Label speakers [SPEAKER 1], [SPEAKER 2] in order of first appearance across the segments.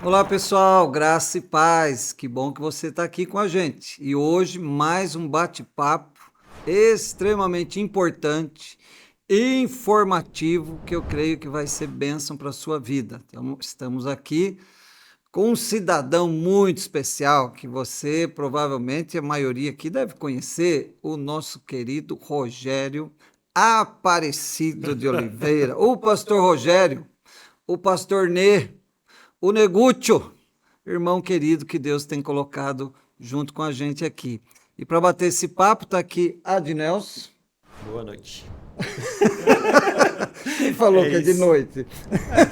[SPEAKER 1] Olá pessoal, graça e paz, que bom que você está aqui com a gente. E hoje mais um bate-papo extremamente importante e informativo que eu creio que vai ser bênção para a sua vida. Então, estamos aqui com um cidadão muito especial que você provavelmente, a maioria aqui deve conhecer, o nosso querido Rogério Aparecido de Oliveira, o pastor Rogério, o pastor Nê, o Negúcio, irmão querido que Deus tem colocado junto com a gente aqui. E para bater esse papo, está aqui Adnelson.
[SPEAKER 2] Boa noite.
[SPEAKER 1] Quem falou
[SPEAKER 2] É
[SPEAKER 1] que é de
[SPEAKER 2] isso.
[SPEAKER 1] noite?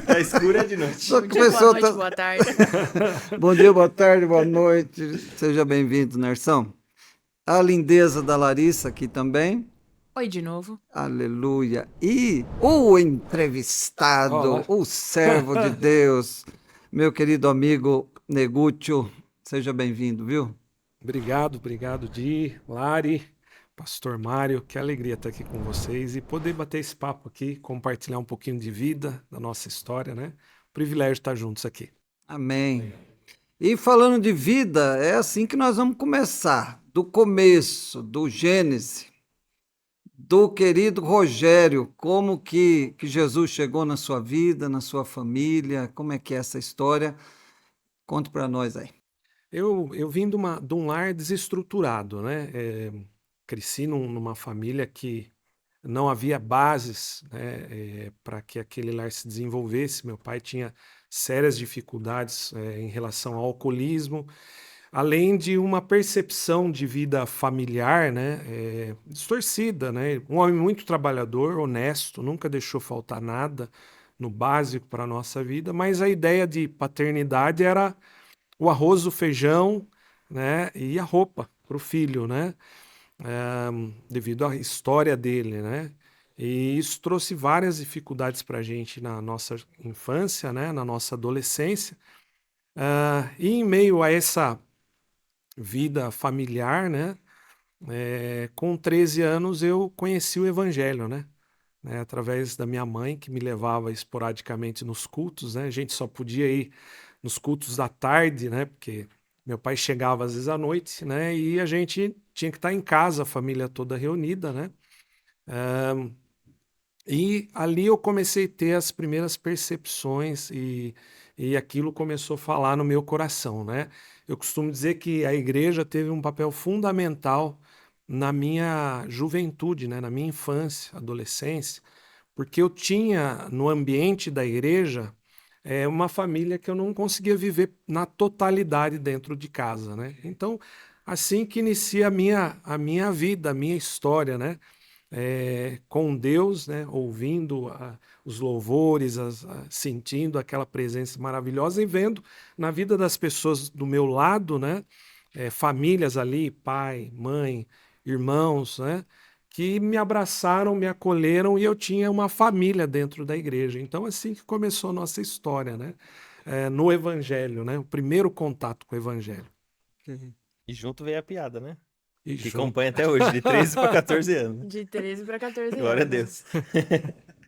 [SPEAKER 2] Tá escuro é de noite.
[SPEAKER 1] Só
[SPEAKER 3] Bom
[SPEAKER 1] que
[SPEAKER 3] dia, boa
[SPEAKER 1] pessoa
[SPEAKER 3] noite,
[SPEAKER 1] tá...
[SPEAKER 3] boa tarde.
[SPEAKER 1] Bom dia, boa tarde, boa noite. Seja bem-vindo, Nersão. A lindeza da Larissa aqui também.
[SPEAKER 3] Oi de novo.
[SPEAKER 1] Aleluia. E o entrevistado,
[SPEAKER 4] Olá.
[SPEAKER 1] o servo de Deus, meu querido amigo Negúcio. Seja bem-vindo, viu?
[SPEAKER 4] Obrigado, Di, Lari, Pastor Mário. Que alegria estar aqui com vocês e poder bater esse papo aqui, compartilhar um pouquinho de vida, da nossa história, né? Privilégio estar juntos aqui.
[SPEAKER 1] Amém. E falando de vida, é assim que nós vamos começar, do começo, do Gênesis, do querido Rogério, como que Jesus chegou na sua vida, na sua família, como é que é essa história? Conte para nós aí.
[SPEAKER 4] Eu vim de um lar desestruturado, né? Cresci numa família que não havia bases, né, para que aquele lar se desenvolvesse. Meu pai tinha sérias dificuldades, em relação ao alcoolismo, além de uma percepção de vida familiar, né, distorcida, né? Um homem muito trabalhador, honesto, nunca deixou faltar nada no básico para a nossa vida, mas a ideia de paternidade era o arroz, o feijão, né, e a roupa para o filho, né? Devido à história dele, né? E isso trouxe várias dificuldades para a gente na nossa infância, né? Na nossa adolescência. E em meio a essa vida familiar, né? Com 13 anos eu conheci o Evangelho, né? Através da minha mãe, que me levava esporadicamente nos cultos, né? A gente só podia ir nos cultos da tarde, né? Porque meu pai chegava às vezes à noite, né? E a gente tinha que estar em casa, a família toda reunida, né? E ali eu comecei a ter as primeiras percepções e aquilo começou a falar no meu coração, né? Eu costumo dizer que a igreja teve um papel fundamental na minha juventude, né? Na minha infância, adolescência, porque eu tinha no ambiente da igreja uma família que eu não conseguia viver na totalidade dentro de casa, né? Então, assim que inicia a minha vida, a minha história, né? Com Deus, né? Ouvindo os louvores, sentindo aquela presença maravilhosa e vendo na vida das pessoas do meu lado, né? Famílias ali, pai, mãe, irmãos, né? Que me abraçaram, me acolheram e eu tinha uma família dentro da igreja. Então, assim que começou a nossa história, né? No Evangelho, né? O primeiro contato com o Evangelho.
[SPEAKER 2] E junto veio a piada, né?
[SPEAKER 4] E
[SPEAKER 2] Que
[SPEAKER 4] junto.
[SPEAKER 2] acompanha até hoje, de 13 para 14 anos.
[SPEAKER 3] De 13 para 14
[SPEAKER 2] Glória a
[SPEAKER 3] anos.
[SPEAKER 2] Deus.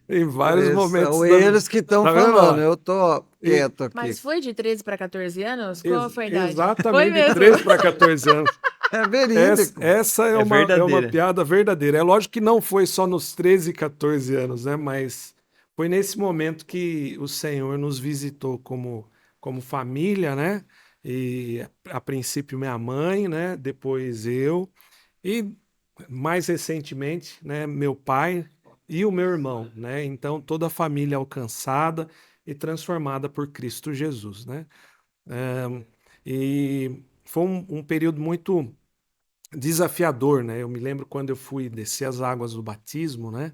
[SPEAKER 4] Em vários momentos
[SPEAKER 1] São
[SPEAKER 4] da.
[SPEAKER 1] eles que estão
[SPEAKER 4] Tá vendo?
[SPEAKER 1] falando,
[SPEAKER 4] Ó?
[SPEAKER 1] eu tô
[SPEAKER 4] E-
[SPEAKER 1] quieto aqui.
[SPEAKER 3] Mas foi de 13 para 14 anos? Qual foi a idade? Foi
[SPEAKER 4] exatamente de
[SPEAKER 3] mesmo.
[SPEAKER 4] 13 para 14 anos.
[SPEAKER 1] É
[SPEAKER 4] Essa,
[SPEAKER 1] verídico.
[SPEAKER 4] essa é
[SPEAKER 2] É
[SPEAKER 4] uma
[SPEAKER 2] verdadeira.
[SPEAKER 4] piada verdadeira. É lógico que não foi só nos 13 e 14 anos, né? Mas foi nesse momento que o Senhor nos visitou como família, né? E a princípio minha mãe, né? Depois eu. E mais recentemente, né, meu pai e o meu irmão, né? Então toda a família alcançada e transformada por Cristo Jesus, né? E foi um período muito desafiador, né? Eu me lembro quando eu fui descer as águas do batismo, né?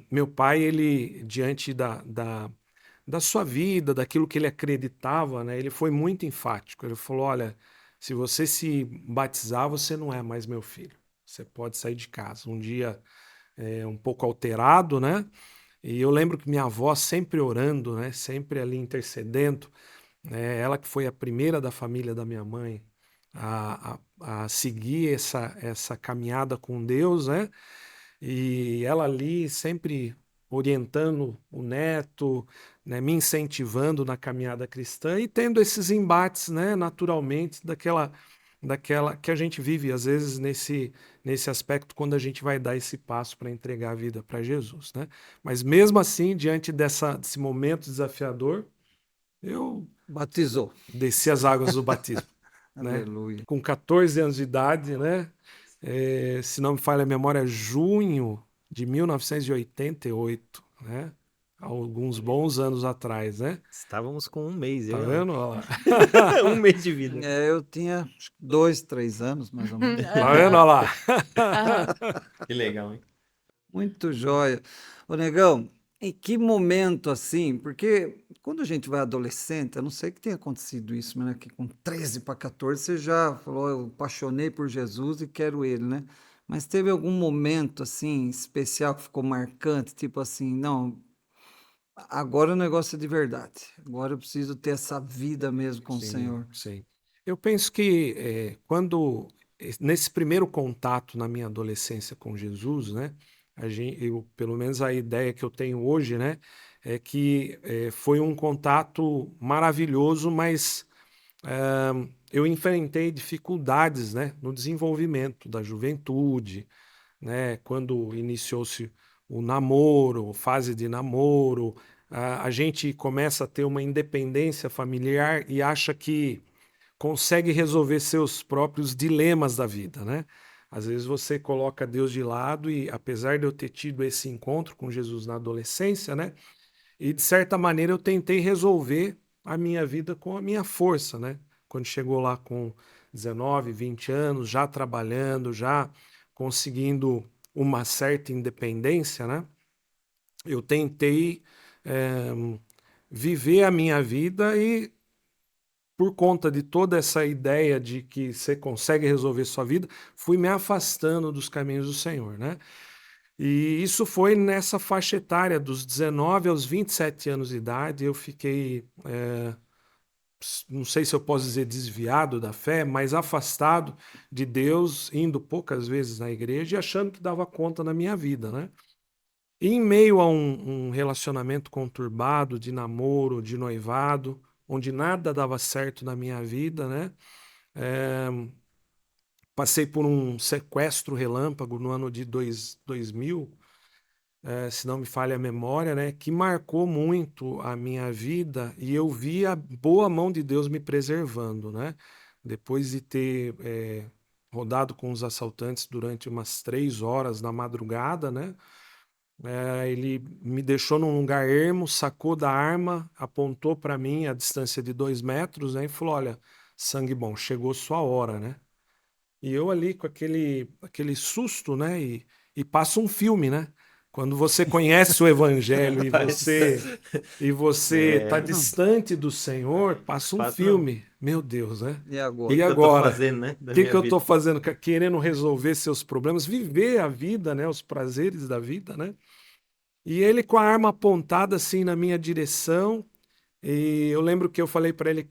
[SPEAKER 4] Meu pai, ele diante da sua vida, daquilo que ele acreditava, né? Ele foi muito enfático. Ele falou: olha, se você se batizar, você não é mais meu filho. Você pode sair de casa. Um dia um pouco alterado, né? E eu lembro que minha avó sempre orando, né? Sempre ali intercedendo. Ela que foi a primeira da família da minha mãe a seguir essa caminhada com Deus, né? E ela ali sempre orientando o neto, né, me incentivando na caminhada cristã e tendo esses embates, né, naturalmente, daquela que a gente vive, às vezes, nesse aspecto, quando a gente vai dar esse passo para entregar a vida para Jesus, né? Mas mesmo assim, diante desse momento desafiador, eu
[SPEAKER 1] Batizou.
[SPEAKER 4] desci as águas do batismo, né?
[SPEAKER 1] Aleluia.
[SPEAKER 4] Com 14 anos de idade, né? Se não me falha a memória, junho de 1988, né? Alguns bons anos atrás, né?
[SPEAKER 2] Estávamos com um mês,
[SPEAKER 4] Tá
[SPEAKER 2] eu.
[SPEAKER 4] vendo? Olha lá.
[SPEAKER 2] Um mês de vida.
[SPEAKER 1] Eu tinha acho que 2, 3 anos, mais ou menos.
[SPEAKER 4] Tá vendo? Olha lá.
[SPEAKER 3] Aham.
[SPEAKER 2] Que legal, hein?
[SPEAKER 1] Muito joia. Ô, Negão, em que momento assim? Porque quando a gente vai adolescente, eu não sei que tenha acontecido isso, mas né, que com 13 para 14 você já falou, eu apaixonei por Jesus e quero ele, né? Mas teve algum momento assim especial que ficou marcante, tipo assim, não, agora o negócio é de verdade. Agora eu preciso ter essa vida mesmo com o
[SPEAKER 4] Sim,
[SPEAKER 1] Senhor.
[SPEAKER 4] sim. Eu penso que nesse primeiro contato na minha adolescência com Jesus, né, pelo menos a ideia que eu tenho hoje, né, é que foi um contato maravilhoso, mas eu enfrentei dificuldades, né, no desenvolvimento da juventude, né, quando iniciou-se o namoro, fase de namoro, a gente começa a ter uma independência familiar e acha que consegue resolver seus próprios dilemas da vida, né? Às vezes você coloca Deus de lado e, apesar de eu ter tido esse encontro com Jesus na adolescência, né? E de certa maneira eu tentei resolver a minha vida com a minha força, né? Quando chegou lá com 19, 20 anos, já trabalhando, já conseguindo uma certa independência, né? Eu tentei viver a minha vida e por conta de toda essa ideia de que você consegue resolver sua vida, fui me afastando dos caminhos do Senhor, né? E isso foi nessa faixa etária, dos 19 aos 27 anos de idade, eu fiquei, não sei se eu posso dizer desviado da fé, mas afastado de Deus, indo poucas vezes na igreja e achando que dava conta na minha vida, né? E em meio a um relacionamento conturbado, de namoro, de noivado, onde nada dava certo na minha vida, né? Passei por um sequestro relâmpago no ano de 2000, se não me falha a memória, né? Que marcou muito a minha vida e eu vi a boa mão de Deus me preservando, né? Depois de ter rodado com os assaltantes durante umas 3 horas na madrugada, né? Ele me deixou num lugar ermo, sacou da arma, apontou para mim a distância de 2 metros, né, e falou: Olha, sangue bom, chegou sua hora, né? E eu ali com aquele susto, né? E passa um filme, né? Quando você conhece o Evangelho e você está distante do Senhor, passa um filme. Meu Deus, né?
[SPEAKER 1] E agora?
[SPEAKER 4] E
[SPEAKER 2] O que eu tô
[SPEAKER 4] agora?
[SPEAKER 2] fazendo, né?
[SPEAKER 4] O que eu estou fazendo? Querendo resolver seus problemas, viver a vida, né? Os prazeres da vida, né? E ele com a arma apontada assim na minha direção, e eu lembro que eu falei para ele: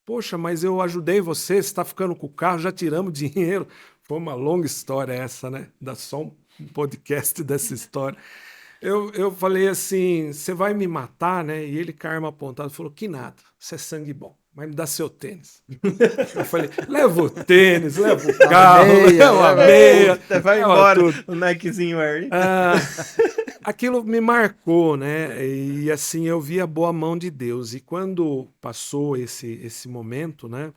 [SPEAKER 4] Poxa, mas eu ajudei você está ficando com o carro, já tiramos dinheiro. Foi uma longa história essa, né? Dá só um podcast dessa história. Eu falei assim: Você vai me matar, né? E ele com a arma apontada falou: Que nada, você é sangue bom, mas me dá seu tênis. Eu falei: Leva o tênis, leva o carro, leva a meia.
[SPEAKER 2] Vai
[SPEAKER 4] leva
[SPEAKER 2] embora,
[SPEAKER 4] tudo.
[SPEAKER 2] o Nikezinho Air.
[SPEAKER 4] Aquilo me marcou, né? E assim eu vi a boa mão de Deus. E quando passou esse momento, né?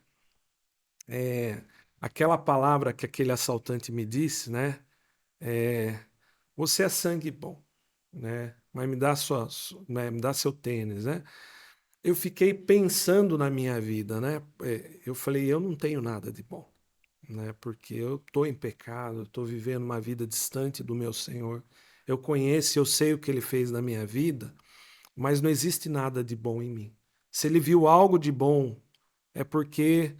[SPEAKER 4] Aquela palavra que aquele assaltante me disse, né? Você é sangue bom, né? Mas me dá seu tênis, né? Eu fiquei pensando na minha vida, né? Eu falei, eu não tenho nada de bom, né? Porque eu estou em pecado, estou vivendo uma vida distante do meu Senhor. Eu conheço, eu sei o que Ele fez na minha vida, mas não existe nada de bom em mim. Se Ele viu algo de bom, é porque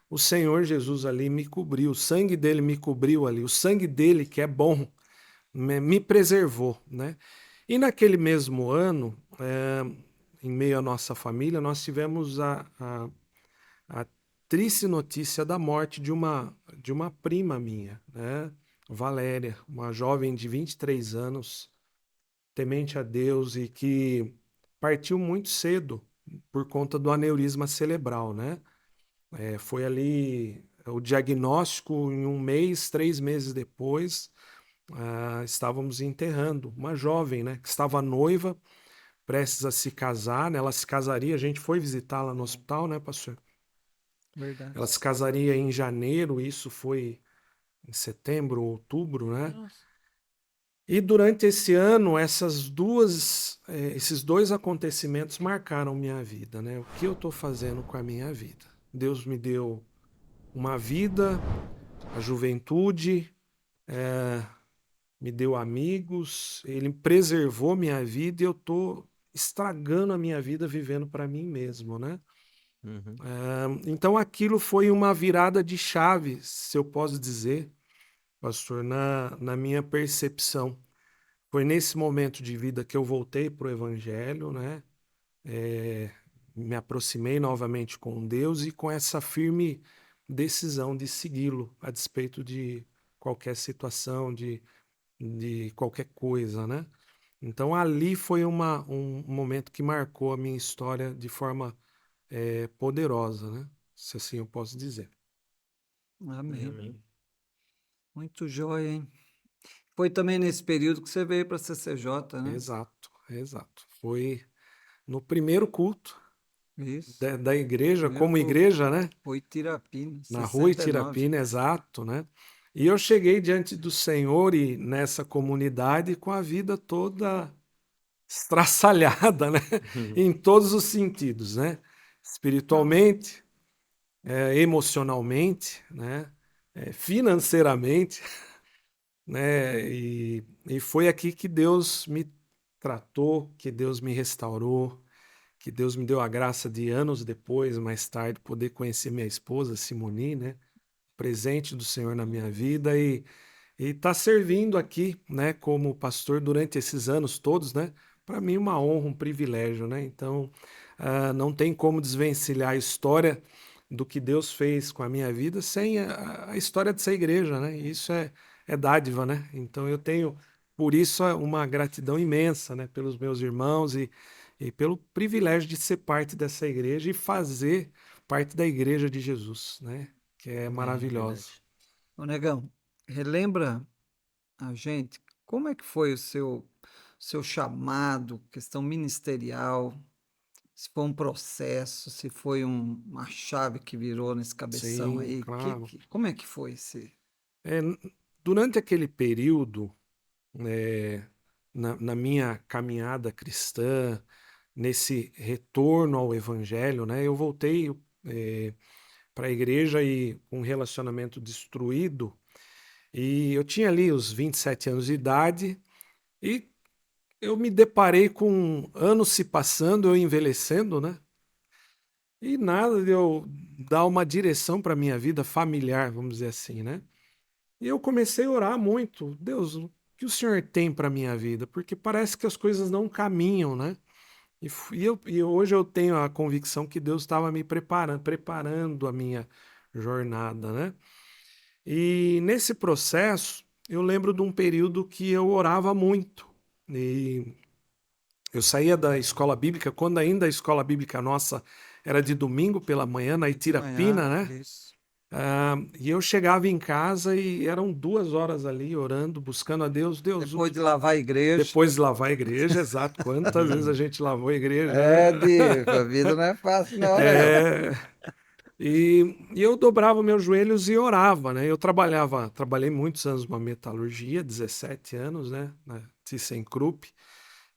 [SPEAKER 4] o Senhor Jesus ali me cobriu, o sangue dele me cobriu ali, o sangue dele que é bom me preservou, né? E naquele mesmo ano, em meio à nossa família, nós tivemos a triste notícia da morte de uma prima minha, né? Valéria, uma jovem de 23 anos, temente a Deus e que partiu muito cedo por conta do aneurisma cerebral, né? Foi ali o diagnóstico em 1 mês, 3 meses depois, estávamos enterrando uma jovem, né? Que estava noiva, prestes a se casar, né? Ela se casaria, a gente foi visitá-la no hospital, né, pastor?
[SPEAKER 1] Verdade.
[SPEAKER 4] Ela se casaria em janeiro, isso foi em setembro, outubro, né?
[SPEAKER 3] Nossa.
[SPEAKER 4] E durante esse ano, esses 2 acontecimentos marcaram minha vida, né? O que eu estou fazendo com a minha vida? Deus me deu uma vida, a juventude, me deu amigos, Ele preservou minha vida e eu estou estragando a minha vida vivendo para mim mesmo, né?
[SPEAKER 2] Uhum.
[SPEAKER 4] Então aquilo foi uma virada de chave, se eu posso dizer, pastor, na minha percepção. Foi nesse momento de vida que eu voltei para o Evangelho, né? Me aproximei novamente com Deus e com essa firme decisão de segui-lo, a despeito de qualquer situação, de qualquer coisa, né? Então ali foi um momento que marcou a minha história de forma poderosa, né? Se assim eu posso dizer.
[SPEAKER 1] Amém.
[SPEAKER 2] Amém.
[SPEAKER 1] Muito jóia, hein? Foi também nesse período que você veio para a CCJ, né?
[SPEAKER 4] Exato, exato. Foi no primeiro culto
[SPEAKER 1] Isso.
[SPEAKER 4] da igreja,
[SPEAKER 1] Primeiro
[SPEAKER 4] como
[SPEAKER 1] culto.
[SPEAKER 4] igreja, né?
[SPEAKER 1] Foi Tirapina,
[SPEAKER 4] Na rua
[SPEAKER 1] 69.
[SPEAKER 4] Itirapina, exato, né? E eu cheguei diante do Senhor e nessa comunidade com a vida toda estraçalhada, né? Em todos os sentidos, né? Espiritualmente, emocionalmente, né? Financeiramente, né? E foi aqui que Deus me tratou, que Deus me restaurou, que Deus me deu a graça de anos depois, mais tarde, poder conhecer minha esposa, Simoni, né? Presente do Senhor na minha vida e tá servindo aqui, né, como pastor durante esses anos todos, né? Para mim uma honra, um privilégio, né? Então, não tem como desvencilhar a história do que Deus fez com a minha vida sem a história dessa igreja, né? E isso é dádiva, né? Então eu tenho, por isso, uma gratidão imensa, né, pelos meus irmãos e pelo privilégio de ser parte dessa igreja e fazer parte da igreja de Jesus, né? Que é maravilhosa.
[SPEAKER 2] Verdade.
[SPEAKER 1] Ô, Negão, relembra a gente como é que foi o seu chamado, questão ministerial, se foi um processo, se foi uma chave que virou nesse cabeção
[SPEAKER 4] Sim,
[SPEAKER 1] aí,
[SPEAKER 4] claro.
[SPEAKER 1] como é que foi esse?
[SPEAKER 4] Durante aquele período, na minha caminhada cristã, nesse retorno ao Evangelho, né, eu voltei para a igreja e com um relacionamento destruído, e eu tinha ali os 27 anos de idade, e eu me deparei com anos se passando, eu envelhecendo, né? E nada de eu dar uma direção para a minha vida familiar, vamos dizer assim, né? E eu comecei a orar muito. Deus, o que o Senhor tem para a minha vida? Porque parece que as coisas não caminham, né? E hoje eu tenho a convicção que Deus estava me preparando a minha jornada, né? E nesse processo, eu lembro de um período que eu orava muito. E eu saía da escola bíblica, quando ainda a escola bíblica nossa era de domingo pela manhã, na Itirapina, né?
[SPEAKER 1] Isso.
[SPEAKER 4] E eu chegava em casa e eram 2 horas ali orando, buscando a Deus. Deus,
[SPEAKER 1] Depois de lavar a igreja.
[SPEAKER 4] depois de lavar a igreja, exato. Quantas vezes a gente lavou a igreja, né?
[SPEAKER 1] Diego, a vida não é fácil, não, né?
[SPEAKER 4] É, e eu dobrava meus joelhos e orava, né? Eu trabalhei muitos anos numa metalurgia, 17 anos, né? Na ThyssenKrupp.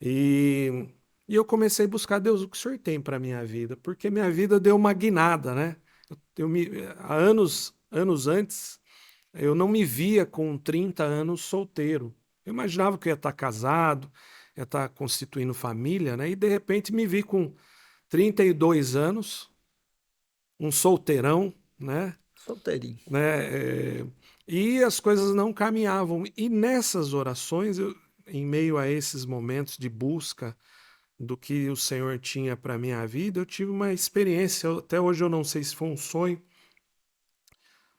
[SPEAKER 4] E eu comecei a buscar, Deus, o que o Senhor tem para minha vida? Porque minha vida deu uma guinada, né? Há anos antes, eu não me via com 30 anos solteiro. Eu imaginava que eu ia estar casado, ia estar constituindo família, né? E de repente me vi com 32 anos, um solteirão, né?
[SPEAKER 1] Solteirinho.
[SPEAKER 4] E as coisas não caminhavam. E nessas orações, em meio a esses momentos de busca do que o Senhor tinha para minha vida, eu tive uma experiência. Até hoje eu não sei se foi um sonho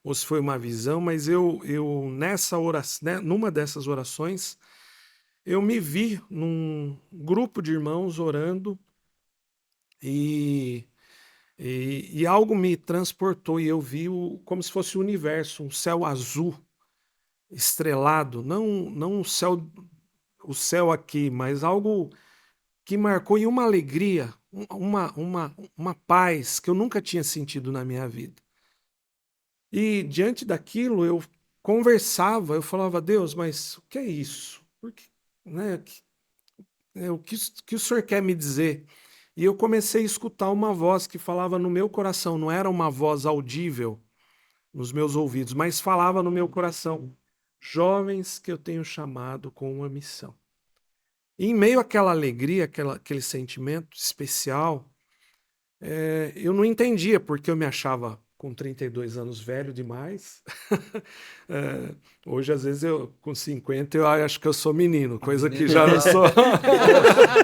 [SPEAKER 4] ou se foi uma visão, mas eu nessa oração, né, numa dessas orações, eu me vi num grupo de irmãos orando E, e algo me transportou e eu vi como se fosse o universo, um céu azul, estrelado, não o céu aqui, mas algo que marcou e uma alegria, uma paz que eu nunca tinha sentido na minha vida. E diante daquilo eu conversava, eu falava, Deus, mas o que é isso? Né, o que o Senhor quer me dizer? E eu comecei a escutar uma voz que falava no meu coração, não era uma voz audível nos meus ouvidos, mas falava no meu coração. Jovens que eu tenho chamado com uma missão. E em meio àquela alegria, aquele sentimento especial, eu não entendia porque eu me achava com 32 anos velho demais. Hoje, às vezes, com 50, eu acho que eu sou menino, coisa que já não sou.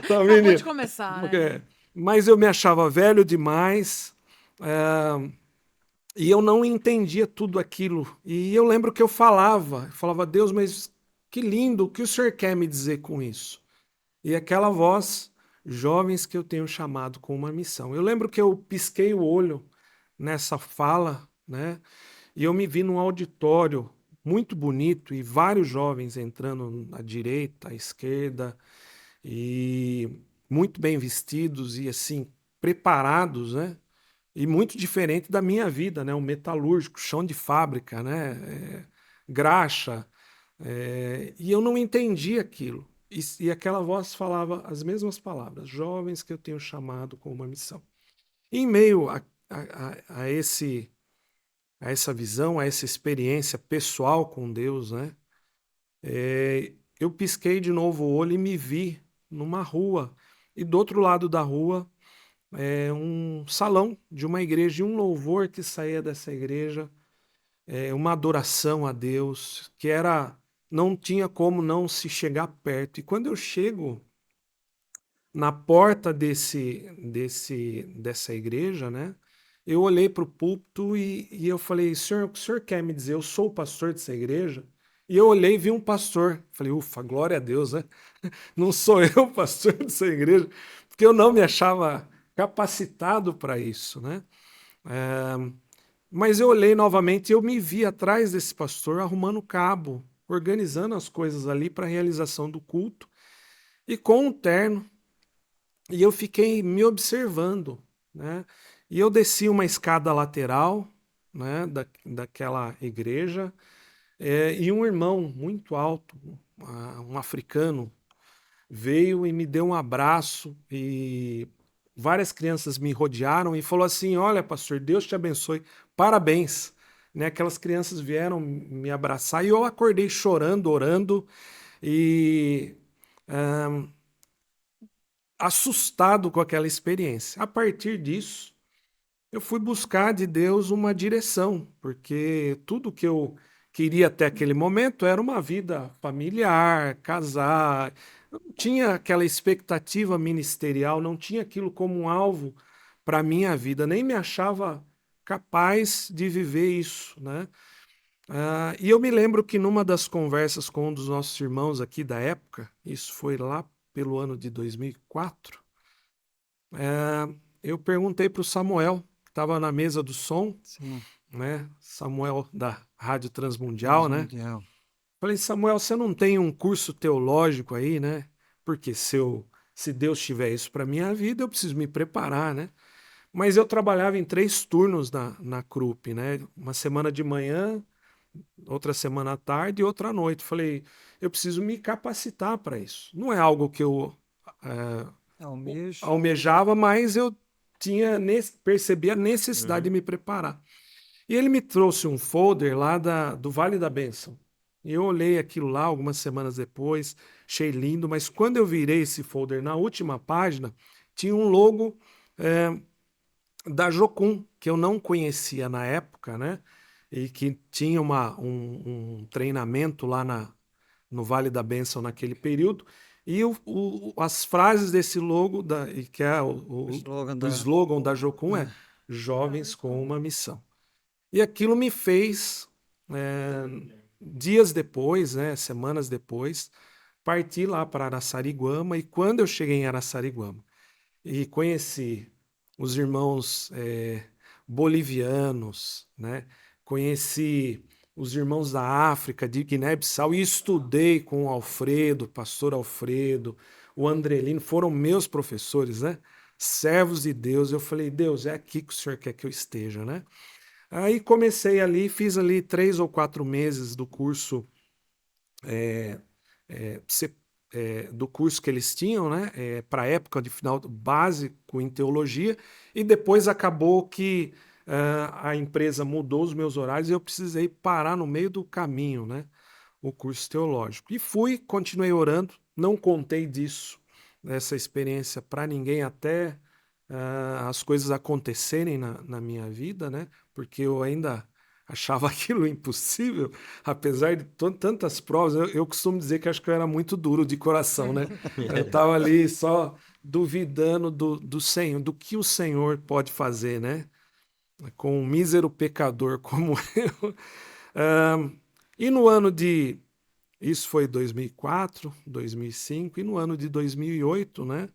[SPEAKER 4] Sou menino.
[SPEAKER 3] Acabou de começar, né?
[SPEAKER 4] Mas eu me achava velho demais. E eu não entendia tudo aquilo. E eu lembro que eu falava, Deus, mas que lindo, o que o Senhor quer me dizer com isso? E aquela voz, jovens que eu tenho chamado com uma missão. Eu lembro que eu pisquei o olho nessa fala, né? E eu me vi num auditório muito bonito e vários jovens entrando à direita, à esquerda, e muito bem vestidos e assim, preparados, né? E muito diferente da minha vida, né? Um metalúrgico, chão de fábrica, né? Graxa. E eu não entendi aquilo. E aquela voz falava as mesmas palavras, jovens que eu tenho chamado com uma missão. Em meio a essa visão, a essa experiência pessoal com Deus, né? Eu pisquei de novo o olho e me vi numa rua. E do outro lado da rua, um salão de uma igreja, e um louvor que saía dessa igreja, uma adoração a Deus, que não tinha como não se chegar perto. E quando eu chego na porta dessa igreja, né, eu olhei para o púlpito e eu falei, Senhor, o que o Senhor quer me dizer? Eu sou o pastor dessa igreja. E eu olhei e vi um pastor. Falei, ufa, glória a Deus, né? Não sou eu o pastor dessa igreja, porque eu não me achava capacitado para isso, né? Mas eu olhei novamente e eu me vi atrás desse pastor arrumando cabo, organizando as coisas ali para a realização do culto, e com um terno. E eu fiquei me observando, né? E eu desci uma escada lateral, né, daquela igreja, e um irmão muito alto, um africano, veio e me deu um abraço, e várias crianças me rodearam e falou assim, olha, pastor, Deus te abençoe, parabéns. Né, aquelas crianças vieram me abraçar e eu acordei chorando, orando e assustado com aquela experiência. A partir disso, eu fui buscar de Deus uma direção, porque tudo que eu queria até aquele momento era uma vida familiar, casar. Eu não tinha aquela expectativa ministerial, não tinha aquilo como um alvo para a minha vida, nem me achava capaz de viver isso, né? E eu me lembro que numa das conversas com um dos nossos irmãos aqui da época, isso foi lá pelo ano de 2004, eu perguntei para o Samuel, que estava na mesa do som,
[SPEAKER 1] Sim.
[SPEAKER 4] né? Samuel da Rádio Transmundial, né?
[SPEAKER 1] Transmundial.
[SPEAKER 4] Falei, Samuel, você não tem um curso teológico aí, né? Porque se Deus tiver isso para minha vida, eu preciso me preparar, né? Mas eu trabalhava em 3 turnos na CRUP, né? Uma semana de manhã, outra semana à tarde e outra à noite. Falei, eu preciso me capacitar para isso. Não é algo que eu almejava, mas eu percebi a necessidade de me preparar. E ele me trouxe um folder lá do Vale da Bênção. E eu olhei aquilo lá algumas semanas depois, achei lindo, mas quando eu virei esse folder na última página, tinha um logo da Jocum, que eu não conhecia na época, né? E que tinha um treinamento lá no Vale da Bênção naquele período. E as frases desse logo, que é o slogan da Jocum, é Jovens com uma Missão. E aquilo me fez, dias depois, né, semanas depois, partir lá para Araçariguama. E quando eu cheguei em Araçariguama e conheci os irmãos bolivianos, né? Conheci os irmãos da África, de Guiné-Bissau, e estudei com o Alfredo, pastor Alfredo, o Andrelino, foram meus professores, né? Servos de Deus. Eu falei, Deus, é aqui que o Senhor quer que eu esteja, né? Aí comecei ali, fiz ali 3 ou 4 meses do curso é, é, se- do curso que eles tinham, né, para a época de final básico em teologia, e depois acabou que a empresa mudou os meus horários e eu precisei parar no meio do caminho, né, o curso teológico. E fui, continuei orando, não contei disso, dessa experiência para ninguém até as coisas acontecerem na minha vida, né, porque eu ainda achava aquilo impossível, apesar de tantas provas. Eu costumo dizer que acho que eu era muito duro de coração, né? Eu estava ali só duvidando do Senhor, do que o Senhor pode fazer, né? Com um mísero pecador como eu. Ah, e no ano de. Isso foi 2004, 2005, e no ano de 2008, né?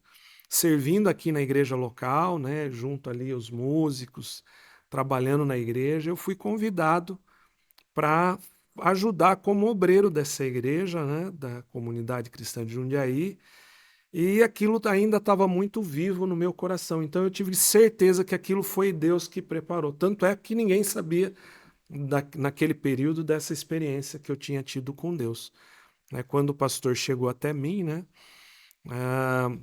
[SPEAKER 4] Servindo aqui na igreja local, né? Junto ali os músicos, trabalhando na igreja, eu fui convidado para ajudar como obreiro dessa igreja, né, da comunidade cristã de Jundiaí, e aquilo ainda estava muito vivo no meu coração. Então eu tive certeza que aquilo foi Deus que preparou. Tanto é que ninguém sabia naquele período dessa experiência que eu tinha tido com Deus. Né? Quando o pastor chegou até mim, né, ah,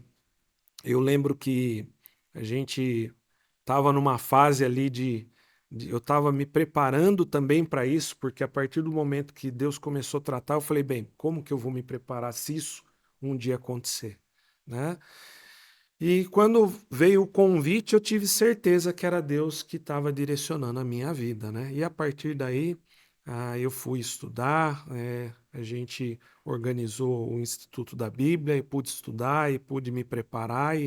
[SPEAKER 4] eu lembro que a gente estava numa fase ali eu estava me preparando também para isso, porque a partir do momento que Deus começou a tratar, eu falei, bem, como que eu vou me preparar se isso um dia acontecer, né? E quando veio o convite, eu tive certeza que era Deus que estava direcionando a minha vida, né? E a partir daí, eu fui estudar, a gente organizou o Instituto da Bíblia e pude estudar e pude me preparar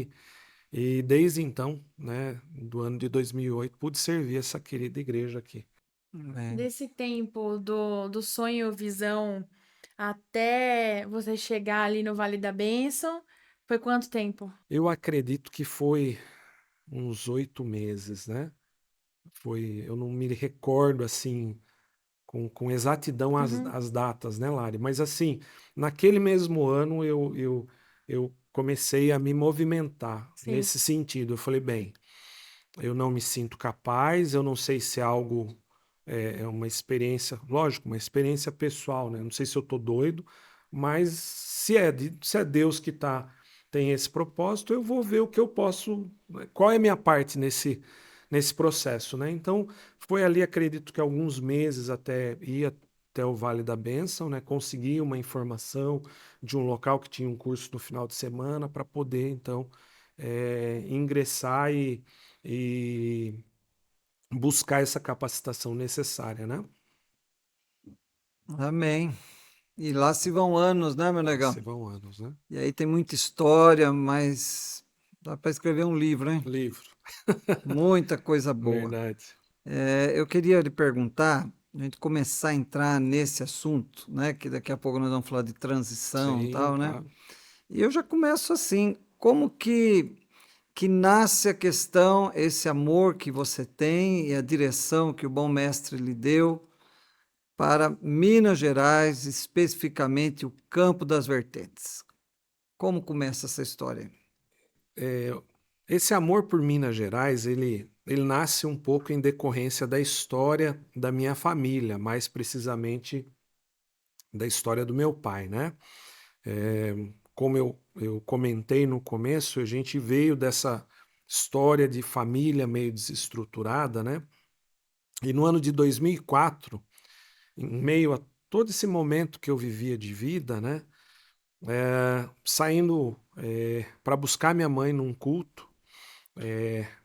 [SPEAKER 4] e desde então, né, do ano de 2008, pude servir essa querida igreja aqui.
[SPEAKER 3] Desse tempo do sonho, visão, até você chegar ali no Vale da Bênção, foi quanto tempo?
[SPEAKER 4] Eu acredito que foi uns 8 meses, né? Eu não me recordo assim com exatidão
[SPEAKER 3] Uhum,
[SPEAKER 4] as datas, né, Lari? Mas assim, naquele mesmo ano eu comecei a me movimentar
[SPEAKER 3] sim.
[SPEAKER 4] nesse sentido. Eu falei, bem, eu não me sinto capaz, eu não sei se é algo, é uma experiência, lógico, uma experiência pessoal, né? Não sei se eu tô doido, mas se é Deus que tem esse propósito, eu vou ver o que eu posso, qual é a minha parte nesse processo, né? Então, foi ali, acredito que alguns meses até ir até o Vale da Bênção, né? Consegui uma informação de um local que tinha um curso no final de semana para poder, então, ingressar e buscar essa capacitação necessária, né?
[SPEAKER 1] Amém. E lá se vão anos, né, meu
[SPEAKER 4] Lá
[SPEAKER 1] negão?
[SPEAKER 4] se vão anos, né?
[SPEAKER 1] E aí tem muita história, mas dá para escrever um livro, hein?
[SPEAKER 4] Livro,
[SPEAKER 1] Muita coisa boa.
[SPEAKER 4] verdade.
[SPEAKER 1] Eu queria lhe perguntar, a gente começar a entrar nesse assunto, né? Que daqui a pouco nós vamos falar de transição e
[SPEAKER 4] Sim,
[SPEAKER 1] tal, né?
[SPEAKER 4] claro.
[SPEAKER 1] E eu já começo assim, como que nasce a questão, esse amor que você tem e a direção que o bom mestre lhe deu para Minas Gerais, especificamente o Campo das Vertentes. Como começa essa história?
[SPEAKER 4] É, esse amor por Minas Gerais, ele nasce um pouco em decorrência da história da minha família, mais precisamente da história do meu pai, né? É, como eu comentei no começo, a gente veio dessa história de família meio desestruturada, né? E no ano de 2004, em meio a todo esse momento que eu vivia de vida, né? Saindo para buscar minha mãe num culto.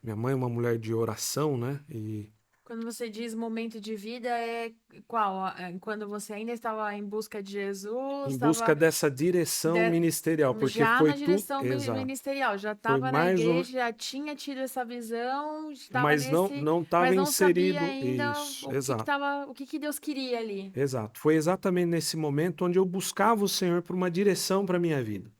[SPEAKER 4] Minha mãe é uma mulher de oração, né? E
[SPEAKER 3] Quando você diz momento de vida, é qual? Quando você ainda estava em busca de Jesus,
[SPEAKER 4] em busca
[SPEAKER 3] estava
[SPEAKER 4] dessa direção ministerial, porque
[SPEAKER 3] já
[SPEAKER 4] foi
[SPEAKER 3] na
[SPEAKER 4] tudo.
[SPEAKER 3] direção
[SPEAKER 4] Exato.
[SPEAKER 3] ministerial, já
[SPEAKER 4] Foi
[SPEAKER 3] estava na
[SPEAKER 4] mais um.
[SPEAKER 3] igreja, já tinha tido essa visão, estava
[SPEAKER 4] Mas não
[SPEAKER 3] nesse,
[SPEAKER 4] não estava
[SPEAKER 3] mas não sabia
[SPEAKER 4] inserido.
[SPEAKER 3] ainda
[SPEAKER 4] Isso,
[SPEAKER 3] o que
[SPEAKER 4] exato.
[SPEAKER 3] tava, o que Deus queria ali.
[SPEAKER 4] Exato. Foi exatamente nesse momento onde eu buscava o Senhor por uma direção para a minha vida.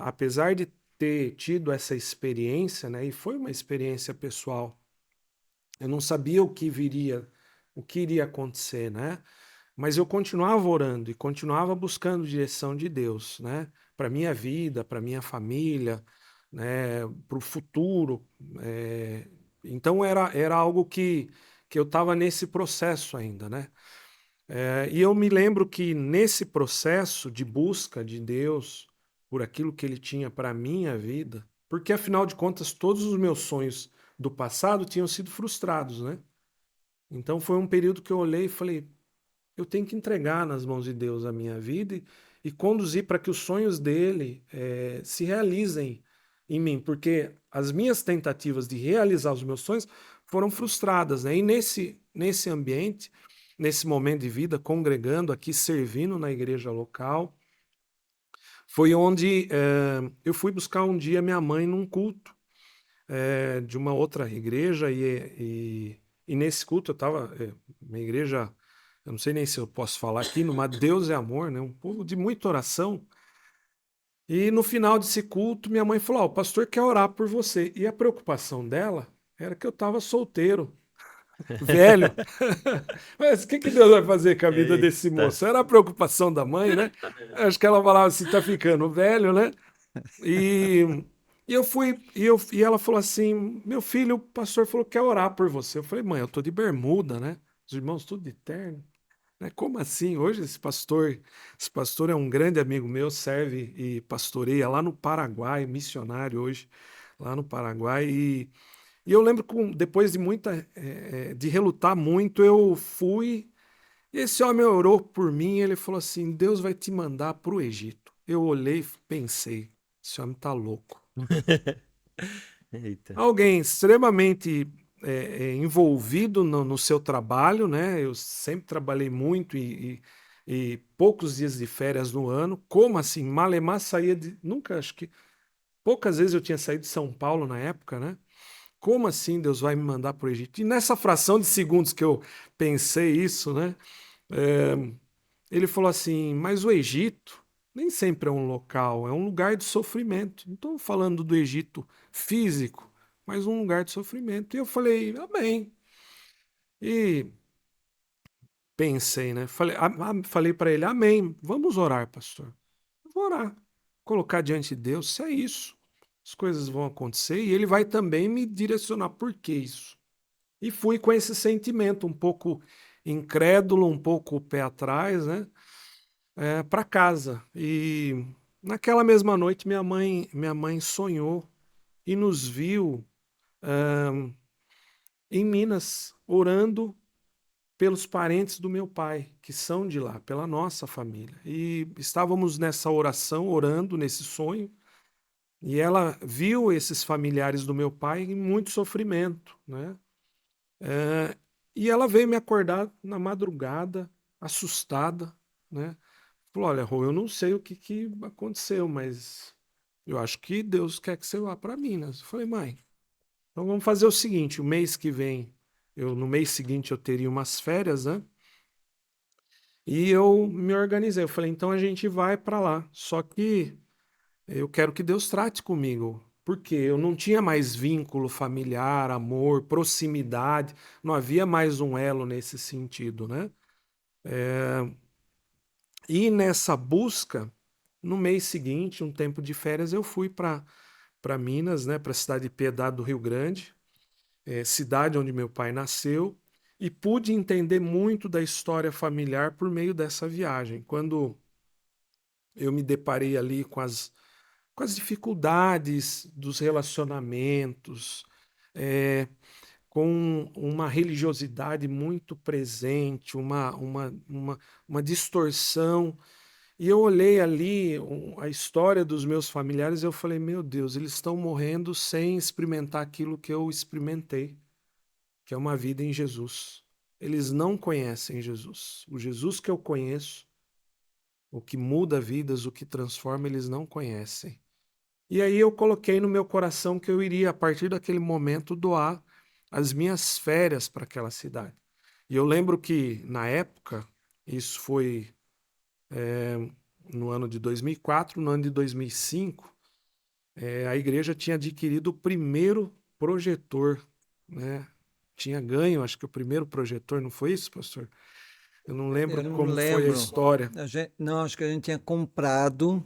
[SPEAKER 4] Apesar de ter tido essa experiência, né? E foi uma experiência pessoal. Eu não sabia o que viria, o que iria acontecer, né? Mas eu continuava orando e continuava buscando direção de Deus, né? Para minha vida, para minha família, né? Para o futuro. Então era algo que eu estava nesse processo ainda, né? E eu me lembro que nesse processo de busca de Deus por aquilo que Ele tinha para a minha vida, porque afinal de contas todos os meus sonhos do passado tinham sido frustrados, né? Então foi um período que eu olhei e falei, eu tenho que entregar nas mãos de Deus a minha vida e conduzir para que os sonhos dele se realizem em mim, porque as minhas tentativas de realizar os meus sonhos foram frustradas, né? E nesse ambiente, nesse momento de vida, congregando aqui, servindo na igreja local, foi onde eu fui buscar um dia minha mãe num culto de uma outra igreja e nesse culto eu estava, uma igreja, eu não sei nem se eu posso falar aqui, numa Deus é Amor, né? Um povo de muita oração. E no final desse culto, minha mãe falou: o pastor quer orar por você. E a preocupação dela era que eu estava solteiro, velho. Mas o que Deus vai fazer com a vida desse
[SPEAKER 2] Eita.
[SPEAKER 4] moço? Era a preocupação da mãe, né? Acho que ela falava assim: tá ficando velho, né? E, e eu fui, e ela falou assim: meu filho, o pastor falou que quer orar por você. Eu falei: mãe, eu tô de bermuda, né? Os irmãos tudo de terno. Né? Como assim? Hoje esse pastor é um grande amigo meu, serve e pastoreia lá no Paraguai, missionário hoje, lá no Paraguai. E eu lembro que depois de de relutar muito, eu fui. E esse homem orou por mim, ele falou assim: Deus vai te mandar para o Egito. Eu olhei e pensei, esse homem tá louco.
[SPEAKER 2] Eita.
[SPEAKER 4] Alguém extremamente envolvido no seu trabalho, né? Eu sempre trabalhei muito e poucos dias de férias no ano. Como assim? Malemar saía de. Nunca, acho que. Poucas vezes eu tinha saído de São Paulo na época, né? Como assim Deus vai me mandar para o Egito? E nessa fração de segundos que eu pensei isso, né? É, ele falou assim: mas o Egito nem sempre é um local, é um lugar de sofrimento. Não estou falando do Egito físico, mas um lugar de sofrimento. E eu falei: amém. E pensei, né? Falei para ele: amém. Vamos orar, pastor. Eu vou orar. Colocar diante de Deus, se é isso. As coisas vão acontecer e ele vai também me direcionar por que isso. E fui com esse sentimento um pouco incrédulo, um pouco o pé atrás, né? Para casa. E naquela mesma noite minha mãe sonhou e nos viu em Minas orando pelos parentes do meu pai, que são de lá, pela nossa família. E estávamos nessa oração, orando nesse sonho, e ela viu esses familiares do meu pai em muito sofrimento, né? E ela veio me acordar na madrugada, assustada, né? Falou: olha, Rô, eu não sei o que aconteceu, mas eu acho que Deus quer que você vá para Minas. Eu falei: mãe, então vamos fazer o seguinte: o mês que vem, no mês seguinte eu teria umas férias, né? E eu me organizei. Eu falei: então a gente vai para lá. Só que eu quero que Deus trate comigo. Porque eu não tinha mais vínculo familiar, amor, proximidade, não havia mais um elo nesse sentido, né? E nessa busca, no mês seguinte, um tempo de férias, eu fui para Minas, né, para a cidade de Piedade do Rio Grande, cidade onde meu pai nasceu, e pude entender muito da história familiar por meio dessa viagem. Quando eu me deparei ali com as dificuldades dos relacionamentos, com uma religiosidade muito presente, uma distorção. E eu olhei ali a história dos meus familiares e eu falei: meu Deus, eles estão morrendo sem experimentar aquilo que eu experimentei, que é uma vida em Jesus. Eles não conhecem Jesus. O Jesus que eu conheço, o que muda vidas, o que transforma, eles não conhecem. E aí eu coloquei no meu coração que eu iria, a partir daquele momento, doar as minhas férias para aquela cidade. E eu lembro que, na época, isso foi no ano de 2004, no ano de 2005, a igreja tinha adquirido o primeiro projetor, né? Tinha ganho, acho que o primeiro projetor, não foi isso, pastor? Eu não lembro
[SPEAKER 1] Eu não
[SPEAKER 4] como foi a
[SPEAKER 1] lembro.
[SPEAKER 4] história.
[SPEAKER 1] Não, acho que a gente tinha comprado,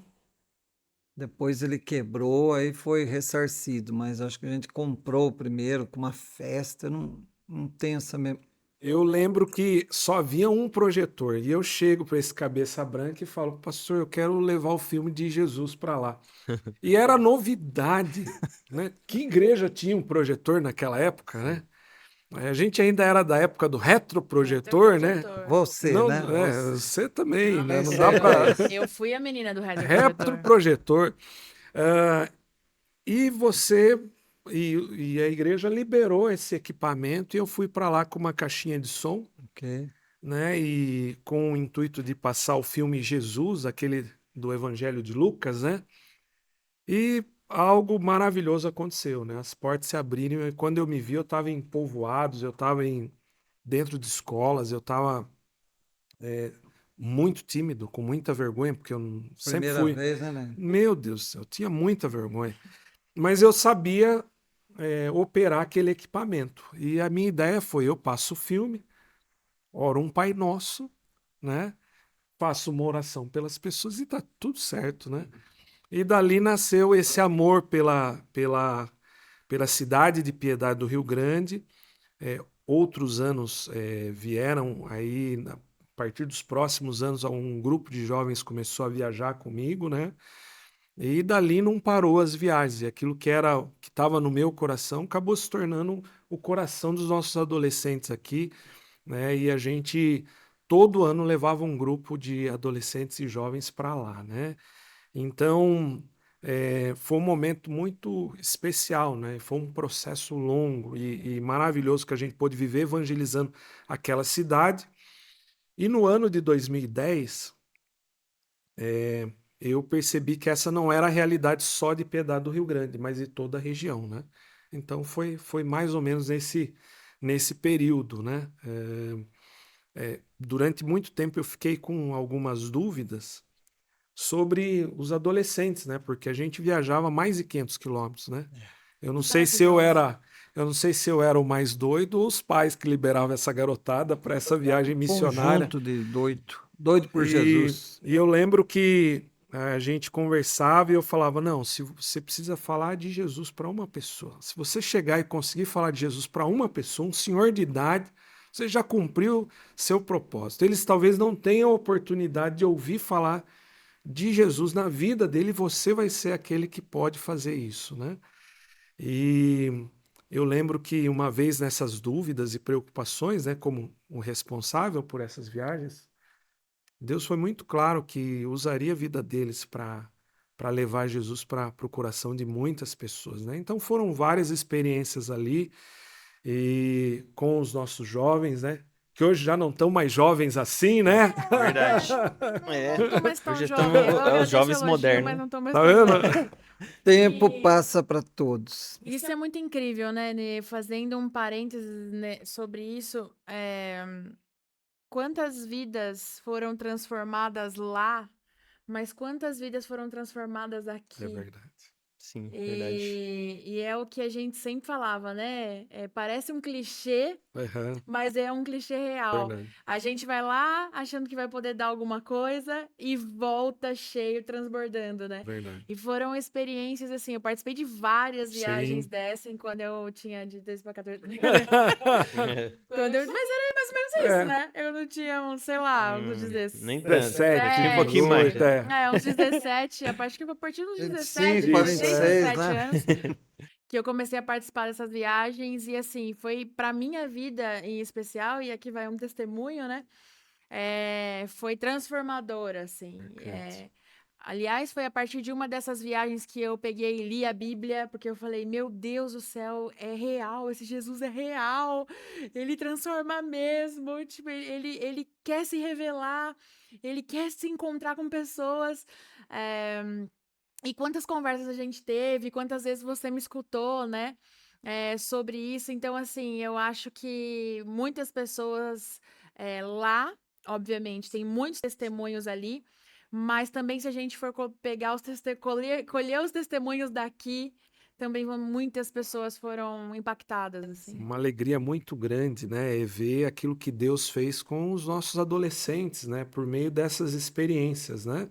[SPEAKER 1] depois ele quebrou, aí foi ressarcido, mas acho que a gente comprou primeiro com uma festa, eu não tenho essa
[SPEAKER 4] Eu lembro que só havia um projetor e eu chego para esse cabeça branca e falo, pastor, eu quero levar o filme de Jesus para lá. E era novidade, né? Que igreja tinha um projetor naquela época, né? A gente ainda era da época do retroprojetor, né?
[SPEAKER 3] Retroprojetor.
[SPEAKER 1] Você,
[SPEAKER 4] Não,
[SPEAKER 1] né? Você.
[SPEAKER 4] você também, né? Não
[SPEAKER 1] Sei
[SPEAKER 4] dá para
[SPEAKER 3] Eu fui a menina do retroprojetor.
[SPEAKER 4] retroprojetor. Ah, e você e a igreja liberou esse equipamento e eu fui para lá com uma caixinha de som,
[SPEAKER 1] Ok.
[SPEAKER 4] né? E com o intuito de passar o filme Jesus, aquele do Evangelho de Lucas, né? E algo maravilhoso aconteceu, né? As portas se abriram e quando eu me vi, eu estava em povoados, eu estava dentro de escolas, eu estava muito tímido, com muita vergonha, porque sempre
[SPEAKER 1] Primeira
[SPEAKER 4] fui.
[SPEAKER 1] vez, né?
[SPEAKER 4] Meu Deus do céu, eu tinha muita vergonha. Mas eu sabia operar aquele equipamento. E a minha ideia foi: eu passo o filme, oro um Pai Nosso, né? Faço uma oração pelas pessoas e tá tudo certo, né? E dali nasceu esse amor pela cidade de Piedade do Rio Grande. Outros anos vieram aí, a partir dos próximos anos, um grupo de jovens começou a viajar comigo, né? E dali não parou as viagens. E aquilo que estava no meu coração acabou se tornando o coração dos nossos adolescentes aqui, né? E a gente todo ano levava um grupo de adolescentes e jovens para lá, né? Então foi um momento muito especial, né? Foi um processo longo e maravilhoso que a gente pôde viver evangelizando aquela cidade. E no ano de 2010 eu percebi que essa não era a realidade só de Piedade do Rio Grande, mas de toda a região, né? Então foi mais ou menos nesse período, né? Durante muito tempo eu fiquei com algumas dúvidas sobre os adolescentes, né? Porque a gente viajava mais de 500 quilômetros, né? Eu não sei se eu era, eu não sei se eu era o mais doido ou os pais que liberavam essa garotada para essa viagem missionária.
[SPEAKER 1] Conjunto de doido. Doido por
[SPEAKER 4] E,
[SPEAKER 1] Jesus.
[SPEAKER 4] e eu lembro que a gente conversava e eu falava: não, se você precisa falar de Jesus para uma pessoa, se você chegar e conseguir falar de Jesus para uma pessoa, um senhor de idade, você já cumpriu seu propósito. Eles talvez não tenham a oportunidade de ouvir falar de Jesus na vida dele, você vai ser aquele que pode fazer isso, né? E eu lembro que uma vez nessas dúvidas e preocupações, né, como o responsável por essas viagens, Deus foi muito claro que usaria a vida deles para levar Jesus para o coração de muitas pessoas, né? Então foram várias experiências ali e com os nossos jovens, né? Que hoje já não estão mais jovens assim, né?
[SPEAKER 2] Verdade.
[SPEAKER 3] Não tô mais tão
[SPEAKER 2] Hoje
[SPEAKER 3] jovem. Eu
[SPEAKER 2] estamos os
[SPEAKER 3] agradeço o
[SPEAKER 2] jovens
[SPEAKER 3] elogio,
[SPEAKER 2] modernos,
[SPEAKER 3] mas
[SPEAKER 2] né?
[SPEAKER 3] não tô mais
[SPEAKER 4] Tá
[SPEAKER 3] tão
[SPEAKER 4] vendo?
[SPEAKER 3] jovem.
[SPEAKER 1] Tempo
[SPEAKER 3] E
[SPEAKER 1] passa para todos.
[SPEAKER 3] isso é muito incrível, né? Fazendo um parênteses, né, sobre isso, quantas vidas foram transformadas lá, mas quantas vidas foram transformadas
[SPEAKER 4] É
[SPEAKER 3] aqui?
[SPEAKER 4] verdade.
[SPEAKER 2] Sim, verdade.
[SPEAKER 3] E é o que a gente sempre falava, né? Parece um clichê,
[SPEAKER 4] Aham,
[SPEAKER 3] mas é um clichê real.
[SPEAKER 4] verdade.
[SPEAKER 3] A gente vai lá achando que vai poder dar alguma coisa e volta cheio, transbordando, né?
[SPEAKER 4] Verdade.
[SPEAKER 3] E foram experiências assim. Eu participei de várias viagens
[SPEAKER 4] Sim.
[SPEAKER 3] dessas quando eu tinha de 13 para 14. Brincadeira. Mas era mais ou menos isso,
[SPEAKER 4] É,
[SPEAKER 3] né? Eu não tinha, sei lá, uns
[SPEAKER 2] Nem
[SPEAKER 3] 16.
[SPEAKER 2] tanto. Eu tinha um
[SPEAKER 4] 17,
[SPEAKER 2] pouquinho mais.
[SPEAKER 4] 18,
[SPEAKER 3] Uns 17, a partir dos 17,
[SPEAKER 1] 25 para
[SPEAKER 3] 16,
[SPEAKER 1] 26,
[SPEAKER 3] 17
[SPEAKER 1] né?
[SPEAKER 3] anos, que eu comecei a participar dessas viagens e assim, foi pra minha vida em especial, e aqui vai um testemunho, né? Foi transformador, assim. Aliás, foi a partir de uma dessas viagens que eu peguei e li a Bíblia, porque eu falei, meu Deus do céu, é real, esse Jesus é real, ele transforma mesmo, tipo, ele quer se revelar, ele quer se encontrar com pessoas. eh, e quantas conversas a gente teve, quantas vezes você me escutou, né? Sobre isso. Então, assim, eu acho que muitas pessoas lá, obviamente, tem muitos testemunhos ali, mas também se a gente for pegar colher os testemunhos daqui, também muitas pessoas foram impactadas, assim.
[SPEAKER 4] Uma alegria muito grande, né? É ver aquilo que Deus fez com os nossos adolescentes, né? Por meio dessas experiências, né?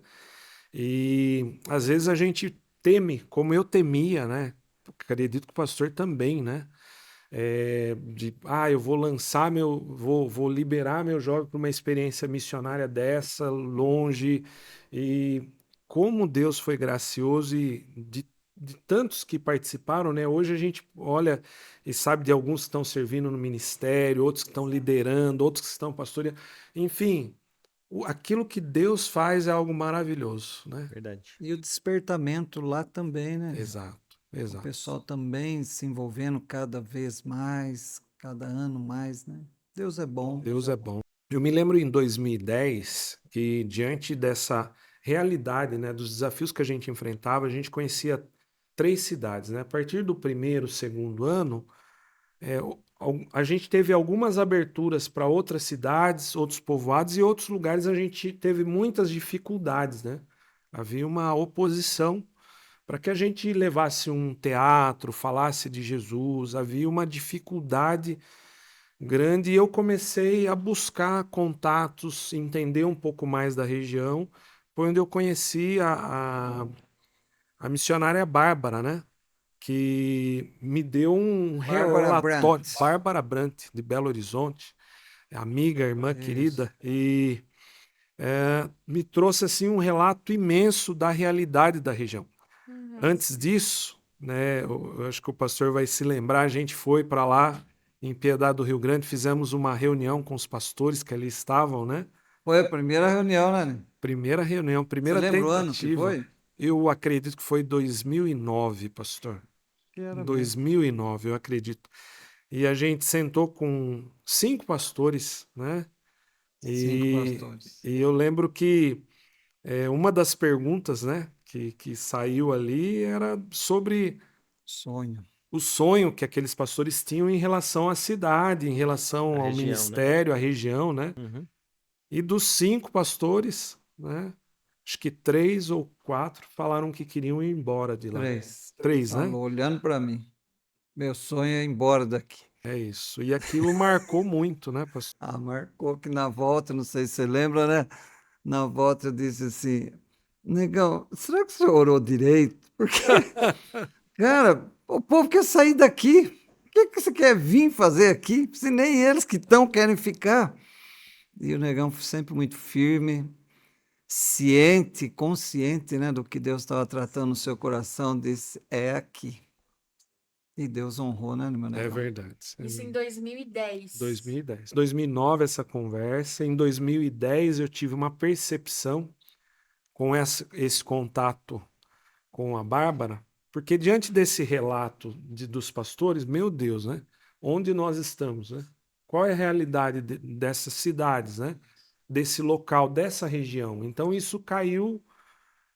[SPEAKER 4] E às vezes a gente teme, como eu temia, né? Acredito que o pastor também, né? Eu vou lançar vou liberar meu jovem para uma experiência missionária dessa, longe, e como Deus foi gracioso e de tantos que participaram, né? Hoje a gente olha e sabe de alguns que estão servindo no ministério, outros que estão liderando, outros que estão pastoreando, enfim, aquilo que Deus faz é algo maravilhoso, né?
[SPEAKER 2] Verdade.
[SPEAKER 1] E o despertamento lá também, né?
[SPEAKER 4] Exato,
[SPEAKER 1] O
[SPEAKER 4] exato.
[SPEAKER 1] pessoal também se envolvendo cada vez mais, cada ano mais, né? Deus é bom.
[SPEAKER 4] Deus é bom. Eu me lembro em 2010 que, diante dessa realidade, né, dos desafios que a gente enfrentava, a gente conhecia 3 cidades, né? A partir do primeiro, segundo ano, a gente teve algumas aberturas para outras cidades, outros povoados, e outros lugares a gente teve muitas dificuldades, né? Havia uma oposição para que a gente levasse um teatro, falasse de Jesus, havia uma dificuldade grande, e eu comecei a buscar contatos, entender um pouco mais da região. Foi onde eu conheci a missionária Bárbara, né? Que me deu um
[SPEAKER 1] Bárbara
[SPEAKER 4] relatório.
[SPEAKER 1] Brandt.
[SPEAKER 4] Bárbara Brandt, de Belo Horizonte, amiga, irmã
[SPEAKER 1] Isso.
[SPEAKER 4] querida, e me trouxe assim um relato imenso da realidade da região. Antes disso, né, eu acho que o pastor vai se lembrar, a gente foi para lá em Piedade do Rio Grande, fizemos uma reunião com os pastores que ali estavam, né?
[SPEAKER 1] Foi a primeira reunião, né?
[SPEAKER 4] Primeira reunião,
[SPEAKER 1] Você
[SPEAKER 4] primeira
[SPEAKER 1] lembra o ano que
[SPEAKER 4] tentativa.
[SPEAKER 1] foi?
[SPEAKER 4] Eu acredito que foi 2009, pastor.
[SPEAKER 1] Que era mesmo.
[SPEAKER 4] 2009, eu acredito. E a gente sentou com 5 pastores, né?
[SPEAKER 1] 5 pastores.
[SPEAKER 4] E eu lembro que uma das perguntas, né, que saiu ali era sobre
[SPEAKER 1] Sonho.
[SPEAKER 4] o sonho que aqueles pastores tinham em relação à cidade, em relação
[SPEAKER 2] A
[SPEAKER 4] ao
[SPEAKER 2] região, né?
[SPEAKER 4] ministério, à região, né?
[SPEAKER 2] Uhum.
[SPEAKER 4] E dos 5 pastores, né, acho que 3 ou 4 falaram que queriam ir embora de lá.
[SPEAKER 1] 3.
[SPEAKER 4] 3, né?
[SPEAKER 1] Falou, olhando para mim. Meu sonho é ir embora daqui.
[SPEAKER 4] É isso. E aquilo marcou muito, né, pastor?
[SPEAKER 1] Ah, marcou que na volta, não sei se você lembra, né? Na volta eu disse assim, negão, será que você orou direito? Porque, cara, o povo quer sair daqui. O que você quer vir fazer aqui? Se nem eles que estão querem ficar. E o negão foi sempre muito firme, ciente, consciente, né, do que Deus estava tratando no seu coração, disse, é aqui. E Deus honrou, né, meu
[SPEAKER 4] É
[SPEAKER 1] negão?
[SPEAKER 4] verdade.
[SPEAKER 3] Isso em 2010.
[SPEAKER 4] 2010. 2009 essa conversa. Em 2010 eu tive uma percepção com esse contato com a Bárbara, porque diante desse relato dos pastores, meu Deus, né? Onde nós estamos, né? Qual é a realidade dessas cidades, né? Desse local, dessa região. Então isso caiu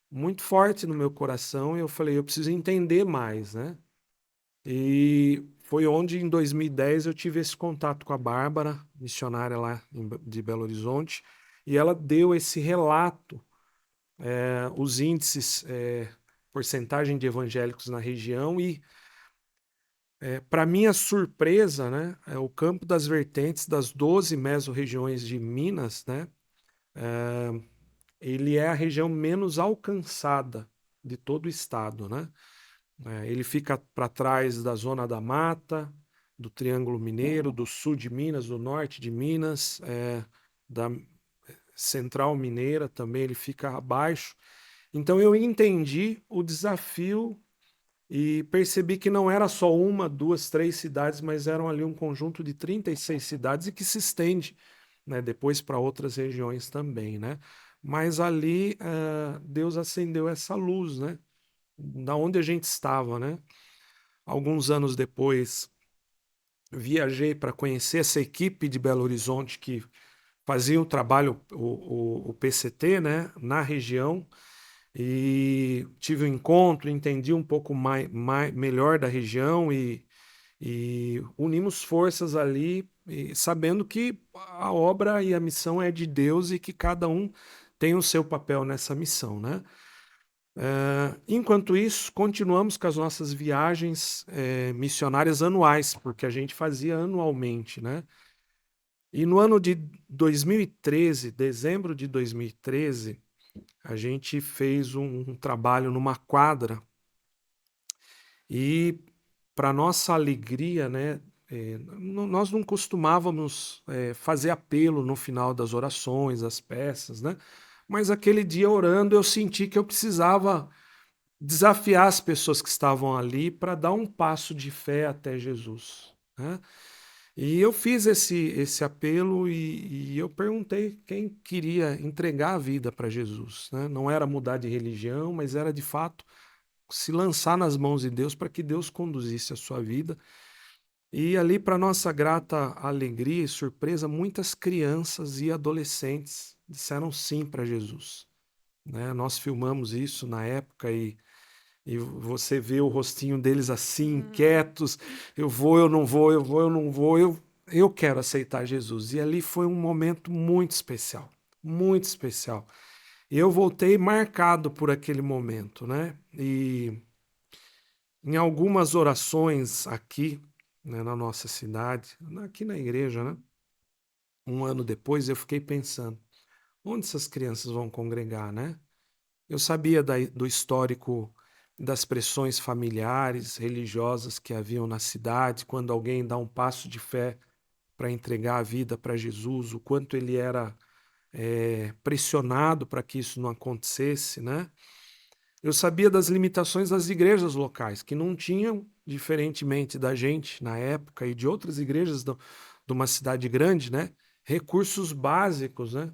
[SPEAKER 4] muito forte no meu coração e eu falei, eu preciso entender mais, né? E foi onde, em 2010, eu tive esse contato com a Bárbara, missionária lá de Belo Horizonte, e ela deu esse relato, os índices, porcentagem de evangélicos na região, e, para minha surpresa, né, o Campo das Vertentes, das 12 mesorregiões de Minas, né, ele é a região menos alcançada de todo o estado, né? Ele fica para trás da Zona da Mata, do Triângulo Mineiro, do sul de Minas, do norte de Minas, da Central Mineira também, ele fica abaixo. Então eu entendi o desafio e percebi que não era só 1, 2, 3 cidades, mas eram ali um conjunto de 36 cidades e que se estende, né, depois para outras regiões também, né? Mas ali Deus acendeu essa luz, né? Da onde a gente estava, né? Alguns anos depois, viajei para conhecer essa equipe de Belo Horizonte que fazia o trabalho, o PCT, né? Na região, e tive um encontro, entendi um pouco melhor da região e unimos forças ali, sabendo que a obra e a missão é de Deus e que cada um tem o seu papel nessa missão, né? Enquanto isso, continuamos com as nossas viagens missionárias anuais, porque a gente fazia anualmente, né? E no ano de 2013, dezembro de 2013, a gente fez um trabalho numa quadra e, para nossa alegria, né, nós não costumávamos fazer apelo no final das orações, das peças, né? Mas aquele dia orando eu senti que eu precisava desafiar as pessoas que estavam ali para dar um passo de fé até Jesus, né? E eu fiz esse apelo e eu perguntei quem queria entregar a vida para Jesus, né? Não era mudar de religião, mas era de fato se lançar nas mãos de Deus para que Deus conduzisse a sua vida. E ali, para nossa grata alegria e surpresa, muitas crianças e adolescentes disseram sim para Jesus, né? Nós filmamos isso na época e você vê o rostinho deles assim, inquietos, eu vou, eu não vou, eu vou, eu não vou, eu quero aceitar Jesus. E ali foi um momento muito especial, muito especial. E eu voltei marcado por aquele momento, né? E em algumas orações aqui, né, na nossa cidade, aqui na igreja, né? Um ano depois eu fiquei pensando, onde essas crianças vão congregar, né? Eu sabia do histórico das pressões familiares, religiosas que haviam na cidade, quando alguém dá um passo de fé para entregar a vida para Jesus, o quanto ele era pressionado para que isso não acontecesse, né? Eu sabia das limitações das igrejas locais, que não tinham, diferentemente da gente na época e de outras igrejas de uma cidade grande, né? Recursos básicos, né?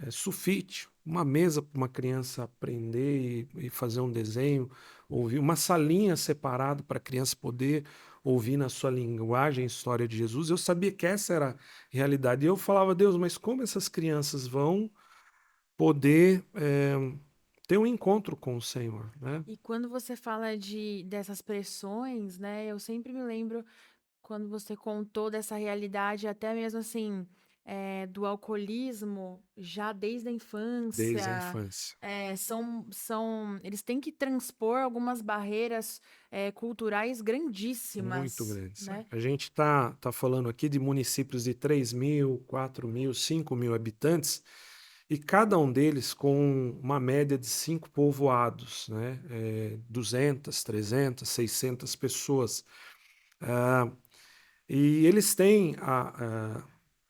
[SPEAKER 4] Sulfite, uma mesa para uma criança aprender e fazer um desenho, ouvir uma salinha separada para a criança poder ouvir na sua linguagem a história de Jesus. Eu sabia que essa era a realidade. E eu falava, Deus, mas como essas crianças vão poder ter um encontro com o Senhor, né?
[SPEAKER 3] E quando você fala dessas pressões, né, eu sempre me lembro quando você contou dessa realidade, até mesmo assim, do alcoolismo, já desde a
[SPEAKER 4] Desde a
[SPEAKER 3] infância,
[SPEAKER 4] infância.
[SPEAKER 3] eles têm que transpor algumas barreiras, culturais
[SPEAKER 4] Muito
[SPEAKER 3] grandíssimas,
[SPEAKER 4] grandes.
[SPEAKER 3] né?
[SPEAKER 4] A gente tá falando aqui de municípios de 3.000, 4.000, 5.000 habitantes, e cada um deles com uma média de 5 povoados, né? 200, 300, 600 pessoas. Ah, e eles têm,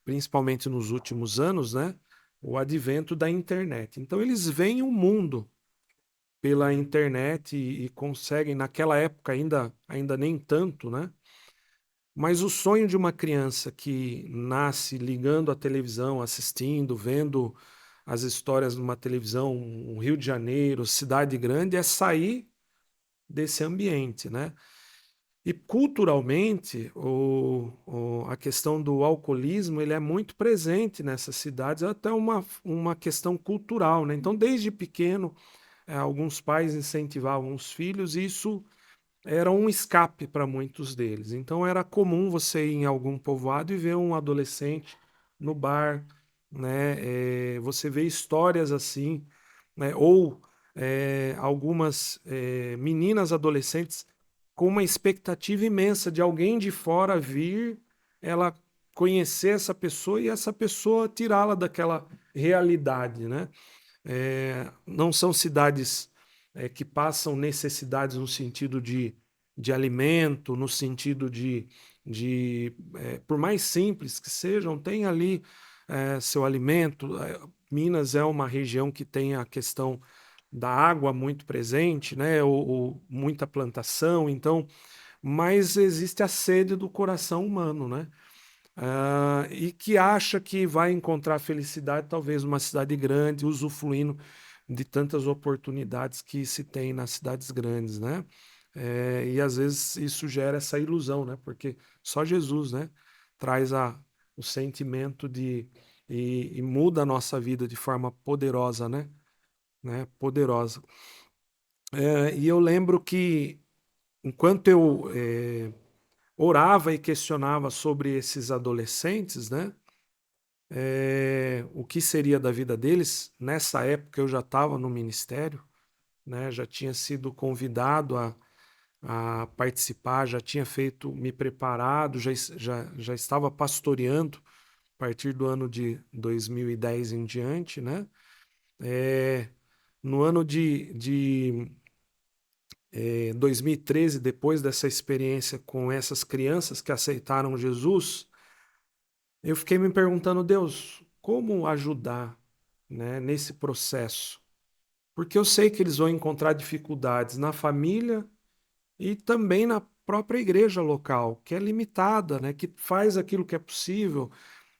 [SPEAKER 4] principalmente nos últimos anos, né? O advento da internet. Então eles veem o mundo pela internet e conseguem, naquela época ainda nem tanto, né? Mas o sonho de uma criança que nasce ligando a televisão, assistindo, vendo as histórias numa televisão, um Rio de Janeiro, cidade grande, é sair desse ambiente, né? E culturalmente, a questão do alcoolismo ele é muito presente nessas cidades, é até uma questão cultural, né? Então, desde pequeno, alguns pais incentivavam os filhos, e isso era um escape para muitos deles. Então era comum você ir em algum povoado e ver um adolescente no bar, né? Você vê histórias assim, né? Ou algumas meninas adolescentes com uma expectativa imensa de alguém de fora vir, ela conhecer essa pessoa e essa pessoa tirá-la daquela realidade, né? Não são cidades que passam necessidades no sentido de alimento, no sentido por mais simples que sejam, tem ali seu alimento. Minas é uma região que tem a questão da água muito presente, né? Ou muita plantação, então, mas existe a sede do coração humano, né? E que acha que vai encontrar felicidade talvez numa cidade grande, usufruindo de tantas oportunidades que se tem nas cidades grandes, né? E às vezes isso gera essa ilusão, né? Porque só Jesus, né, traz o sentimento e muda a nossa vida de forma poderosa, né? Poderosa. E eu lembro que enquanto eu orava e questionava sobre esses adolescentes, né? o que seria da vida deles. Nessa época eu já estava no ministério, né? Já tinha sido convidado a participar, já tinha me preparado, já estava pastoreando a partir do ano de 2010 em diante, né? No ano de 2013, depois dessa experiência com essas crianças que aceitaram Jesus, eu fiquei me perguntando, Deus, como ajudar, né, nesse processo? Porque eu sei que eles vão encontrar dificuldades na família e também na própria igreja local, que é limitada, né, que faz aquilo que é possível,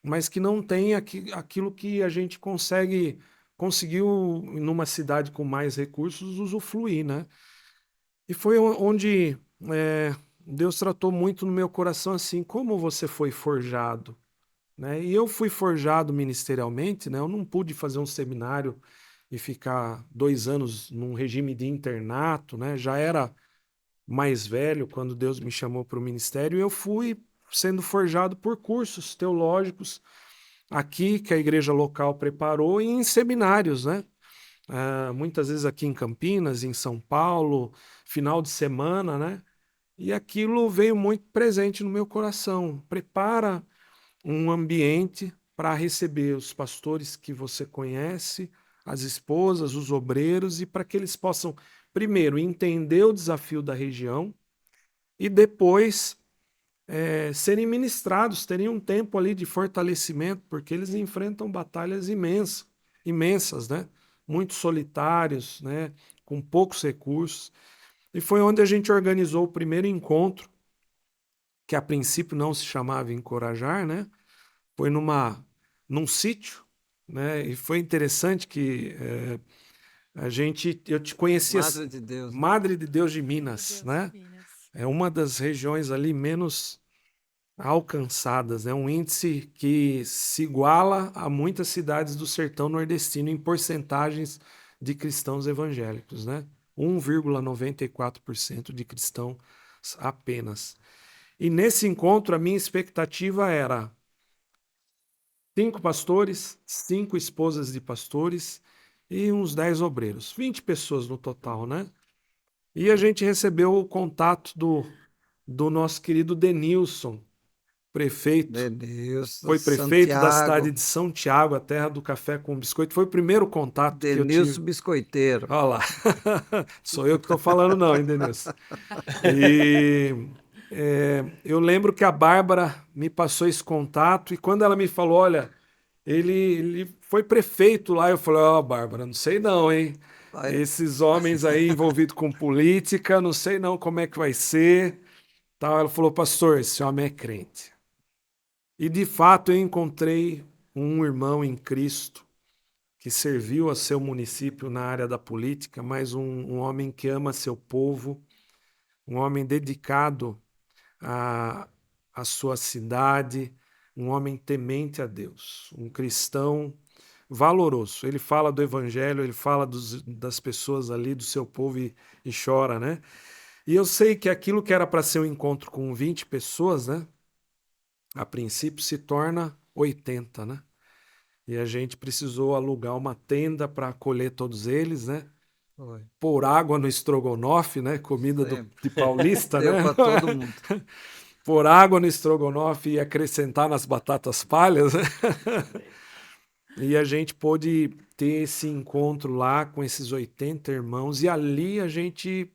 [SPEAKER 4] mas que não tem aquilo que a gente conseguiu numa cidade com mais recursos usufruir, né? E foi onde Deus tratou muito no meu coração assim, como você foi forjado, né? E eu fui forjado ministerialmente, né? Eu não pude fazer um seminário e ficar 2 anos num regime de internato, né? Já era mais velho quando Deus me chamou para o ministério e eu fui sendo forjado por cursos teológicos aqui que a igreja local preparou e em seminários, né? Muitas vezes aqui em Campinas, em São Paulo, final de semana, né? E aquilo veio muito presente no meu coração. Prepara um ambiente para receber os pastores que você conhece, as esposas, os obreiros, e para que eles possam, primeiro, entender o desafio da região e depois serem ministrados, terem um tempo ali de fortalecimento, porque eles enfrentam batalhas imensas, né? Muito solitários, né? Com poucos recursos. E foi onde a gente organizou o primeiro encontro, que a princípio não se chamava Encorajar, né? Foi num sítio, né? E foi interessante que eu te conhecia,
[SPEAKER 1] Madre de Deus, né?
[SPEAKER 4] Madre de Deus de Minas,
[SPEAKER 3] Deus,
[SPEAKER 4] né?
[SPEAKER 3] Minas.
[SPEAKER 4] É uma das regiões ali menos alcançadas, é um índice que se iguala a muitas cidades do sertão nordestino em porcentagens de cristãos evangélicos, né? 1,94% de cristãos apenas. E nesse encontro a minha expectativa era 5 pastores, 5 esposas de pastores e uns 10 obreiros, 20 pessoas no total, né? E a gente recebeu o contato do nosso querido Denilson, prefeito.
[SPEAKER 1] Denilson,
[SPEAKER 4] Foi prefeito da cidade
[SPEAKER 1] Santiago,
[SPEAKER 4] de São Tiago, a terra do café com biscoito. Foi o primeiro contato que eu tive.
[SPEAKER 1] Denilson Biscoiteiro.
[SPEAKER 4] Olha lá. Sou eu que estou falando, não, hein, Denilson? E eu lembro que a Bárbara me passou esse contato e quando ela me falou, olha, ele foi prefeito lá, eu falei, ó, Bárbara, não sei não, hein?
[SPEAKER 1] Vai-
[SPEAKER 4] Esses homens aí envolvidos com política, não sei não como é que vai ser. Tal. Ela falou, pastor, esse homem é crente. E de fato eu encontrei um irmão em Cristo que serviu a seu município na área da política, mas um homem que ama seu povo, um homem dedicado à, à sua cidade, um homem temente a Deus, um cristão valoroso. Ele fala do evangelho, ele fala das pessoas ali, do seu povo e chora, né? E eu sei que aquilo que era para ser um encontro com 20 pessoas, né? A princípio se torna 80, né? E a gente precisou alugar uma tenda para acolher todos eles, né?
[SPEAKER 1] Foi.
[SPEAKER 4] Pôr água no estrogonofe, né? Comida
[SPEAKER 1] Sempre.
[SPEAKER 4] de paulista,
[SPEAKER 1] Deu
[SPEAKER 4] né?
[SPEAKER 1] para todo mundo.
[SPEAKER 4] Pôr água no estrogonofe e acrescentar nas batatas palhas, né? E a gente pôde ter esse encontro lá com esses 80 irmãos e ali a gente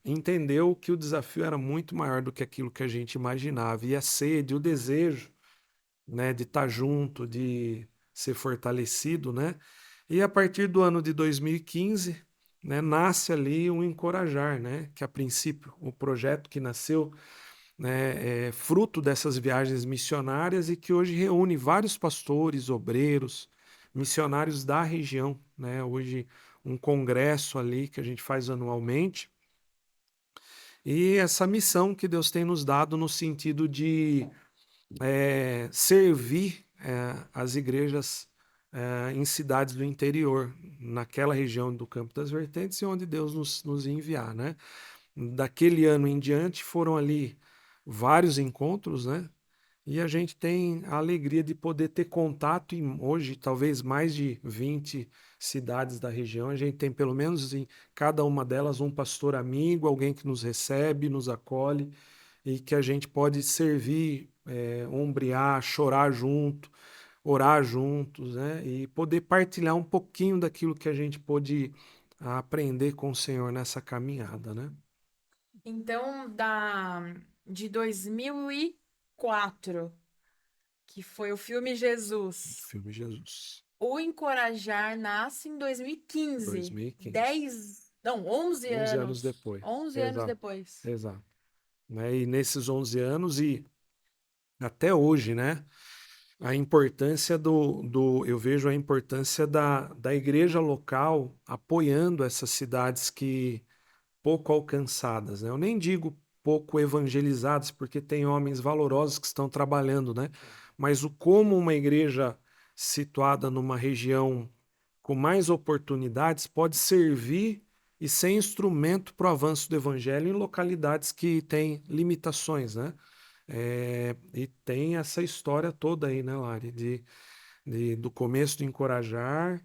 [SPEAKER 4] entendeu que o desafio era muito maior do que aquilo que a gente imaginava. E a sede, o desejo, né, de estar junto, de ser fortalecido, né? E a partir do ano de 2015, né, nasce ali um Encorajar, né? Que a princípio o projeto que nasceu, né, é fruto dessas viagens missionárias e que hoje reúne vários pastores, obreiros, missionários da região, né? Hoje um congresso ali que a gente faz anualmente. E essa missão que Deus tem nos dado no sentido de servir as igrejas em cidades do interior, naquela região do Campo das Vertentes e onde Deus nos enviar, né? Daquele ano em diante foram ali vários encontros, né? E a gente tem a alegria de poder ter contato em hoje, talvez mais de 20 cidades da região. A gente tem pelo menos em cada uma delas um pastor amigo, alguém que nos recebe, nos acolhe e que a gente pode servir, ombrear, chorar junto, orar juntos, né? E poder partilhar um pouquinho daquilo que a gente pôde aprender com o Senhor nessa caminhada, né?
[SPEAKER 3] Então, de 2004, que foi o filme Jesus,
[SPEAKER 4] Filme Jesus,
[SPEAKER 3] o Encorajar nasce em 2015.
[SPEAKER 4] 2015.
[SPEAKER 3] 11
[SPEAKER 4] 11 anos
[SPEAKER 3] anos.
[SPEAKER 4] depois.
[SPEAKER 3] 11 anos
[SPEAKER 4] Exato.
[SPEAKER 3] depois.
[SPEAKER 4] Exato. Né? E nesses 11 anos e até hoje, né? A importância eu vejo a importância da igreja local apoiando essas cidades que pouco alcançadas, né? Eu nem digo pouco evangelizadas, porque tem homens valorosos que estão trabalhando, né? Mas como uma igreja situada numa região com mais oportunidades pode servir e ser instrumento para o avanço do evangelho em localidades que têm limitações, né? E tem essa história toda aí, né, Lari? Do começo de encorajar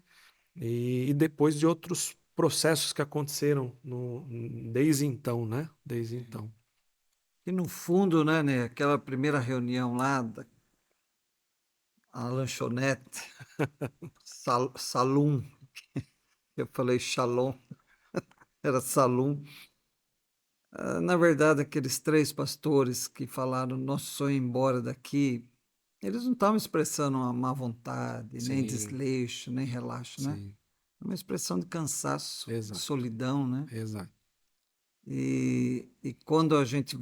[SPEAKER 4] e depois de outros processos que aconteceram desde então, né? Desde então.
[SPEAKER 1] E no fundo, né, aquela primeira reunião lá, a lanchonete, Salum, eu falei Shalom, era Salum. Na verdade, aqueles 3 pastores que falaram nosso sonho é ir embora daqui, eles não estavam expressando uma má vontade, nem
[SPEAKER 4] Sim,
[SPEAKER 1] desleixo, nem relaxo, né?
[SPEAKER 4] sim,
[SPEAKER 1] É uma expressão de cansaço, de
[SPEAKER 4] exato,
[SPEAKER 1] solidão, né?
[SPEAKER 4] exato.
[SPEAKER 1] E quando gente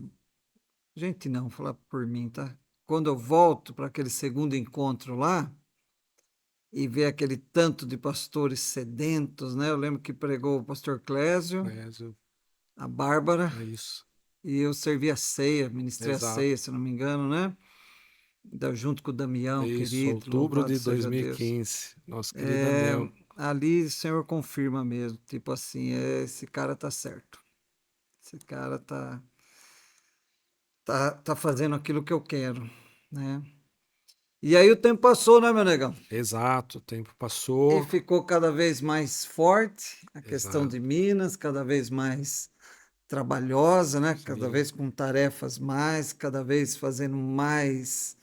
[SPEAKER 1] não, vou falar por mim, tá? Quando eu volto para aquele segundo encontro lá e ver aquele tanto de pastores sedentos, né? Eu lembro que pregou o pastor Clésio, a Bárbara,
[SPEAKER 4] É isso.
[SPEAKER 1] e eu servi a ceia, ministrei a
[SPEAKER 4] Exato.
[SPEAKER 1] ceia, se não me engano, né? Junto com o Damião,
[SPEAKER 4] Isso,
[SPEAKER 1] querido,
[SPEAKER 4] outubro
[SPEAKER 1] louvado
[SPEAKER 4] de
[SPEAKER 1] seja Deus.
[SPEAKER 4] 2015. Nosso querido Damião.
[SPEAKER 1] Ali o Senhor confirma mesmo, tipo assim, esse cara tá certo. Esse cara tá fazendo aquilo que eu quero, né? E aí o tempo passou, né, meu negão?
[SPEAKER 4] Exato, o tempo
[SPEAKER 1] E
[SPEAKER 4] passou.
[SPEAKER 1] ficou cada vez mais forte a questão
[SPEAKER 4] Exato.
[SPEAKER 1] de Minas, cada vez mais trabalhosa, né? Cada
[SPEAKER 4] Sim.
[SPEAKER 1] vez com tarefas cada vez fazendo mais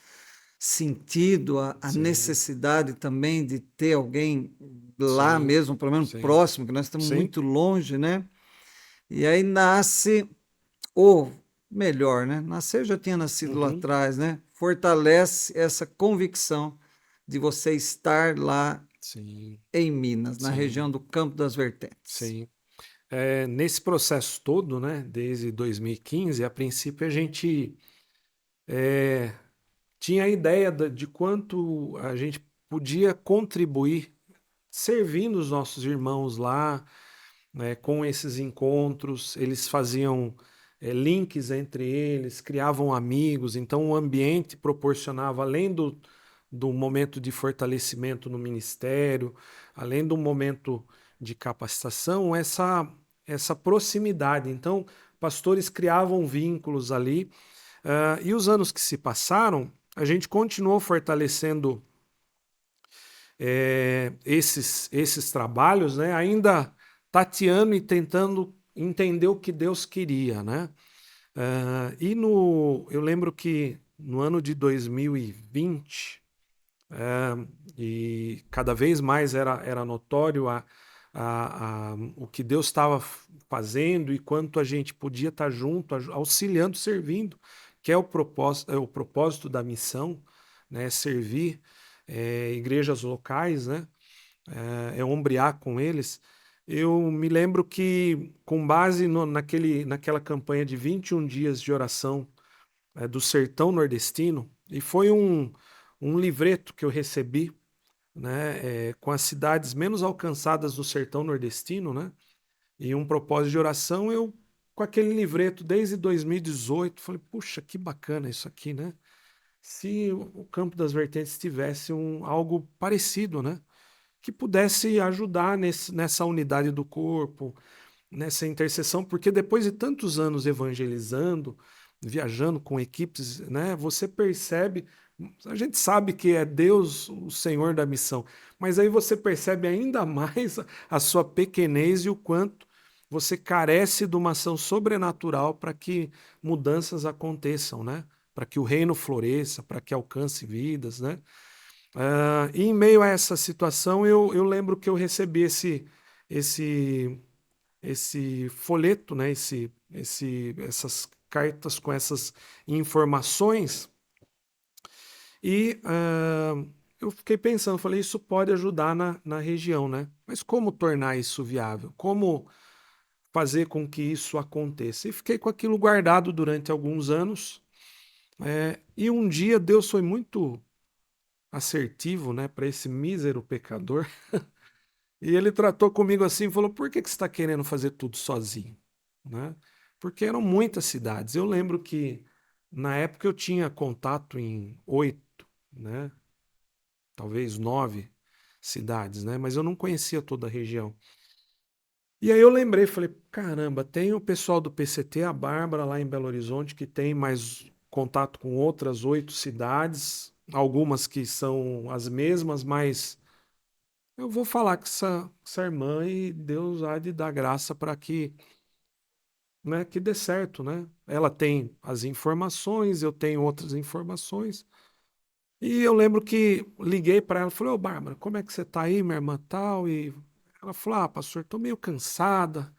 [SPEAKER 1] sentido a
[SPEAKER 4] Sim.
[SPEAKER 1] necessidade também de ter alguém lá
[SPEAKER 4] Sim,
[SPEAKER 1] mesmo, pelo menos
[SPEAKER 4] sim.
[SPEAKER 1] próximo, que nós estamos
[SPEAKER 4] Sim.
[SPEAKER 1] muito longe, né? E aí nasce, ou melhor, né? Nascer já tinha nascido lá atrás, né? Fortalece essa convicção de você estar lá
[SPEAKER 4] Sim,
[SPEAKER 1] em Minas, na
[SPEAKER 4] sim,
[SPEAKER 1] região do Campo das Vertentes.
[SPEAKER 4] sim. Nesse processo todo, né, desde 2015, a princípio a gente tinha a ideia de quanto a gente podia contribuir servindo os nossos irmãos lá, né, com esses encontros. Eles faziam links entre eles, criavam amigos, então o ambiente proporcionava, além do momento de fortalecimento no ministério, além do momento de capacitação, essa proximidade. Então, pastores criavam vínculos ali, e os anos que se passaram, a gente continuou fortalecendo esses trabalhos, né? Ainda tateando e tentando entender o que Deus queria, né? Eu lembro que no ano de 2020, e cada vez mais era notório o que Deus estava fazendo e quanto a gente podia estar junto, auxiliando, servindo, que é o propósito da missão, né? Servir igrejas locais, né? Ombrear com eles. Eu me lembro que, com base naquela campanha de 21 dias de oração do Sertão Nordestino, e foi um livreto que eu recebi, né, com as cidades menos alcançadas do Sertão Nordestino, né, e um propósito de oração, eu, com aquele livreto desde 2018, falei, puxa, que bacana isso aqui, né? Se o Campo das Vertentes tivesse algo parecido, né? Que pudesse ajudar nessa unidade do corpo, nessa intercessão, porque depois de tantos anos evangelizando, viajando com equipes, né? Você percebe, a gente sabe que é Deus o Senhor da missão, mas aí você percebe ainda mais a sua pequenez e o quanto você carece de uma ação sobrenatural para que mudanças aconteçam, né? Para que o reino floresça, para que alcance vidas, né? E em meio a essa situação, eu lembro que eu recebi esse folheto, né? Essas cartas com essas informações, e eu fiquei pensando, falei, isso pode ajudar na região, né? Mas como tornar isso viável? Como fazer com que isso aconteça? E fiquei com aquilo guardado durante alguns anos, e um dia Deus foi muito assertivo, né, para esse mísero pecador, e ele tratou comigo assim e falou: por que você está querendo fazer tudo sozinho? Né? Porque eram muitas cidades. Eu lembro que na época eu tinha contato em 8, né, talvez 9 cidades, né, mas eu não conhecia toda a região. E aí eu lembrei, falei, caramba, tem o pessoal do PCT, a Bárbara lá em Belo Horizonte, que tem mais contato com outras 8 cidades, algumas que são as mesmas, mas eu vou falar com essa irmã e Deus há de dar graça para que, né, que dê certo, né? Ela tem as informações, eu tenho outras informações. E eu lembro que liguei para ela, falei, ô Bárbara, como é que você tá aí, minha irmã tal? E ela falou, pastor, tô meio cansada,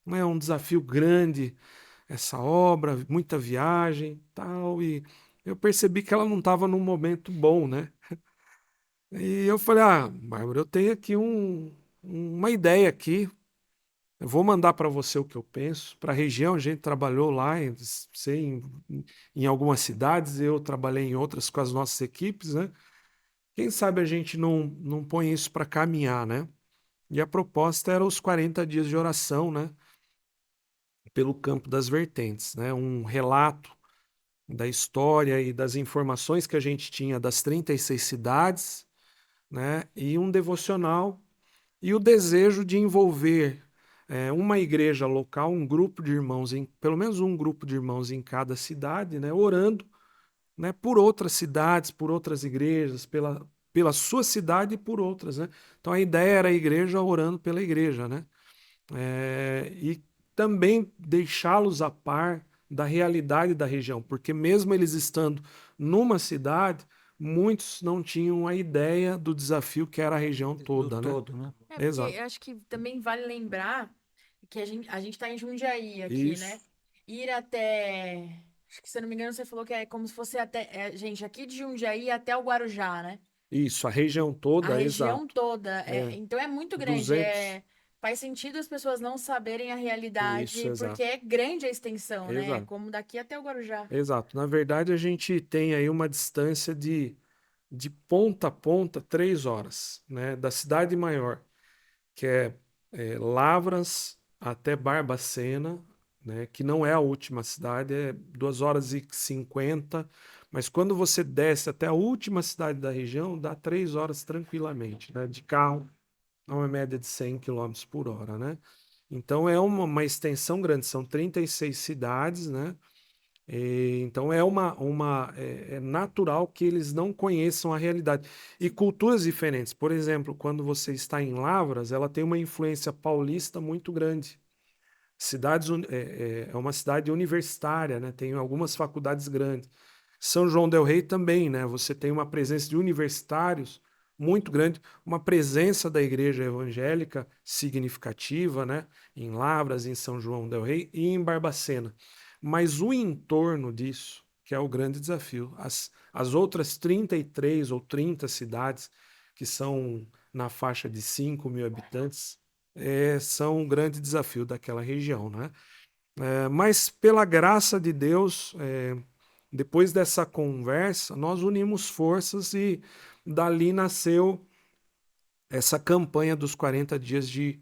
[SPEAKER 4] né? É um desafio grande essa obra, muita viagem tal. E eu percebi que ela não estava num momento bom, né? E eu falei, Bárbara, eu tenho aqui uma ideia aqui. Eu vou mandar para você o que eu penso. Para a região, a gente trabalhou lá, em algumas cidades, eu trabalhei em outras com as nossas equipes, né? Quem sabe a gente não põe isso para caminhar, né? E a proposta era os 40 dias de oração, né? Pelo Campo das Vertentes, né? Um relato da história e das informações que a gente tinha das 36 cidades, né? E um devocional e o desejo de envolver uma igreja local, um grupo de irmãos, pelo menos um grupo de irmãos em cada cidade, né? Orando, né? Por outras cidades, por outras igrejas, pela sua cidade e por outras, né? Então a ideia era a igreja orando pela igreja, né? E também deixá-los a par da realidade da região, porque mesmo eles estando numa cidade, muitos não tinham a ideia do desafio que era a região toda,
[SPEAKER 1] Do
[SPEAKER 4] né?
[SPEAKER 1] todo, né?
[SPEAKER 3] Porque
[SPEAKER 4] Exato.
[SPEAKER 3] eu acho que também vale lembrar que a gente tá em Jundiaí aqui, né?
[SPEAKER 4] Isso,
[SPEAKER 3] Ir até. Acho que, se eu não me engano, você falou que é como se fosse até. Gente, aqui de Jundiaí até o Guarujá, né?
[SPEAKER 4] isso, a região
[SPEAKER 3] A
[SPEAKER 4] toda,
[SPEAKER 3] região
[SPEAKER 4] exato.
[SPEAKER 3] toda.
[SPEAKER 4] É,
[SPEAKER 3] Então é muito grande.
[SPEAKER 4] 200,
[SPEAKER 3] Faz sentido as pessoas não saberem a
[SPEAKER 4] isso,
[SPEAKER 3] realidade, porque
[SPEAKER 4] exato,
[SPEAKER 3] é grande a extensão, né? É
[SPEAKER 4] exato,
[SPEAKER 3] como daqui até o Guarujá.
[SPEAKER 4] exato. Na verdade, a gente tem aí uma distância de ponta a ponta 3 horas, né? Da cidade maior, que é Lavras até Barbacena, né? Que não é a última cidade, é 2 horas e 50, mas quando você desce até a última cidade da região, dá 3 horas tranquilamente, né? De carro, a uma média de 100 quilômetros por hora, né? Então é uma extensão grande, são 36 cidades, né? Então é natural que eles não conheçam a realidade. E culturas diferentes. Por exemplo, quando você está em Lavras, ela tem uma influência paulista muito grande. É uma cidade universitária, né? Tem algumas faculdades grandes. São João del Rei também, né? Você tem uma presença de universitários muito grande, uma presença da igreja evangélica significativa, né? Em Lavras, em São João del Rei e em Barbacena. Mas o entorno disso, que é o grande desafio, as outras 33 ou 30 cidades que são na faixa de 5.000 habitantes, são um grande desafio daquela região, né? Mas pela graça de Deus, depois dessa conversa, nós unimos forças e dali nasceu essa campanha dos 40 dias de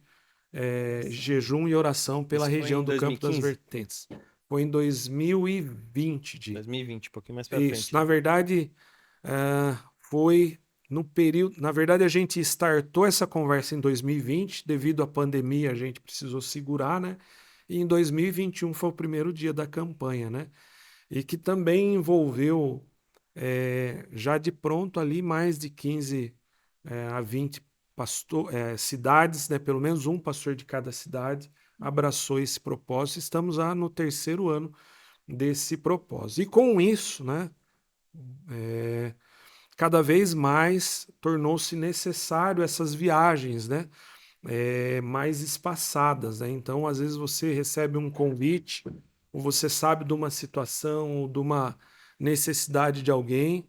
[SPEAKER 4] jejum e oração pela
[SPEAKER 2] Isso foi
[SPEAKER 4] região
[SPEAKER 2] em
[SPEAKER 4] do Campo das
[SPEAKER 2] 2015?
[SPEAKER 4] Vertentes. Foi em 2020,
[SPEAKER 2] 2020, um pouquinho mais pra
[SPEAKER 4] Isso,
[SPEAKER 2] frente.
[SPEAKER 4] na verdade, foi no período. Na verdade, a gente startou essa conversa em 2020, devido à pandemia, a gente precisou segurar, né? E em 2021 foi o primeiro dia da campanha, né? e que também envolveu já de pronto ali mais de 15 a 20 cidades, né? Pelo menos um pastor de cada cidade abraçou esse propósito. Estamos lá no 3º ano desse propósito. E com isso, né, cada vez mais tornou-se necessário essas viagens, né, mais espaçadas, né? Então, às vezes você recebe um convite, ou você sabe de uma situação, ou de uma necessidade de alguém,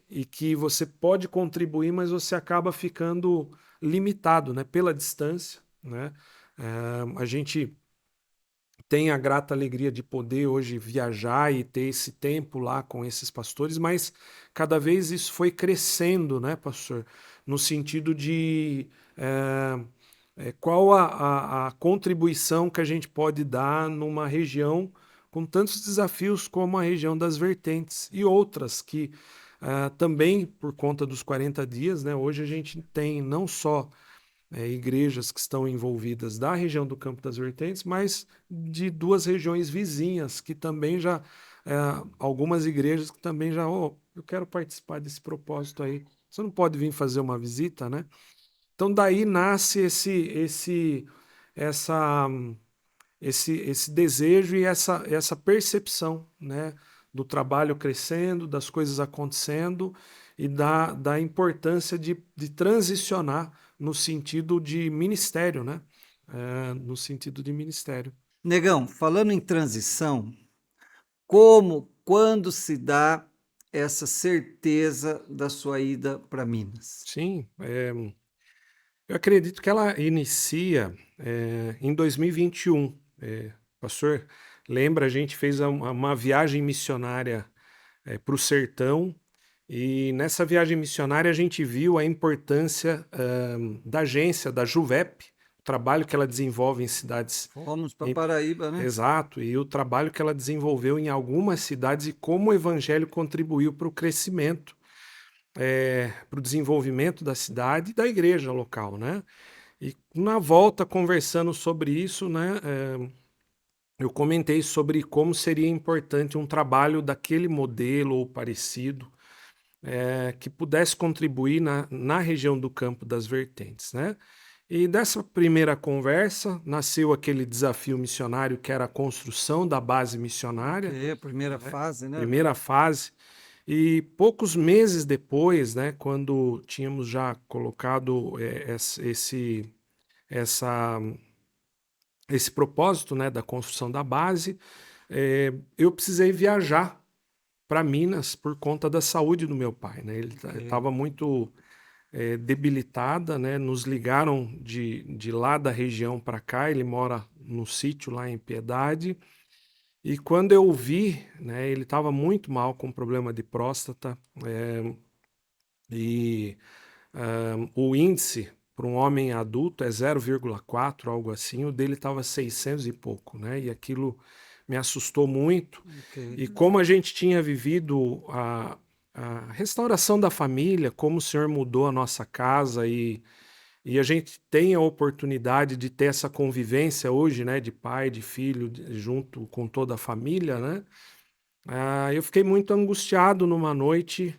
[SPEAKER 4] e que você pode contribuir, mas você acaba ficando limitado, né, pela distância, né? A gente tem a grata alegria de poder hoje viajar e ter esse tempo lá com esses pastores, mas cada vez isso foi crescendo, né, pastor? No sentido de qual a contribuição que a gente pode dar numa região com tantos desafios como a região das vertentes e outras que também, por conta dos 40 dias, né, hoje a gente tem não só igrejas que estão envolvidas da região do Campo das Vertentes, mas de 2 regiões vizinhas, que também já, algumas igrejas que também já, eu quero participar desse propósito aí. Você não pode vir fazer uma visita, né? Então daí nasce essa, esse desejo e essa percepção, né, do trabalho crescendo, das coisas acontecendo e da importância de transicionar no sentido de ministério, né? No sentido de ministério.
[SPEAKER 1] Negão, falando em transição, quando se dá essa certeza da sua ida para Minas?
[SPEAKER 4] Sim, eu acredito que ela inicia em 2021. Pastor, lembra, a gente fez uma viagem missionária para o sertão, e nessa viagem missionária a gente viu a importância da agência, da Juvep, o trabalho que ela desenvolve em cidades.
[SPEAKER 1] Fomos para Paraíba, né?
[SPEAKER 4] Exato, e o trabalho que ela desenvolveu em algumas cidades e como o evangelho contribuiu para o crescimento, para o desenvolvimento da cidade e da igreja local, né? E na volta, conversando sobre isso, né, eu comentei sobre como seria importante um trabalho daquele modelo ou parecido, que pudesse contribuir na região do Campo das Vertentes, né? E dessa primeira conversa nasceu aquele desafio missionário que era a construção da base missionária,
[SPEAKER 1] É a primeira fase, né?
[SPEAKER 4] primeira fase. E poucos meses depois, né, quando tínhamos já colocado essa, esse propósito, né, da construção da base, eu precisei viajar para Minas por conta da saúde do meu pai, né? Ele estava muito debilitada, né? Nos ligaram de lá da região para cá, ele mora no sítio lá em Piedade, e quando eu vi, né, ele estava muito mal com problema de próstata, e o índice para um homem adulto é 0,4, algo assim, o dele estava 600 e pouco, né? E aquilo me assustou muito. E como a gente tinha vivido a restauração da família, como o Senhor mudou a nossa casa e a gente tem a oportunidade de ter essa convivência hoje, né, de pai, de filho, junto com toda a família, né? Eu fiquei muito angustiado numa noite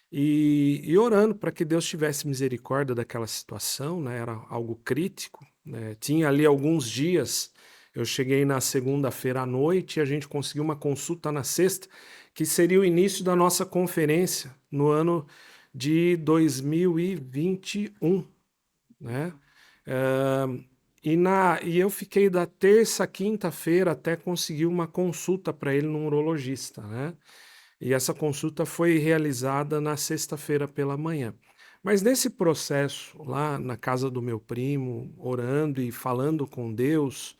[SPEAKER 4] e orando para que Deus tivesse misericórdia daquela situação, né? Era algo crítico, né? Tinha ali alguns dias, eu cheguei na segunda-feira à noite e a gente conseguiu uma consulta na sexta, que seria o início da nossa conferência no ano de 2021, né? E eu fiquei da terça à quinta-feira até conseguir uma consulta para ele num urologista, né? E essa consulta foi realizada na sexta-feira pela manhã. Mas nesse processo, lá na casa do meu primo, orando e falando com Deus,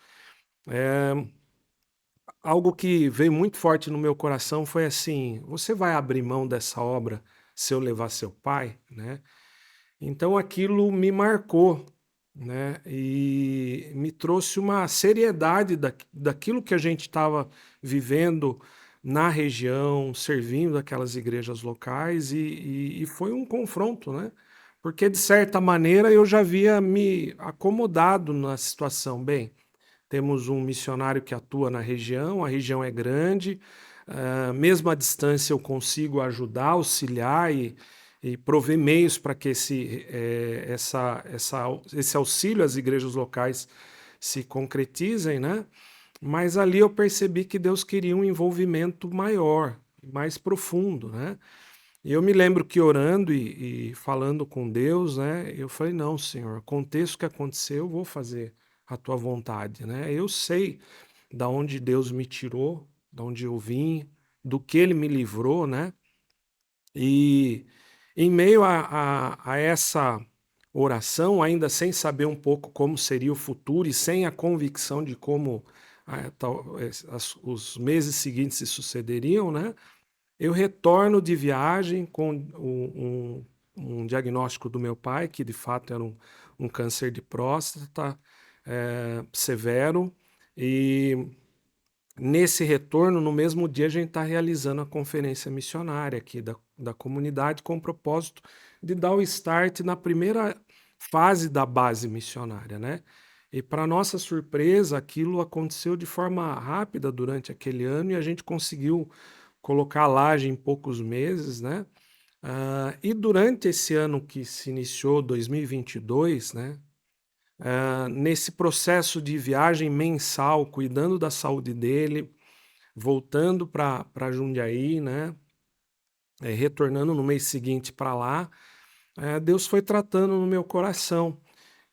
[SPEAKER 4] algo que veio muito forte no meu coração foi assim: você vai abrir mão dessa obra se eu levar seu pai, né? Então aquilo me marcou, né? E me trouxe uma seriedade daquilo que a gente estava vivendo na região, servindo aquelas igrejas locais, e foi um confronto, né? Porque de certa maneira eu já havia me acomodado na situação. Bem, temos um missionário que atua na região, a região é grande, mesmo à distância eu consigo ajudar, auxiliar e prover meios para que esse auxílio às igrejas locais se concretizem, né? Mas ali eu percebi que Deus queria um envolvimento maior, mais profundo, né? E eu me lembro que orando e falando com Deus, né? Eu falei, não, Senhor, aconteça o que acontecer, eu vou fazer a tua vontade, né? Eu sei da onde Deus me tirou, da onde eu vim, do que Ele me livrou, né? E em meio a essa oração, ainda sem saber um pouco como seria o futuro e sem a convicção de como os meses seguintes se sucederiam, né? Eu retorno de viagem com um diagnóstico do meu pai, que de fato era um câncer de próstata severo, e nesse retorno, no mesmo dia, a gente está realizando a conferência missionária aqui da comunidade com o propósito de dar o start na primeira fase da base missionária, né? E para nossa surpresa, aquilo aconteceu de forma rápida durante aquele ano e a gente conseguiu colocar a laje em poucos meses, né? E durante esse ano que se iniciou, 2022, né? Nesse processo de viagem mensal, cuidando da saúde dele, voltando para Jundiaí, né? Retornando no mês seguinte para lá, Deus foi tratando no meu coração.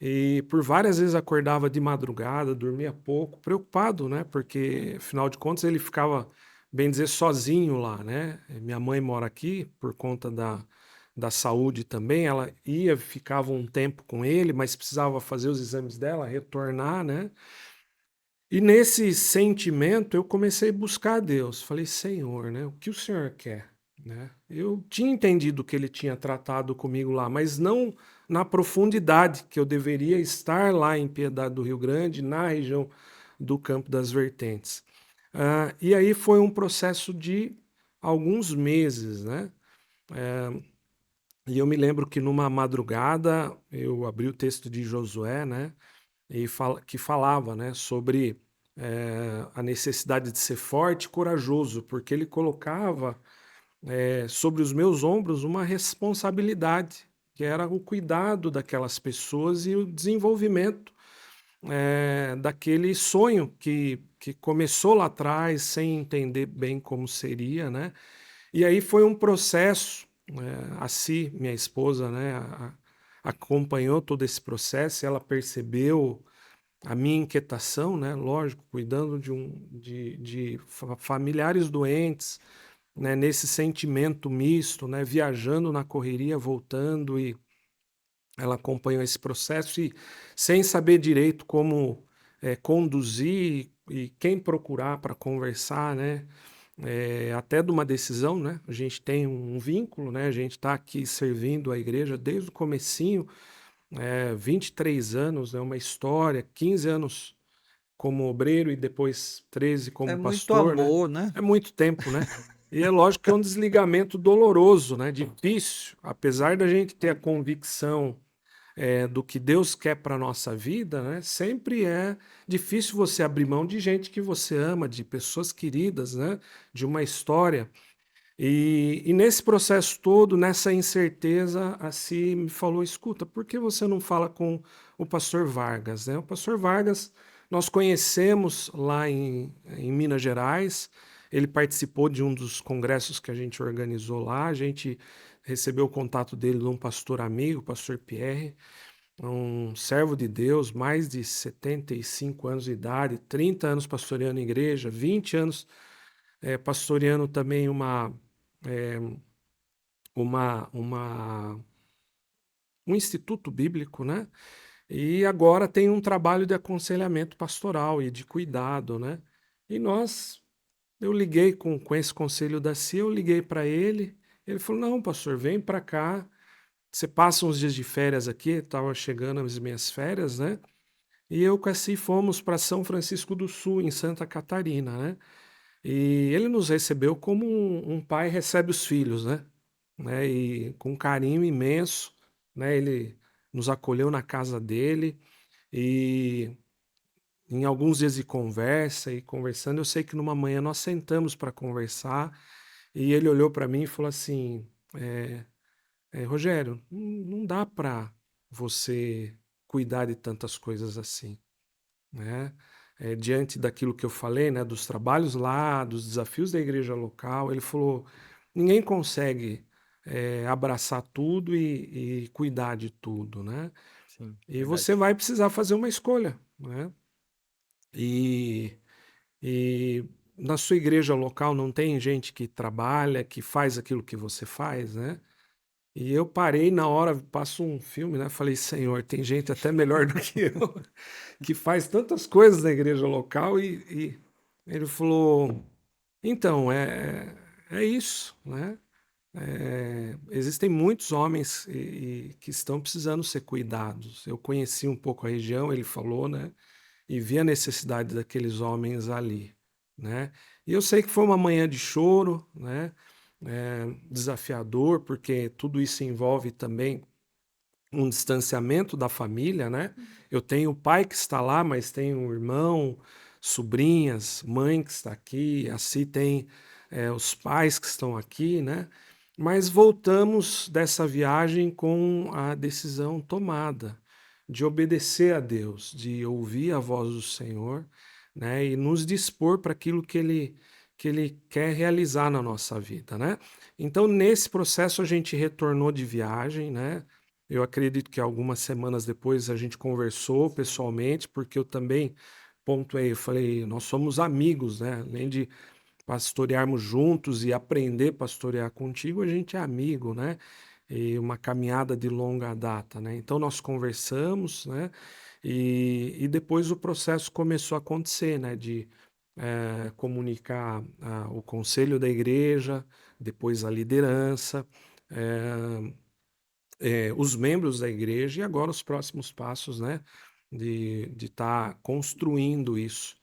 [SPEAKER 4] E por várias vezes acordava de madrugada, dormia pouco, preocupado, né? Porque, afinal de contas, ele ficava, bem dizer, sozinho lá, né? Minha mãe mora aqui por conta da saúde também. Ela ia, ficava um tempo com ele, mas precisava fazer os exames dela, retornar, né? E nesse sentimento eu comecei a buscar a Deus. Falei, Senhor, né? O que o Senhor quer? Né? Eu tinha entendido que ele tinha tratado comigo lá, mas não na profundidade que eu deveria estar lá em Piedade do Rio Grande, na região do Campo das Vertentes. E aí foi um processo de alguns meses, né? E eu me lembro que numa madrugada eu abri o texto de Josué, né? Que falava, né, sobre a necessidade de ser forte e corajoso, porque ele colocava sobre os meus ombros uma responsabilidade, que era o cuidado daquelas pessoas e o desenvolvimento daquele sonho que começou lá atrás, sem entender bem como seria, né? E aí foi um processo, a Si, minha esposa, né, acompanhou todo esse processo, ela percebeu a minha inquietação, né, lógico, cuidando de familiares doentes, né, nesse sentimento misto, né, viajando na correria, voltando, e ela acompanhou esse processo e sem saber direito como conduzir e quem procurar para conversar, né, até de uma decisão, né, a gente tem um vínculo, né, a gente está aqui servindo a igreja desde o comecinho, 23 anos, né, uma história, 15 anos como obreiro e depois 13
[SPEAKER 1] É
[SPEAKER 4] como
[SPEAKER 1] muito
[SPEAKER 4] pastor, né?
[SPEAKER 1] amor, né?
[SPEAKER 4] É muito tempo, né? E é lógico que é um desligamento doloroso, né? Difícil, apesar da gente ter a convicção do que Deus quer para a nossa vida, né? Sempre é difícil você abrir mão de gente que você ama, de pessoas queridas, né? De uma história. E nesse processo todo, nessa incerteza, a Si me falou, escuta, por que você não fala com o pastor Vargas, né? O pastor Vargas nós conhecemos lá em Minas Gerais, ele participou de um dos congressos que a gente organizou lá, a gente recebeu o contato dele de um pastor amigo, o pastor Pierre, um servo de Deus, mais de 75 anos de idade, 30 anos pastoreando a igreja, 20 anos pastoreando também é, uma, um instituto bíblico, né? E agora tem um trabalho de aconselhamento pastoral e de cuidado, né? E eu liguei com esse conselho da CIA, eu liguei para ele falou, não, pastor, vem para cá, você passa uns dias de férias aqui, estava chegando as minhas férias, né? E eu com a CIA fomos para São Francisco do Sul, em Santa Catarina, né? E ele nos recebeu como um pai recebe os filhos, né? E com um carinho imenso, né? Ele nos acolheu na casa dele e em alguns dias de conversa e conversando, eu sei que numa manhã nós sentamos para conversar e ele olhou para mim e falou assim: Rogério, não dá para você cuidar de tantas coisas assim, né? Diante daquilo que eu falei, né, dos trabalhos lá, dos desafios da igreja local, ele falou: ninguém consegue abraçar tudo e cuidar de tudo, né?
[SPEAKER 2] Sim,
[SPEAKER 4] E você
[SPEAKER 2] verdade.
[SPEAKER 4] vai precisar fazer uma escolha, né? E, e na sua igreja local não tem gente que trabalha, que faz aquilo que você faz, né? E eu parei na hora, passo um filme, né? Falei, Senhor, tem gente até melhor do que eu, que faz tantas coisas na igreja local. E ele falou, então, é isso, né? Existem muitos homens que estão precisando ser cuidados. Eu conheci um pouco a região, ele falou, né? E vi a necessidade daqueles homens ali, né? E eu sei que foi uma manhã de choro, né? Desafiador, porque tudo isso envolve também um distanciamento da família, né? Eu tenho o pai que está lá, mas tenho um irmão, sobrinhas, mãe que está aqui, assim tem os pais que estão aqui, né? Mas voltamos dessa viagem com a decisão tomada de obedecer a Deus, de ouvir a voz do Senhor, né? E nos dispor para aquilo que Ele quer realizar na nossa vida, né? Então, nesse processo, a gente retornou de viagem, né? Eu acredito que algumas semanas depois a gente conversou pessoalmente, porque eu também pontuei, eu falei, nós somos amigos, né? Além de pastorearmos juntos e aprender a pastorear contigo, a gente é amigo, né? E uma caminhada de longa data, né? Então nós conversamos, né? E depois o processo começou a acontecer, né? De comunicar o conselho da igreja, depois a liderança, os membros da igreja e agora os próximos passos, né, de estar construindo isso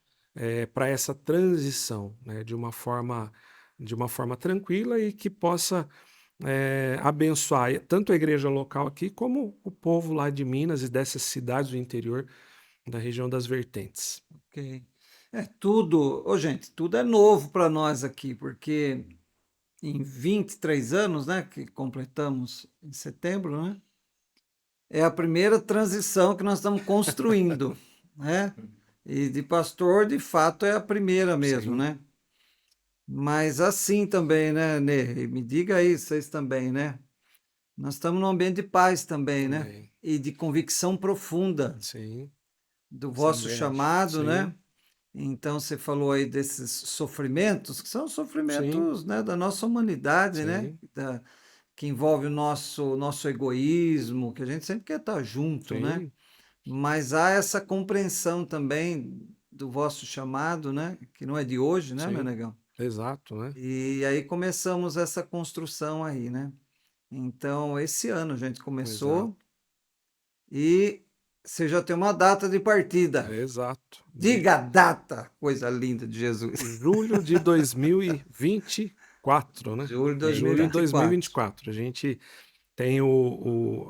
[SPEAKER 4] para essa transição, né, de uma forma tranquila e que possa abençoar tanto a igreja local aqui como o povo lá de Minas e dessas cidades do interior da região das Vertentes.
[SPEAKER 1] Ok. Tudo, gente, tudo é novo para nós aqui, porque em 23 anos, né, que completamos em setembro, né, é a primeira transição que nós estamos construindo, né? E de pastor, de fato, é a primeira mesmo,
[SPEAKER 4] Sim,
[SPEAKER 1] né? Mas assim também, né, Ney? Me diga aí, vocês também, né? Nós estamos num ambiente de paz também, né?
[SPEAKER 4] também.
[SPEAKER 1] E de convicção profunda
[SPEAKER 4] Sim,
[SPEAKER 1] do
[SPEAKER 2] Sim,
[SPEAKER 1] vosso
[SPEAKER 2] verdade.
[SPEAKER 1] chamado,
[SPEAKER 4] sim,
[SPEAKER 1] né? Então você falou aí desses sofrimentos, que são
[SPEAKER 4] sim,
[SPEAKER 1] sofrimentos, né, da nossa humanidade, né?
[SPEAKER 4] sim,
[SPEAKER 1] Que envolve o nosso egoísmo, que a gente sempre quer estar junto, né?
[SPEAKER 4] sim,
[SPEAKER 1] Mas há essa compreensão também do vosso chamado, né? Que não é de hoje, né, meu
[SPEAKER 4] sim,
[SPEAKER 1] negão?
[SPEAKER 4] exato, né?
[SPEAKER 1] E aí começamos essa construção aí, né? Então, esse ano a gente
[SPEAKER 4] Exato,
[SPEAKER 1] começou e você já tem uma data de partida.
[SPEAKER 4] exato.
[SPEAKER 1] Diga a data, coisa linda de Jesus.
[SPEAKER 4] Julho de 2024, né?
[SPEAKER 1] Julho de
[SPEAKER 4] Julho de
[SPEAKER 1] 2024.
[SPEAKER 4] 2024. A gente tem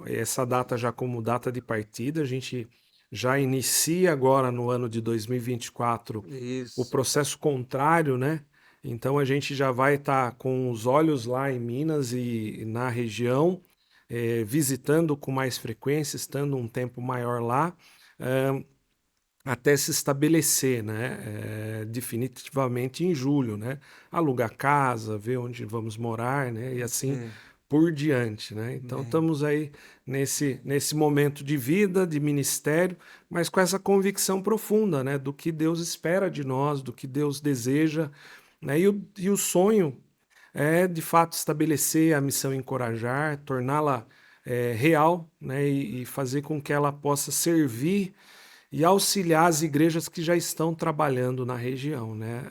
[SPEAKER 4] essa data já como data de partida. A gente já inicia agora no ano de 2024 o
[SPEAKER 1] Isso.
[SPEAKER 4] processo contrário, né? Então a gente já vai estar com os olhos lá em Minas e na região, visitando com mais frequência, estando um tempo maior lá. Até se estabelecer, né, definitivamente em julho, né, alugar casa, ver onde vamos morar, né, e assim
[SPEAKER 1] Ok.
[SPEAKER 4] por diante, né. Então
[SPEAKER 1] Bem.
[SPEAKER 4] estamos aí nesse momento de vida, de ministério, mas com essa convicção profunda, né, do que Deus espera de nós, do que Deus deseja, né, e o sonho é de fato estabelecer a missão, encorajar, torná-la real, né, e fazer com que ela possa servir e auxiliar as igrejas que já estão trabalhando na região, né?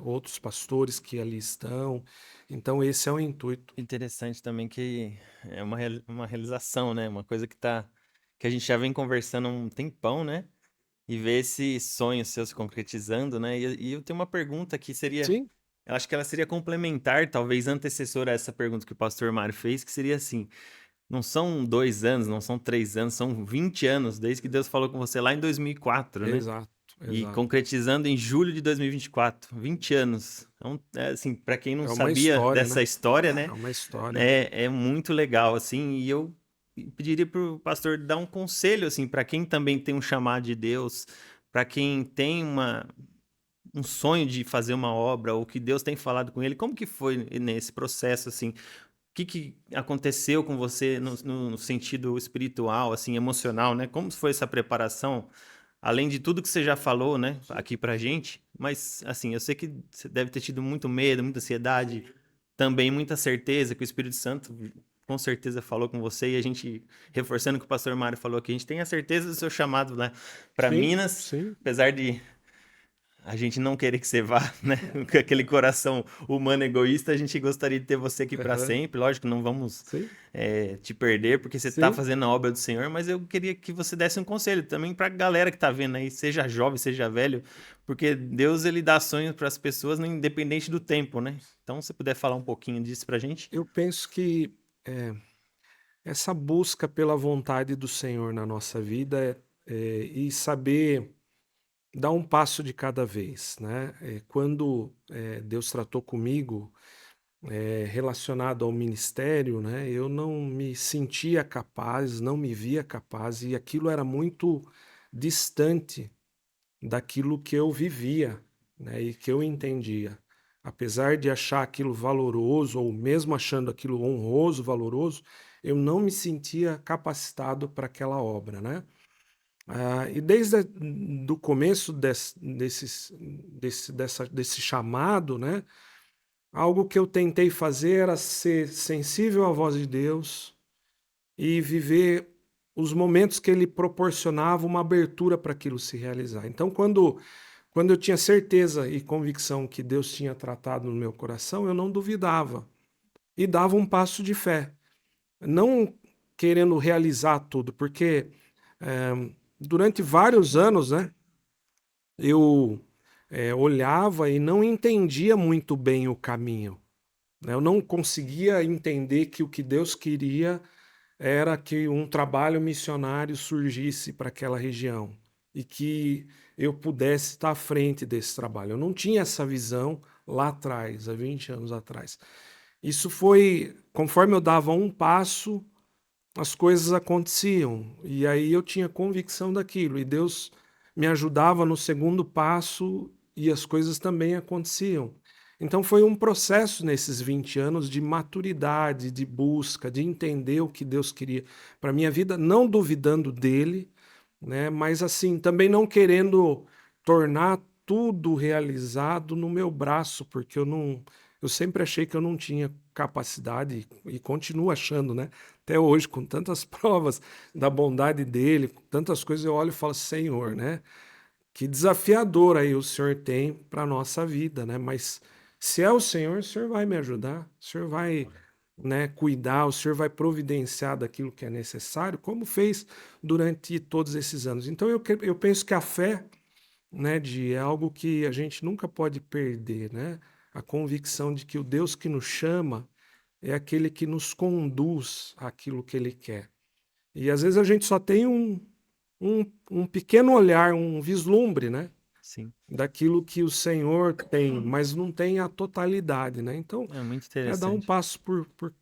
[SPEAKER 4] Outros pastores que ali estão. Então, esse é o intuito.
[SPEAKER 2] Interessante também que é uma realização, né? Uma coisa que a gente já vem conversando há um tempão, né? E ver esse sonho seu se concretizando, né? E eu tenho uma pergunta que seria,
[SPEAKER 4] Sim,
[SPEAKER 2] eu acho que ela seria complementar, talvez antecessora a essa pergunta que o pastor Mário fez, que seria assim: não são 2 anos, não são 3 anos, são 20 anos, desde que Deus falou com você lá em 2004, né?
[SPEAKER 4] exato.
[SPEAKER 2] e
[SPEAKER 4] exato.
[SPEAKER 2] concretizando em julho de 2024, 20 anos. Então, assim, para quem não
[SPEAKER 4] É uma
[SPEAKER 2] sabia
[SPEAKER 4] história,
[SPEAKER 2] dessa
[SPEAKER 4] né?
[SPEAKER 2] história,
[SPEAKER 4] É
[SPEAKER 2] né,
[SPEAKER 4] uma história.
[SPEAKER 2] é muito legal, assim, e eu pediria pro pastor dar um conselho, assim, para quem também tem um chamado de Deus, para quem tem um sonho de fazer uma obra, ou que Deus tem falado com ele, como que foi nesse processo, assim? O que aconteceu com você no sentido espiritual, assim, emocional, né? Como foi essa preparação? Além de tudo que você já falou, né, aqui pra gente, mas, assim, eu sei que você deve ter tido muito medo, muita ansiedade, também muita certeza que o Espírito Santo com certeza falou com você, e a gente, reforçando o que o pastor Mário falou aqui, a gente tem a certeza do seu chamado, né, para
[SPEAKER 4] Sim,
[SPEAKER 2] Minas,
[SPEAKER 4] sim,
[SPEAKER 2] apesar de a gente não querer que você vá, né? Com aquele coração humano egoísta, a gente gostaria de ter você aqui para
[SPEAKER 4] aham,
[SPEAKER 2] sempre. Lógico, não vamos
[SPEAKER 4] sim,
[SPEAKER 2] te perder, porque você está
[SPEAKER 4] sim.
[SPEAKER 2] fazendo a obra do Senhor, mas eu queria que você desse um conselho também para a galera que está vendo aí, seja jovem, seja velho, porque Deus ele dá sonhos para as pessoas, independente do tempo, né? Então, se você puder falar um pouquinho disso para a gente.
[SPEAKER 4] Eu penso que é, essa busca pela vontade do Senhor na nossa vida e saber dar um passo de cada vez, né? Quando Deus tratou comigo relacionado ao ministério, né? Eu não me sentia capaz, não me via capaz e aquilo era muito distante daquilo que eu vivia, né, e que eu entendia. Apesar de achar aquilo valoroso, ou mesmo achando aquilo honroso, valoroso, eu não me sentia capacitado para aquela obra, né? E desde do começo desse chamado, né, algo que eu tentei fazer era ser sensível à voz de Deus e viver os momentos que ele proporcionava uma abertura para aquilo se realizar. Então, quando eu tinha certeza e convicção que Deus tinha tratado no meu coração, eu não duvidava e dava um passo de fé, não querendo realizar tudo, porque durante vários anos, né, eu olhava e não entendia muito bem o caminho, né? Eu não conseguia entender que o que Deus queria era que um trabalho missionário surgisse para aquela região e que eu pudesse estar à frente desse trabalho. Eu não tinha essa visão lá atrás, há 20 anos atrás. Isso foi, conforme eu dava um passo, as coisas aconteciam. E aí eu tinha convicção daquilo. E Deus me ajudava no segundo passo e as coisas também aconteciam. Então foi um processo nesses 20 anos de maturidade, de busca, de entender o que Deus queria para minha vida, não duvidando dele, né? Mas assim, também não querendo tornar tudo realizado no meu braço, porque eu sempre achei que eu não tinha capacidade e continuo achando, né? Até hoje, com tantas provas da bondade dele, com tantas coisas, eu olho e falo, Senhor, né? Que desafiador aí o Senhor tem para a nossa vida, né? Mas se é o Senhor vai me ajudar, o Senhor vai, né, cuidar, o Senhor vai providenciar daquilo que é necessário, como fez durante todos esses anos. Então eu penso que a fé, né, é algo que a gente nunca pode perder, né? A convicção de que o Deus que nos chama é aquele que nos conduz àquilo que ele quer. E às vezes a gente só tem um pequeno olhar, um vislumbre, né?
[SPEAKER 2] Sim,
[SPEAKER 4] Daquilo que o Senhor tem, mas não tem a totalidade, né? Então,
[SPEAKER 2] é muito
[SPEAKER 4] é dar um
[SPEAKER 2] interessante.
[SPEAKER 4] passo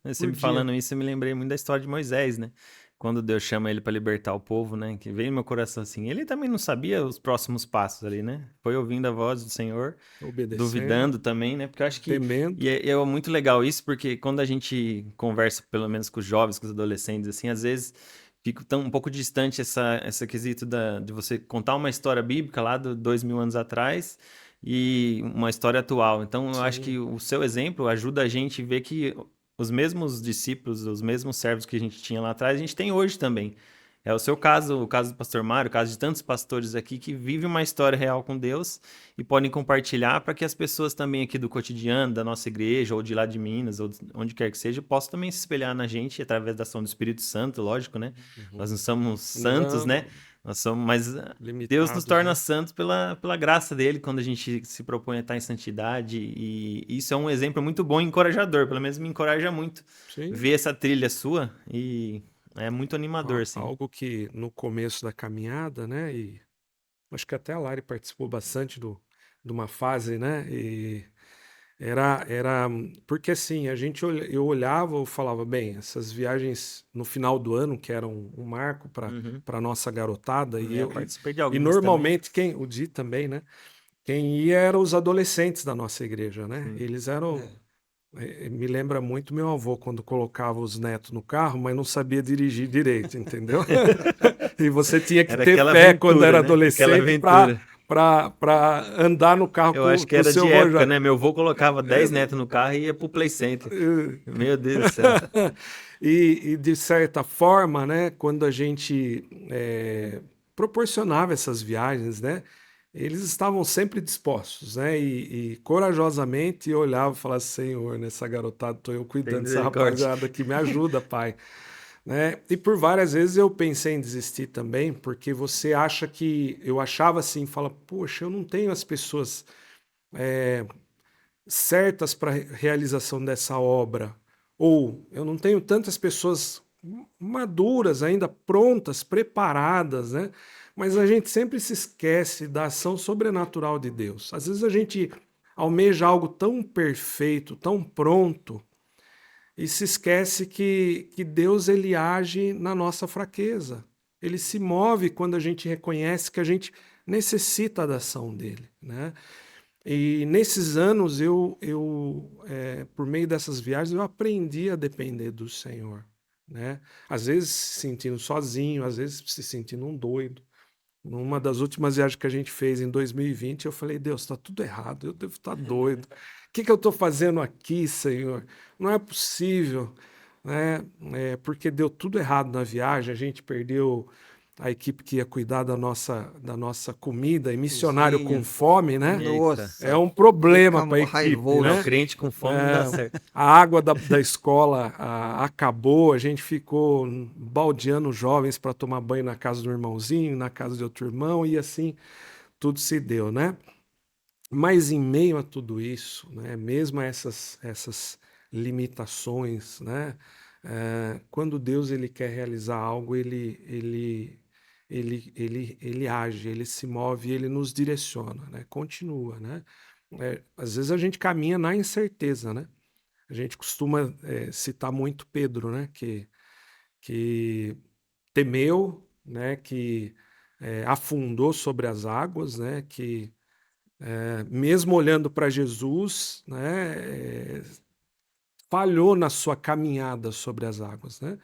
[SPEAKER 2] Você
[SPEAKER 4] por
[SPEAKER 2] me
[SPEAKER 4] dia.
[SPEAKER 2] falando isso, eu me lembrei muito da história de Moisés, né? Quando Deus chama ele para libertar o povo, né? Que veio no meu coração assim. Ele também não sabia os próximos passos ali, né? Foi ouvindo a voz do Senhor,
[SPEAKER 4] Obedecendo,
[SPEAKER 2] duvidando também, né? Porque eu acho que.
[SPEAKER 4] temendo.
[SPEAKER 2] E é muito legal isso, porque quando a gente conversa, pelo menos com os jovens, com os adolescentes, assim, às vezes fica um pouco distante essa quesito de você contar uma história bíblica lá do 2000 anos atrás e uma história atual. Então, eu acho que
[SPEAKER 4] Sim,
[SPEAKER 2] o seu exemplo ajuda a gente a ver que os mesmos discípulos, os mesmos servos que a gente tinha lá atrás, a gente tem hoje também. É o seu caso, o caso do pastor Mário, o caso de tantos pastores aqui que vivem uma história real com Deus e podem compartilhar para que as pessoas também aqui do cotidiano, da nossa igreja, ou de lá de Minas, ou onde quer que seja, possam também se espelhar na gente através da ação do Espírito Santo, lógico, né? Nós
[SPEAKER 4] uhum.
[SPEAKER 2] não somos santos, né?
[SPEAKER 4] Não,
[SPEAKER 2] Nós somos, mas Deus nos
[SPEAKER 4] limitados,
[SPEAKER 2] torna
[SPEAKER 4] né?
[SPEAKER 2] santos pela graça dele quando a gente se propõe a estar em santidade. E isso é um exemplo muito bom e encorajador. Pelo menos me encoraja muito
[SPEAKER 4] Sim.
[SPEAKER 2] ver essa trilha sua e é muito animador, assim.
[SPEAKER 4] Algo que no começo da caminhada, né? E acho que até a Lari participou bastante de uma fase, né? E porque assim, eu olhava, eu falava, bem, essas viagens no final do ano, que eram um marco
[SPEAKER 2] Uhum.
[SPEAKER 4] para nossa garotada,
[SPEAKER 2] Eu participei de
[SPEAKER 4] e
[SPEAKER 2] algumas também.
[SPEAKER 4] normalmente o Di também, né? Quem ia eram os adolescentes da nossa igreja, né?
[SPEAKER 2] Sim.
[SPEAKER 4] Eles eram. Me lembra muito meu avô quando colocava os netos no carro, mas não sabia dirigir direito, entendeu? E você tinha que
[SPEAKER 2] Era
[SPEAKER 4] ter
[SPEAKER 2] aquela
[SPEAKER 4] fé quando
[SPEAKER 2] aventura,
[SPEAKER 4] era
[SPEAKER 2] né? Aquela
[SPEAKER 4] adolescente para
[SPEAKER 2] aventura.
[SPEAKER 4] andar no carro
[SPEAKER 2] Eu acho que
[SPEAKER 4] com o
[SPEAKER 2] era
[SPEAKER 4] seu
[SPEAKER 2] de
[SPEAKER 4] avô
[SPEAKER 2] época,
[SPEAKER 4] já.
[SPEAKER 2] né? Meu avô colocava 10 netos no carro e ia pro Play Center. Meu Deus do céu.
[SPEAKER 4] E de certa forma, né, quando a gente proporcionava essas viagens, né, eles estavam sempre dispostos, né, e corajosamente olhavam e falavam, Senhor, nessa garotada estou eu
[SPEAKER 2] Tem
[SPEAKER 4] cuidando dessa
[SPEAKER 2] misericórdia.
[SPEAKER 4] rapaziada aqui, me ajuda, Pai. Né? E por várias vezes eu pensei em desistir também, porque você acha eu achava assim, fala, poxa, eu não tenho as pessoas certas para realização dessa obra, ou eu não tenho tantas pessoas maduras ainda, prontas, preparadas, né? Mas a gente sempre se esquece da ação sobrenatural de Deus. Às vezes a gente almeja algo tão perfeito, tão pronto, e se esquece que Deus ele age na nossa fraqueza. Ele se move quando a gente reconhece que a gente necessita da ação dele, né? E nesses anos, por meio dessas viagens, eu aprendi a depender do Senhor, né? Às vezes se sentindo sozinho, às vezes se sentindo um doido. Numa das últimas viagens que a gente fez em 2020, eu falei, Deus, está tudo errado, eu devo estar doido. O que eu estou fazendo aqui, Senhor? Não é possível, né? Porque deu tudo errado na viagem, a gente perdeu a equipe que ia cuidar da nossa comida, e missionário com
[SPEAKER 1] Cozinha.
[SPEAKER 4] fome, né?
[SPEAKER 2] Eita.
[SPEAKER 4] É
[SPEAKER 1] Nossa,
[SPEAKER 4] um problema para a
[SPEAKER 1] ficamos
[SPEAKER 4] equipe,
[SPEAKER 1] raivosos.
[SPEAKER 2] Não,
[SPEAKER 4] né?
[SPEAKER 2] crente com fome não dá
[SPEAKER 4] É,
[SPEAKER 2] certo.
[SPEAKER 4] a água da escola acabou, a gente ficou baldeando jovens para tomar banho na casa do irmãozinho, na casa de outro irmão, e assim tudo se deu, né? Mas em meio a tudo isso, né, mesmo a essas limitações, né, quando Deus ele quer realizar algo, ele age, ele se move, ele nos direciona, né, continua, né? Às vezes a gente caminha na incerteza, né? A gente costuma citar muito Pedro, né, que temeu, né, que afundou sobre as águas, né, que mesmo olhando para Jesus, né, falhou na sua caminhada sobre as águas, né?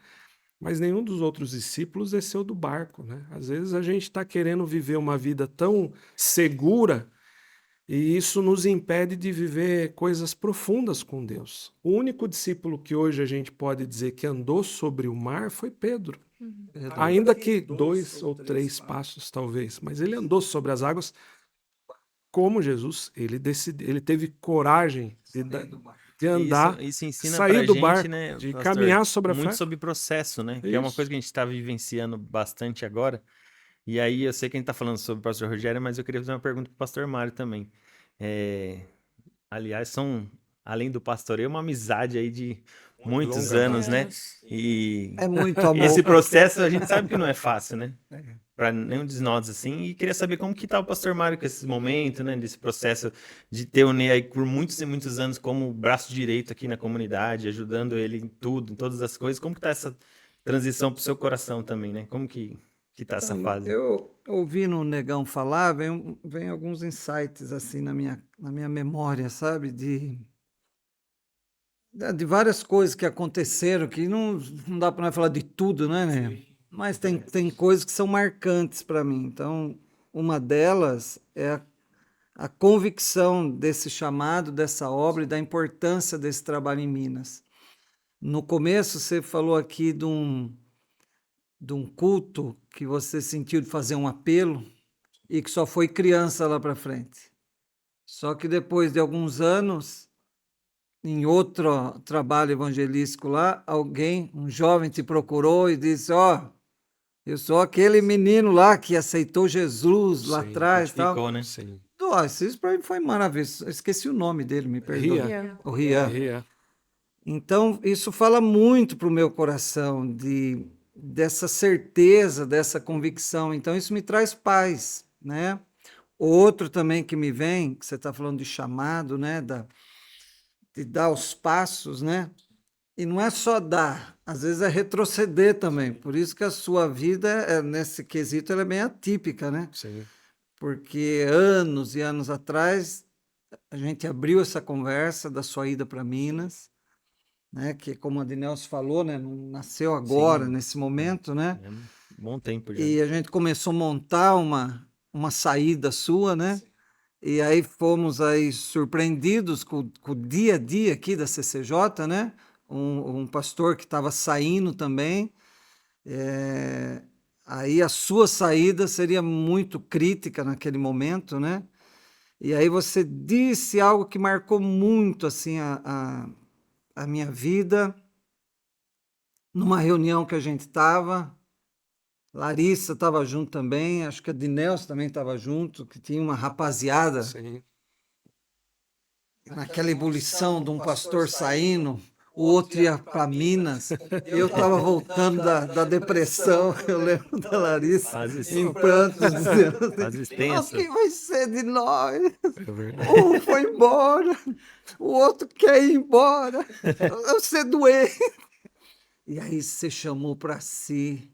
[SPEAKER 4] Mas nenhum dos outros discípulos desceu do barco, né? Às vezes a gente está querendo viver uma vida tão segura e isso nos impede de viver coisas profundas com Deus. O único discípulo que hoje a gente pode dizer que andou sobre o mar foi Pedro. Ainda que 2 ou 3 passos, talvez, mas ele andou sobre as águas como Jesus, ele teve coragem de andar,
[SPEAKER 2] Isso ensina
[SPEAKER 4] sair
[SPEAKER 2] pra
[SPEAKER 4] do
[SPEAKER 2] gente,
[SPEAKER 4] barco,
[SPEAKER 2] né,
[SPEAKER 4] de
[SPEAKER 2] pastor,
[SPEAKER 4] caminhar sobre a
[SPEAKER 2] muito
[SPEAKER 4] fé.
[SPEAKER 2] sobre processo, né? Que é uma coisa
[SPEAKER 4] Isso.
[SPEAKER 2] que a gente está vivenciando bastante agora. E aí eu sei que a gente tá falando sobre o pastor Rogério, mas eu queria fazer uma pergunta pro pastor Mário também. É, aliás, além do pastoreio, uma amizade aí de muitos
[SPEAKER 4] Longa
[SPEAKER 2] anos,
[SPEAKER 4] data.
[SPEAKER 2] né? E
[SPEAKER 1] É muito
[SPEAKER 2] esse
[SPEAKER 1] amor.
[SPEAKER 2] processo a gente sabe que não é fácil, né? Para nenhum de nós assim. E queria saber como que tá o pastor Mário com esse momento, né? Desse processo de ter o Ney aí por muitos e muitos anos como braço direito aqui na comunidade, ajudando ele em tudo, em todas as coisas. Como que tá essa transição pro seu coração também, né? Como que tá essa
[SPEAKER 1] Então,
[SPEAKER 2] fase?
[SPEAKER 1] eu ouvindo o Negão falar, vem alguns insights assim na minha memória, sabe? De várias coisas que aconteceram, que não dá para falar de tudo, né? Mas tem coisas que são marcantes para mim. Então, uma delas é a convicção desse chamado, dessa obra e da importância desse trabalho em Minas. No começo, você falou aqui de um culto que você sentiu de fazer um apelo e que só foi criança lá para frente. Só que depois de alguns anos, em outro trabalho evangelístico lá, um jovem te procurou e disse: Ó, eu sou aquele menino lá que aceitou Jesus lá
[SPEAKER 4] Sim,
[SPEAKER 1] atrás e tal.
[SPEAKER 2] Ficou, né?
[SPEAKER 4] Sim.
[SPEAKER 1] Nossa, isso para mim foi maravilhoso. Eu esqueci o nome dele, me perdoe.
[SPEAKER 4] Ria.
[SPEAKER 1] O Rian.
[SPEAKER 4] Ria.
[SPEAKER 1] Então, isso fala muito para o meu coração, dessa certeza, dessa convicção. Então, isso me traz paz, né? Outro também que me vem, que você está falando de chamado, né? De dar os passos, né? E não é só dar, às vezes é retroceder também. Por isso que a sua vida, nesse quesito, ela é bem atípica, né?
[SPEAKER 4] Sim.
[SPEAKER 1] Porque anos e anos atrás, a gente abriu essa conversa da sua ida para Minas, né? Que, como a Dinelce falou, né? Não nasceu agora,
[SPEAKER 2] Sim,
[SPEAKER 1] nesse momento, né?
[SPEAKER 2] é um bom tempo já.
[SPEAKER 1] E a gente começou a montar uma saída sua, né? E aí fomos aí surpreendidos com o dia a dia aqui da CCJ, né? Um pastor que estava saindo também. Aí a sua saída seria muito crítica naquele momento, né? E aí você disse algo que marcou muito assim a minha vida numa reunião que a gente estava. Larissa estava junto também, acho que a Dinelce também estava junto, que tinha uma rapaziada
[SPEAKER 4] Sim.
[SPEAKER 1] naquela ebulição de um pastor saindo, o outro ia para Minas, eu estava voltando da depressão, eu lembro da Larissa
[SPEAKER 2] Fases,
[SPEAKER 1] em prantos, dizendo assim,
[SPEAKER 2] fases
[SPEAKER 1] o
[SPEAKER 2] tensas.
[SPEAKER 1] que vai ser de nós?
[SPEAKER 4] É verdade.
[SPEAKER 1] Um foi embora, o outro quer ir embora, eu ser doente. E aí você chamou para si,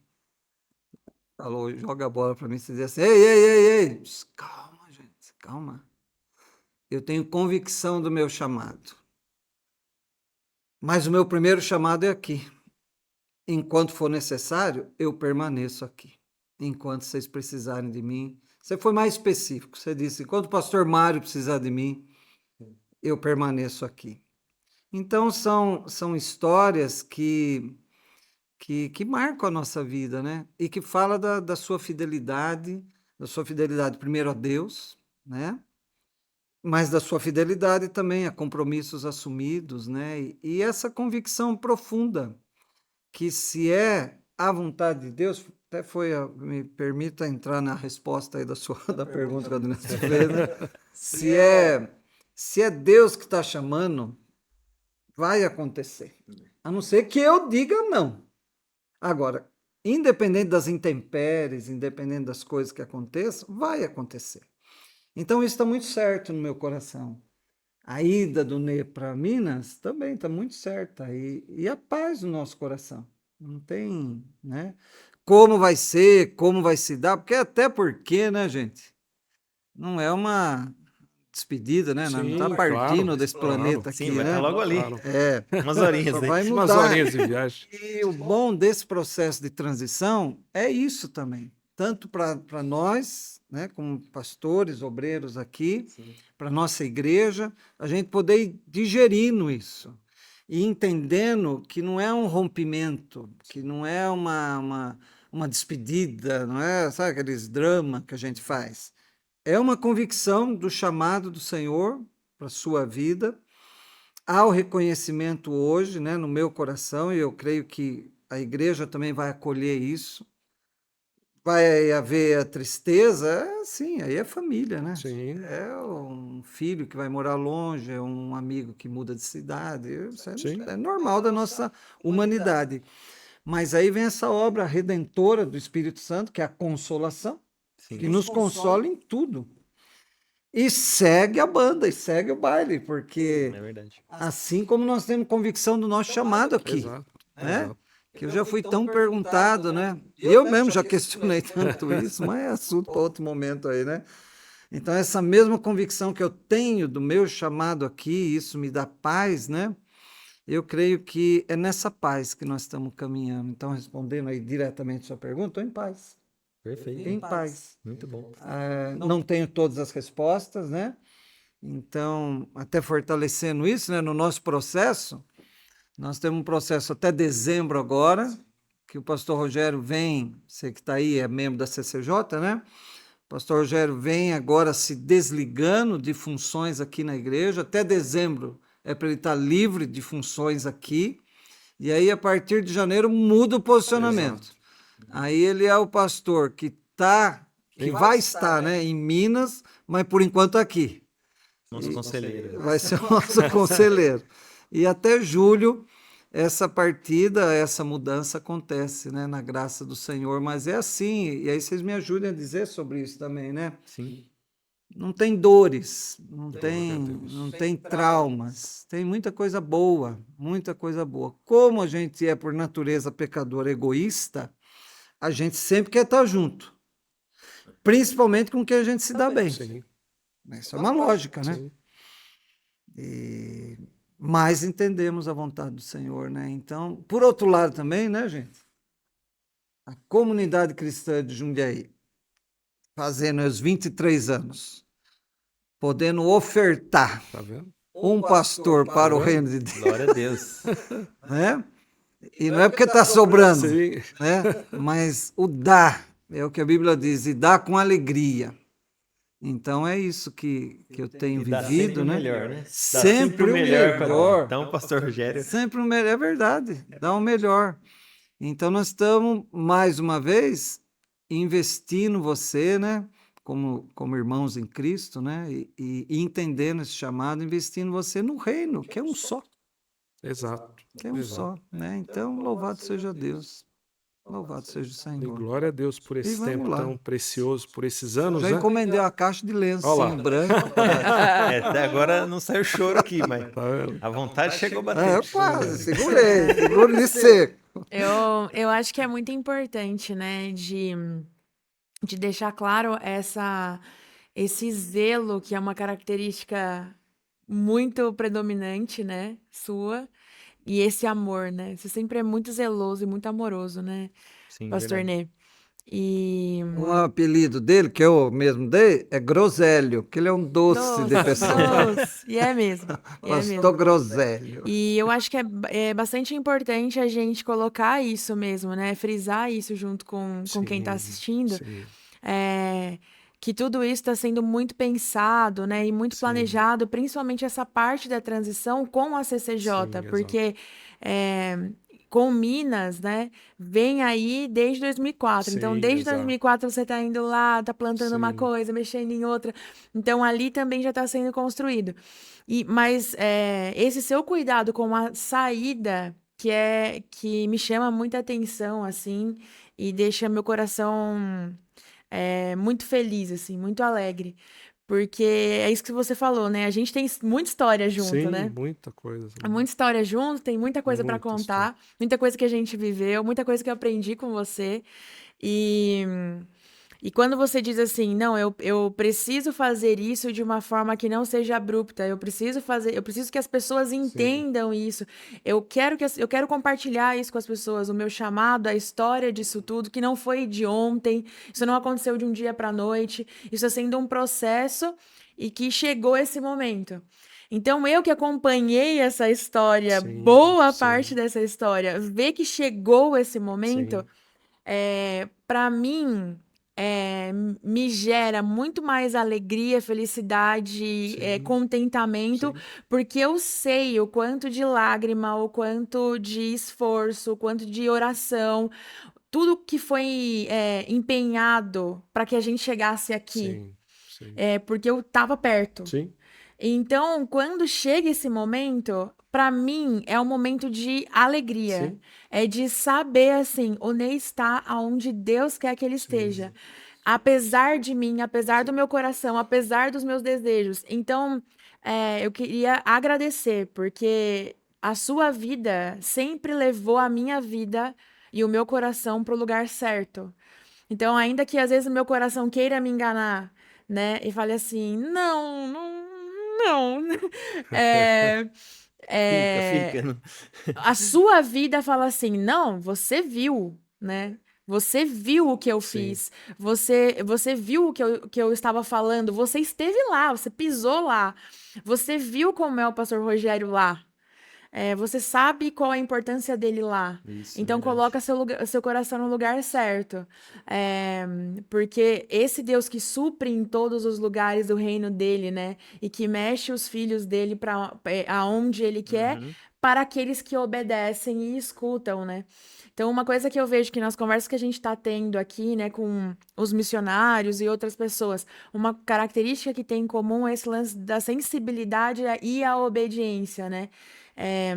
[SPEAKER 1] falou, joga a bola para mim, você dizia assim, ei, Pss, calma, gente, calma. Eu tenho convicção do meu chamado. Mas o meu primeiro chamado é aqui. Enquanto for necessário, eu permaneço aqui. Enquanto vocês precisarem de mim. Você foi mais específico. Você disse, enquanto o pastor Mário precisar de mim, eu permaneço aqui. Então, são histórias que marcam a nossa vida, né? E que fala da sua fidelidade primeiro a Deus, né? Mas da sua fidelidade também a compromissos assumidos, né? E essa convicção profunda que se é a vontade de Deus, até me permita entrar na resposta aí da pergunta que a Dona fez, né? Se é Deus que está chamando, vai acontecer. A não ser que eu diga não. Agora, independente das intempéries, independente das coisas que aconteçam, vai acontecer. Então, isso está muito certo no meu coração. A ida do Ney para Minas também está muito certa. E a paz no nosso coração. Não tem, né? Como vai ser, como vai se dar, até porque, né, gente? Não é uma despedida, né? Não está
[SPEAKER 4] Sim,
[SPEAKER 1] partindo
[SPEAKER 4] claro,
[SPEAKER 1] desse
[SPEAKER 4] claro.
[SPEAKER 1] planeta aqui,
[SPEAKER 2] Sim, vai
[SPEAKER 1] né?
[SPEAKER 2] estar logo ali.
[SPEAKER 4] Claro.
[SPEAKER 2] Umas horinhas
[SPEAKER 1] Só
[SPEAKER 2] aí.
[SPEAKER 1] vai
[SPEAKER 4] Umas
[SPEAKER 1] mudar.
[SPEAKER 4] horinhas de viagem.
[SPEAKER 1] E o bom desse processo de transição é isso também. Tanto para nós, né, como pastores, obreiros aqui, para nossa igreja, a gente poder ir digerindo isso e entendendo que não é um rompimento, que não é uma despedida, não é, sabe, aqueles dramas que a gente faz. É uma convicção do chamado do Senhor para a sua vida. Há o reconhecimento hoje, né, no meu coração, e eu creio que a igreja também vai acolher isso. Vai haver a tristeza, sim, aí é família, né?
[SPEAKER 4] Sim.
[SPEAKER 1] É um filho que vai morar longe, é um amigo que muda de cidade, isso
[SPEAKER 4] Sim.
[SPEAKER 1] é normal da nossa humanidade. Mas aí vem essa obra redentora do Espírito Santo, que é a consolação, que nos consola em tudo. E segue a banda, e segue o baile, porque
[SPEAKER 2] É verdade.
[SPEAKER 1] assim como nós temos convicção do nosso chamado aqui,
[SPEAKER 4] Exato.
[SPEAKER 1] né?
[SPEAKER 4] Exato.
[SPEAKER 1] Que eu já fui tão perguntado, né? Eu mesmo já questionei tanto isso, mas é assunto para outro momento aí, né? Então, essa mesma convicção que eu tenho do meu chamado aqui, isso me dá paz, né? Eu creio que é nessa paz que nós estamos caminhando. Então, respondendo aí diretamente a sua pergunta, estou em paz.
[SPEAKER 2] Perfeito.
[SPEAKER 1] Em paz.
[SPEAKER 2] Muito bom.
[SPEAKER 1] Não tenho todas as respostas, né? Então, até fortalecendo isso, né? No nosso processo, nós temos um processo até dezembro agora, que o pastor Rogério vem, você que está aí, é membro da CCJ, né? O pastor Rogério vem agora se desligando de funções aqui na igreja, até dezembro é para ele estar livre de funções aqui, e aí a partir de janeiro muda o posicionamento.
[SPEAKER 4] Exato.
[SPEAKER 1] Aí ele é o pastor que vai estar, né, em Minas, mas por enquanto aqui.
[SPEAKER 2] Nosso conselheiro.
[SPEAKER 1] Vai ser o nosso conselheiro. E até julho essa partida, essa mudança acontece, né, na graça do Senhor, mas é assim, e aí vocês me ajudem a dizer sobre isso também, né?
[SPEAKER 2] Sim.
[SPEAKER 1] Não tem dores, não
[SPEAKER 4] Glória a
[SPEAKER 1] tem,
[SPEAKER 4] Deus.
[SPEAKER 1] não tem traumas, tem muita coisa boa, muita coisa boa. Como a gente é por natureza pecador egoísta, a gente sempre quer estar junto, principalmente com quem a gente se dá bem.
[SPEAKER 4] Sim,
[SPEAKER 1] Isso é uma lógica, né?
[SPEAKER 4] sim.
[SPEAKER 1] E mais entendemos a vontade do Senhor, né? Então, por outro lado também, né, gente? A comunidade cristã de Jundiaí, fazendo os 23 anos, podendo ofertar
[SPEAKER 4] Tá vendo?
[SPEAKER 1] um pastor para o
[SPEAKER 4] Tá
[SPEAKER 1] reino
[SPEAKER 4] vendo?
[SPEAKER 1] de Deus,
[SPEAKER 2] Glória a Deus.
[SPEAKER 1] né? E não é porque está sobrando,
[SPEAKER 4] Sim,
[SPEAKER 1] né? Mas o dar, é o que a Bíblia diz, e dá com alegria. Então é isso que eu tenho
[SPEAKER 2] E dá
[SPEAKER 1] vivido,
[SPEAKER 2] sempre o
[SPEAKER 1] né?
[SPEAKER 2] melhor, né? Dá
[SPEAKER 1] Sempre o melhor.
[SPEAKER 2] Então, pastor Rogério.
[SPEAKER 1] Sempre o melhor, é verdade, dá o melhor. Então nós estamos, mais uma vez, investindo você, né? Como irmãos em Cristo, né? E entendendo esse chamado, investindo você no reino, que é um só.
[SPEAKER 4] exato.
[SPEAKER 1] Que é um só, né? Então, louvado seja Deus. Louvado seja o
[SPEAKER 4] E
[SPEAKER 1] Senhor.
[SPEAKER 4] glória a Deus por
[SPEAKER 1] E
[SPEAKER 4] esse
[SPEAKER 1] vamos
[SPEAKER 4] tempo
[SPEAKER 1] lá.
[SPEAKER 4] tão precioso, por esses anos,
[SPEAKER 1] Já
[SPEAKER 4] né?
[SPEAKER 1] encomendei uma caixa de
[SPEAKER 4] Olha lá.
[SPEAKER 1] lencinho branco.
[SPEAKER 2] Até agora não saiu choro aqui, mas
[SPEAKER 4] Tá vendo?
[SPEAKER 2] a vontade chegou
[SPEAKER 1] É,
[SPEAKER 2] batendo.
[SPEAKER 1] quase, seguro de seco.
[SPEAKER 3] Eu acho que é muito importante, né, de deixar claro esse zelo, que é uma característica muito predominante, né, sua, e esse amor, né? Você sempre é muito zeloso e muito amoroso, né,
[SPEAKER 2] Sim,
[SPEAKER 3] Pastor
[SPEAKER 2] verdade.
[SPEAKER 3] Nê? E
[SPEAKER 1] O apelido dele, que eu mesmo dei, é Groselho, que ele é um doce de pessoa.
[SPEAKER 3] doce, e é mesmo, e é
[SPEAKER 1] Pastor
[SPEAKER 3] mesmo.
[SPEAKER 1] Groselho.
[SPEAKER 3] E eu acho que é bastante importante a gente colocar isso mesmo, né? Frisar isso junto com quem está
[SPEAKER 4] Sim,
[SPEAKER 3] assistindo.
[SPEAKER 4] sim,
[SPEAKER 3] É, que tudo isso está sendo muito pensado, né? E muito
[SPEAKER 4] sim,
[SPEAKER 3] planejado, principalmente essa parte da transição com a CCJ,
[SPEAKER 4] sim, exato.
[SPEAKER 3] porque com Minas, né? Vem aí desde 2004. Então,
[SPEAKER 4] Sim,
[SPEAKER 3] desde
[SPEAKER 4] exato.
[SPEAKER 3] 2004 você está indo lá, tá plantando uma
[SPEAKER 4] Sim,
[SPEAKER 3] coisa, mexendo em outra. Então, ali também já está sendo construído. Mas esse seu cuidado com a saída, que me chama muita atenção, assim, e deixa meu coração muito feliz, assim, muito alegre. Porque é isso que você falou, né? A gente tem muita história junto,
[SPEAKER 4] sim,
[SPEAKER 3] né?
[SPEAKER 4] muita coisa.
[SPEAKER 3] Muita história junto, tem muita coisa para
[SPEAKER 4] Muita história.
[SPEAKER 3] contar, muita coisa que a gente viveu, muita coisa que eu aprendi com você. E, e quando você diz assim, não, eu preciso fazer isso de uma forma que não seja abrupta, eu preciso que as pessoas
[SPEAKER 4] Sim,
[SPEAKER 3] entendam isso. Eu quero compartilhar isso com as pessoas, o meu chamado, a história disso tudo, que não foi de ontem, isso não aconteceu de um dia para a noite, isso está sendo um processo e que chegou esse momento. Então, eu que acompanhei essa história,
[SPEAKER 4] sim,
[SPEAKER 3] boa
[SPEAKER 4] sim,
[SPEAKER 3] parte dessa história, ver que chegou esse momento,
[SPEAKER 4] sim,
[SPEAKER 3] para mim, me gera muito mais alegria, felicidade,
[SPEAKER 4] sim,
[SPEAKER 3] contentamento,
[SPEAKER 4] sim,
[SPEAKER 3] porque eu sei o quanto de lágrima, o quanto de esforço, o quanto de oração, tudo que foi empenhado para que a gente chegasse aqui,
[SPEAKER 4] sim, sim,
[SPEAKER 3] porque eu estava perto.
[SPEAKER 4] sim,
[SPEAKER 3] Então, quando chega esse momento, para mim é um momento de alegria,
[SPEAKER 4] sim,
[SPEAKER 3] é de saber assim, o Ney está aonde Deus quer que ele esteja,
[SPEAKER 4] sim,
[SPEAKER 3] apesar de mim, apesar do meu coração, apesar dos meus desejos. Então, eu queria agradecer, porque a sua vida sempre levou a minha vida e o meu coração para o lugar certo. Então, ainda que às vezes o meu coração queira me enganar, né, e fale assim, não, não, não. É,
[SPEAKER 2] Fica.
[SPEAKER 3] é, a sua vida fala assim, não, você viu, né? Você viu o que eu
[SPEAKER 4] sim,
[SPEAKER 3] fiz, você viu o que eu estava falando, você esteve lá, você pisou lá, você viu como é o pastor Rogério lá. Você sabe qual a importância dele lá.
[SPEAKER 2] Isso,
[SPEAKER 3] Então,
[SPEAKER 2] verdade.
[SPEAKER 3] coloca seu coração no lugar certo. Porque esse Deus que supre em todos os lugares do reino dele, né? E que mexe os filhos dele para aonde ele quer,
[SPEAKER 2] Uhum.
[SPEAKER 3] para aqueles que obedecem e escutam, né? Então, uma coisa que eu vejo que nas conversas que a gente está tendo aqui, né, com os missionários e outras pessoas, uma característica que tem em comum é esse lance da sensibilidade e a obediência, né? É,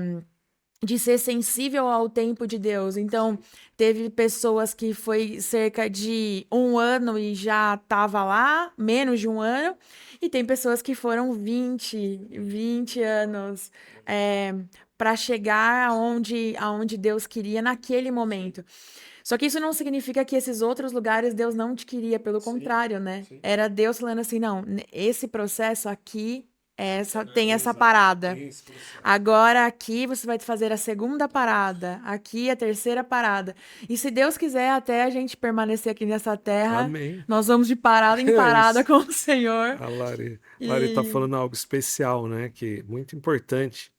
[SPEAKER 3] de ser sensível ao tempo de Deus. Então, teve pessoas que foi cerca de 1 ano e já estava lá, menos de 1 ano, e tem pessoas que foram 20 anos para chegar aonde Deus queria naquele momento. Só que isso não significa que esses outros lugares Deus não te queria, pelo contrário, né?
[SPEAKER 4] sim.
[SPEAKER 3] Era Deus falando assim, não, esse processo aqui tem essa parada.
[SPEAKER 4] Tem esse processo.
[SPEAKER 3] Agora aqui você vai fazer a segunda parada, aqui a terceira parada. E se Deus quiser até a gente permanecer aqui nessa terra,
[SPEAKER 4] Amém.
[SPEAKER 3] nós vamos de parada em
[SPEAKER 4] É
[SPEAKER 3] parada
[SPEAKER 4] isso.
[SPEAKER 3] com o Senhor.
[SPEAKER 4] A Lari tá
[SPEAKER 3] E
[SPEAKER 4] falando algo especial, né? Que é muito importante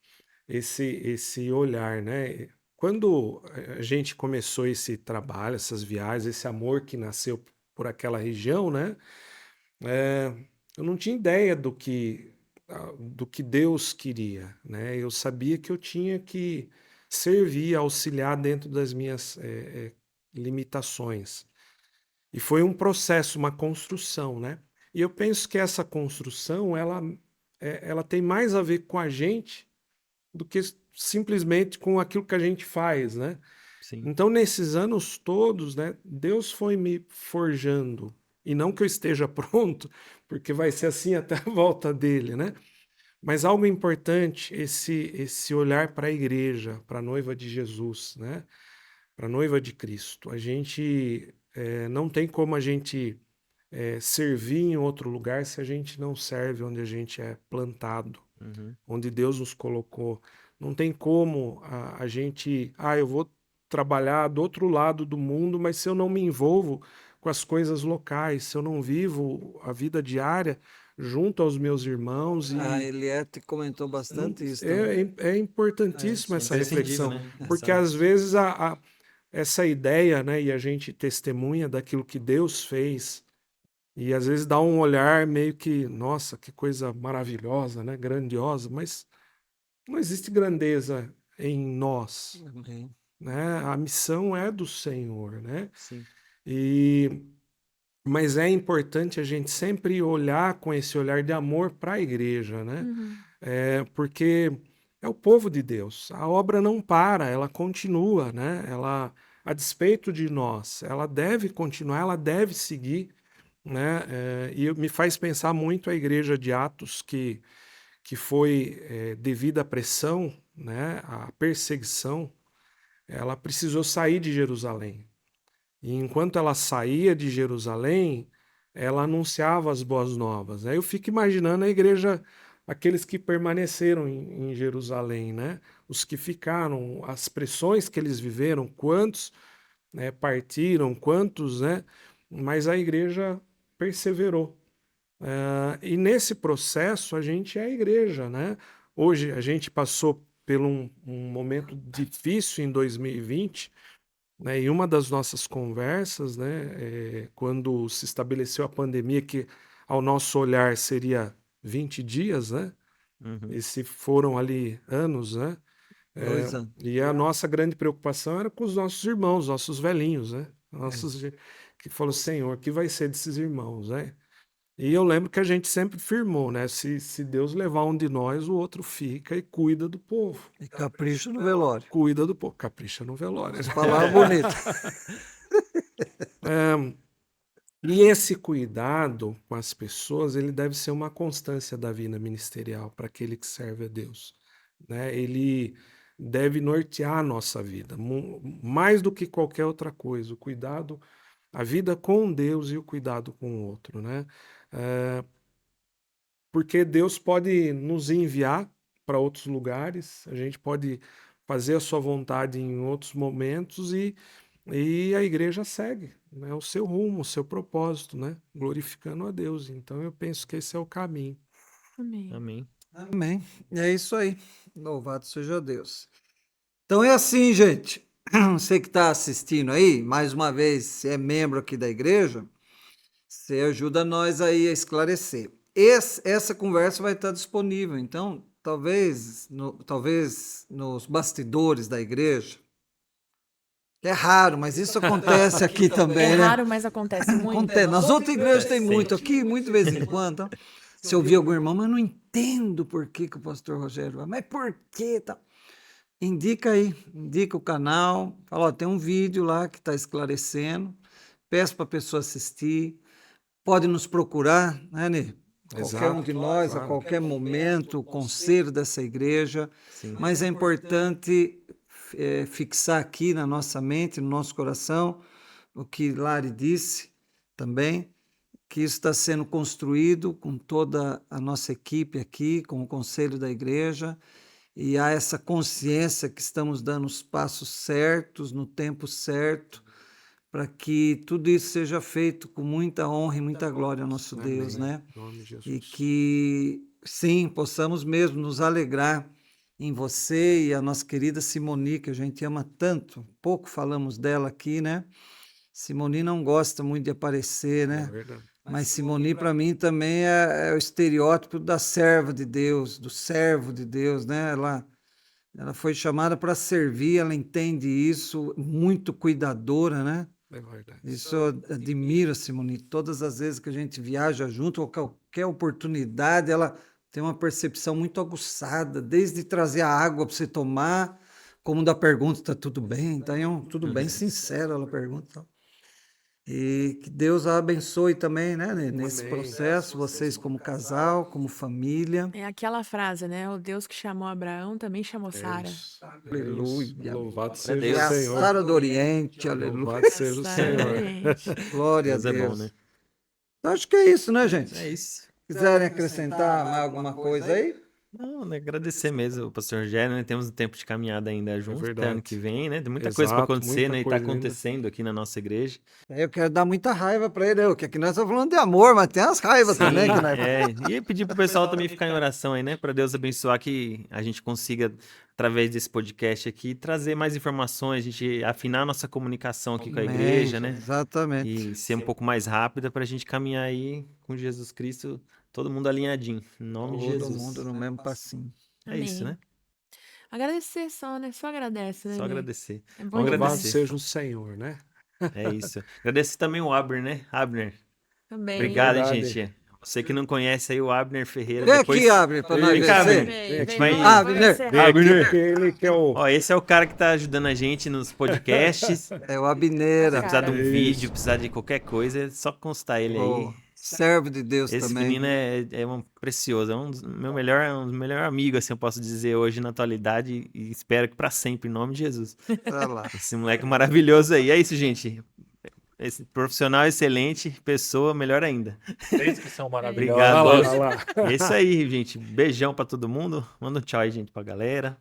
[SPEAKER 4] esse olhar, né? Quando a gente começou esse trabalho, essas viagens, esse amor que nasceu por aquela região, né? É, eu não tinha ideia do que Deus queria, né? Eu sabia que eu tinha que servir, auxiliar dentro das minhas limitações. E foi um processo, uma construção, né? E eu penso que essa construção, ela tem mais a ver com a gente do que simplesmente com aquilo que a gente faz, né?
[SPEAKER 2] Sim.
[SPEAKER 4] Então, nesses anos todos, né, Deus foi me forjando. E não que eu esteja pronto, porque vai ser assim até a volta dele, né? Mas algo importante, esse olhar para a igreja, para a noiva de Jesus, né? Para a noiva de Cristo. A gente não tem como a gente servir em outro lugar se a gente não serve onde a gente é plantado,
[SPEAKER 2] Uhum.
[SPEAKER 4] onde Deus nos colocou. Não tem como a gente, eu vou trabalhar do outro lado do mundo, mas se eu não me envolvo com as coisas locais, se eu não vivo a vida diária junto aos meus irmãos
[SPEAKER 1] A Eliette comentou bastante isso também.
[SPEAKER 4] é importantíssima essa
[SPEAKER 2] imprescindível,
[SPEAKER 4] reflexão,
[SPEAKER 2] né?
[SPEAKER 4] porque
[SPEAKER 2] Essa-
[SPEAKER 4] às vezes essa ideia, né, e a gente testemunha daquilo que Deus fez, e às vezes dá um olhar meio que, nossa, que coisa maravilhosa, né, grandiosa, mas não existe grandeza em nós,
[SPEAKER 1] Amém.
[SPEAKER 4] né? A missão é do Senhor, né?
[SPEAKER 2] Sim.
[SPEAKER 4] Mas é importante a gente sempre olhar com esse olhar de amor para a igreja, né? Porque é o povo de Deus. A obra não para, ela continua, né? Ela, a despeito de nós, ela deve continuar, ela deve seguir, né? E me faz pensar muito a igreja de Atos que foi devido à pressão, né? À perseguição, ela precisou sair de Jerusalém. E enquanto ela saía de Jerusalém, ela anunciava as boas novas. Aí eu fico imaginando a igreja, aqueles que permaneceram em Jerusalém, né? Os que ficaram, as pressões que eles viveram, quantos, né, partiram, quantos, né? Mas a igreja perseverou. E nesse processo a gente é a igreja, né? Hoje a gente passou por um momento difícil em 2020, né? E uma das nossas conversas, né, quando se estabeleceu a pandemia, que ao nosso olhar seria 20 dias, né?
[SPEAKER 2] Uhum.
[SPEAKER 4] E se foram ali anos, né?
[SPEAKER 1] 2 anos.
[SPEAKER 4] E a nossa grande preocupação era com os nossos irmãos, nossos velhinhos, né? Que falou, Senhor, o que vai ser desses irmãos, né? E eu lembro que a gente sempre firmou, né? Se Deus levar um de nós, o outro fica e cuida do povo.
[SPEAKER 1] E capricho no velório.
[SPEAKER 4] Cuida do povo. Capricha no velório.
[SPEAKER 1] Palavra bonita.
[SPEAKER 4] E esse cuidado com as pessoas, ele deve ser uma constância da vida ministerial para aquele que serve a Deus, né? Ele deve nortear a nossa vida, mais do que qualquer outra coisa, o cuidado, a vida com Deus e o cuidado com o outro, né? Porque Deus pode nos enviar para outros lugares, a gente pode fazer a sua vontade em outros momentos e a igreja segue, né, o seu rumo, o seu propósito, né, glorificando a Deus. Então eu penso que esse é o caminho.
[SPEAKER 3] Amém.
[SPEAKER 2] Amém.
[SPEAKER 1] Amém. É isso aí. Louvado seja Deus. Então é assim, gente. Você que está assistindo aí, mais uma vez, se é membro aqui da igreja, você ajuda nós aí a esclarecer. Essa conversa vai estar disponível, então, talvez nos bastidores da igreja. É raro, mas isso acontece aqui também,
[SPEAKER 3] É
[SPEAKER 1] né?
[SPEAKER 3] raro, mas acontece muito.
[SPEAKER 1] Acontece. Nas outras igrejas tem
[SPEAKER 2] Sempre.
[SPEAKER 1] muito, aqui muito de vez em quando. Então, se eu ouvir algum irmão, mas eu não entendo por que o pastor Rogério vai, mas por que tal? indica aí, indica o canal, fala, ó, tem um vídeo lá que está esclarecendo, peço para a pessoa assistir, pode nos procurar, né, Nê? Qualquer um
[SPEAKER 4] Exato,
[SPEAKER 1] de nós, a
[SPEAKER 4] claro.
[SPEAKER 1] qualquer momento, o conselho dessa igreja,
[SPEAKER 2] Sim.
[SPEAKER 1] mas é importante fixar aqui na nossa mente, no nosso coração, o que Lari disse também, que isso está sendo construído com toda a nossa equipe aqui, com o conselho da igreja, e há essa consciência que estamos dando os passos certos, no tempo certo, para que tudo isso seja feito com muita honra e muita glória ao nosso Deus,
[SPEAKER 4] Amém.
[SPEAKER 1] né?
[SPEAKER 4] Em nome de Jesus.
[SPEAKER 1] E que, sim, possamos mesmo nos alegrar em você e a nossa querida Simoni, que a gente ama tanto. Pouco falamos dela aqui, né? Simoni não gosta muito de aparecer,
[SPEAKER 4] É
[SPEAKER 1] né?
[SPEAKER 4] verdade.
[SPEAKER 1] Mas Simoni, para mim, também é o estereótipo da serva de Deus, do servo de Deus, né? Ela foi chamada para servir, ela entende isso, muito cuidadora, né?
[SPEAKER 4] É verdade.
[SPEAKER 1] Isso eu admiro a Simone. Todas as vezes que a gente viaja junto, ou qualquer oportunidade, ela tem uma percepção muito aguçada, desde trazer a água para você tomar, como da pergunta, está tudo bem? Então, tudo bem sincero, ela pergunta. E que Deus a abençoe também, né, nesse
[SPEAKER 4] Amém.
[SPEAKER 1] processo, vocês como casal, como família.
[SPEAKER 3] É aquela frase, né? O Deus que chamou Abraão também chamou Sara.
[SPEAKER 4] Isso.
[SPEAKER 1] Aleluia.
[SPEAKER 4] Louvado
[SPEAKER 2] É
[SPEAKER 4] seja
[SPEAKER 2] Deus.
[SPEAKER 1] E
[SPEAKER 4] o
[SPEAKER 1] a
[SPEAKER 4] Senhor.
[SPEAKER 1] Sara do Oriente, aleluia.
[SPEAKER 4] Louvado seja o Senhor.
[SPEAKER 3] Exatamente.
[SPEAKER 1] Glória a
[SPEAKER 2] Deus é bom,
[SPEAKER 1] Deus.
[SPEAKER 2] né?
[SPEAKER 1] Então, acho que é isso, né, gente?
[SPEAKER 2] É isso.
[SPEAKER 1] Quiserem acrescentar mais alguma coisa aí?
[SPEAKER 2] Não, né? Agradecer mesmo o pastor Rogério, né? Temos um tempo de caminhada ainda junto, até
[SPEAKER 4] verdade.
[SPEAKER 2] ano que vem, né? Tem muita coisa para
[SPEAKER 4] Exato,
[SPEAKER 2] acontecer,
[SPEAKER 4] muita
[SPEAKER 2] né? E tá
[SPEAKER 4] coisa ainda.
[SPEAKER 2] acontecendo aqui na nossa igreja.
[SPEAKER 1] Eu quero dar muita raiva para ele, porque aqui nós estamos falando de amor, mas tem as raivas também. Que nós...
[SPEAKER 2] E pedir pro pessoal também ficar em oração aí, né? Para Deus abençoar que a gente consiga, através desse podcast aqui, trazer mais informações, a gente afinar a nossa comunicação aqui com a igreja, né?
[SPEAKER 1] Exatamente.
[SPEAKER 2] E ser um pouco mais rápida para a gente caminhar aí com Jesus Cristo, todo mundo alinhadinho, em nome de
[SPEAKER 1] Todo
[SPEAKER 2] Jesus.
[SPEAKER 1] mundo no mesmo passinho.
[SPEAKER 2] É isso,
[SPEAKER 3] Amém.
[SPEAKER 2] né?
[SPEAKER 3] Agradecer só, né? Só agradece, né?
[SPEAKER 2] Só
[SPEAKER 3] Ney?
[SPEAKER 2] agradecer.
[SPEAKER 3] É bom
[SPEAKER 2] Vamos
[SPEAKER 3] demais.
[SPEAKER 4] Louvado
[SPEAKER 2] agradecer.
[SPEAKER 4] seja o Senhor, né?
[SPEAKER 2] É isso. Agradecer também o Abner, né? Abner,
[SPEAKER 3] Também.
[SPEAKER 2] obrigado, hein,
[SPEAKER 4] Verdade.
[SPEAKER 2] gente. Você que não conhece aí o Abner Ferreira,
[SPEAKER 1] Vem
[SPEAKER 2] depois...
[SPEAKER 1] aqui, abre para nós
[SPEAKER 2] Vem
[SPEAKER 1] ver.
[SPEAKER 2] cá,
[SPEAKER 1] você.
[SPEAKER 2] Abner.
[SPEAKER 3] Vem,
[SPEAKER 2] A gente
[SPEAKER 3] vem,
[SPEAKER 2] vai-
[SPEAKER 3] vamos
[SPEAKER 1] Abner,
[SPEAKER 3] encerrar.
[SPEAKER 4] Vem aqui, ele que é o...
[SPEAKER 2] Ó, esse é o cara que tá ajudando a gente nos podcasts.
[SPEAKER 1] É o Abneira,
[SPEAKER 2] Precisar de um
[SPEAKER 4] Isso.
[SPEAKER 2] vídeo, precisar de qualquer coisa, é só constar ele
[SPEAKER 1] o
[SPEAKER 2] aí.
[SPEAKER 1] servo de Deus
[SPEAKER 2] Esse
[SPEAKER 1] também.
[SPEAKER 2] menino é um precioso, é um dos melhor amigo, assim, eu posso dizer hoje na atualidade e espero que pra sempre, em nome de Jesus.
[SPEAKER 1] Olha lá.
[SPEAKER 2] Esse moleque maravilhoso aí. É isso, gente. Esse profissional excelente, pessoa melhor ainda.
[SPEAKER 5] Três que são maravilhosos.
[SPEAKER 2] Obrigado.
[SPEAKER 4] Olha lá.
[SPEAKER 2] É isso aí, gente. Beijão pra todo mundo. Manda um tchau aí, gente, pra galera.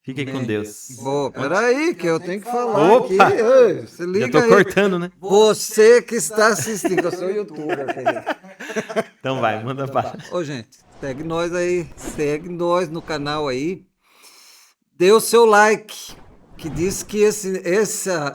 [SPEAKER 2] Fiquem com
[SPEAKER 1] Amém.
[SPEAKER 2] Deus.
[SPEAKER 1] Boa, peraí, que eu tenho que falar
[SPEAKER 2] Opa!
[SPEAKER 1] aqui. Ei, você
[SPEAKER 2] Já
[SPEAKER 1] liga
[SPEAKER 2] tô
[SPEAKER 1] aí.
[SPEAKER 2] cortando, né?
[SPEAKER 1] Você que está assistindo, eu sou youtuber. querido.
[SPEAKER 2] Então vai, manda bala.
[SPEAKER 1] Ô, gente, segue nós aí, segue nós no canal aí. Dê o seu like, que diz que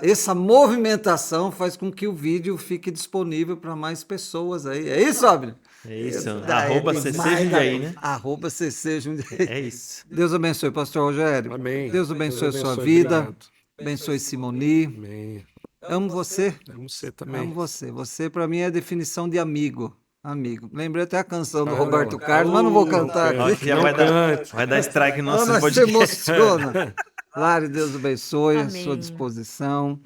[SPEAKER 1] essa movimentação faz com que o vídeo fique disponível para mais pessoas aí. É isso, Abner?
[SPEAKER 2] É isso.
[SPEAKER 1] Daí
[SPEAKER 2] Arroba
[SPEAKER 1] demais,
[SPEAKER 2] CC Jundiaí, né?
[SPEAKER 1] Arroba CC Jundiaí.
[SPEAKER 2] É isso.
[SPEAKER 1] Deus abençoe, pastor Rogério.
[SPEAKER 4] Amém.
[SPEAKER 1] Deus abençoe a sua
[SPEAKER 4] abençoe,
[SPEAKER 1] vida.
[SPEAKER 4] obrigado.
[SPEAKER 1] Abençoe Simoni.
[SPEAKER 4] Amém.
[SPEAKER 1] Amo você.
[SPEAKER 4] Vamos ser
[SPEAKER 1] Amo
[SPEAKER 4] também.
[SPEAKER 1] você. Você, para mim, é a definição de amigo. Amigo. Lembrei até a canção do
[SPEAKER 4] Ah,
[SPEAKER 1] Roberto
[SPEAKER 4] não.
[SPEAKER 1] Carlos, mas não vou cantar
[SPEAKER 4] Não,
[SPEAKER 2] Ó,
[SPEAKER 1] aqui.
[SPEAKER 2] já
[SPEAKER 4] Não cante.
[SPEAKER 2] vai dar strike no
[SPEAKER 1] Ah,
[SPEAKER 2] nosso
[SPEAKER 1] mas se
[SPEAKER 2] podcast.
[SPEAKER 1] emociona. Lari, Deus abençoe, à
[SPEAKER 3] Amém.
[SPEAKER 1] sua disposição.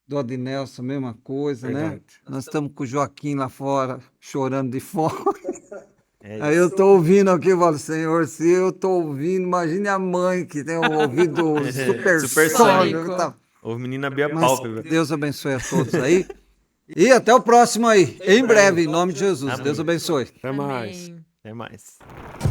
[SPEAKER 1] Do Adnelson, a mesma coisa, né?
[SPEAKER 4] Verdade.
[SPEAKER 1] Nós estamos com o Joaquim lá fora, chorando de fome.
[SPEAKER 2] É
[SPEAKER 1] Aí eu tô ouvindo aqui, eu falo, Senhor, se eu tô ouvindo, imagine a mãe que tem o ouvido supersônico.
[SPEAKER 3] Supersônico.
[SPEAKER 1] Tá.
[SPEAKER 2] O menino abriu a
[SPEAKER 1] Mas
[SPEAKER 2] pálpebra.
[SPEAKER 1] Deus abençoe a todos aí. E até o próximo aí, em breve, em nome de Jesus.
[SPEAKER 2] Amém.
[SPEAKER 1] Deus abençoe.
[SPEAKER 4] Até mais.
[SPEAKER 3] Amém.
[SPEAKER 2] Até mais.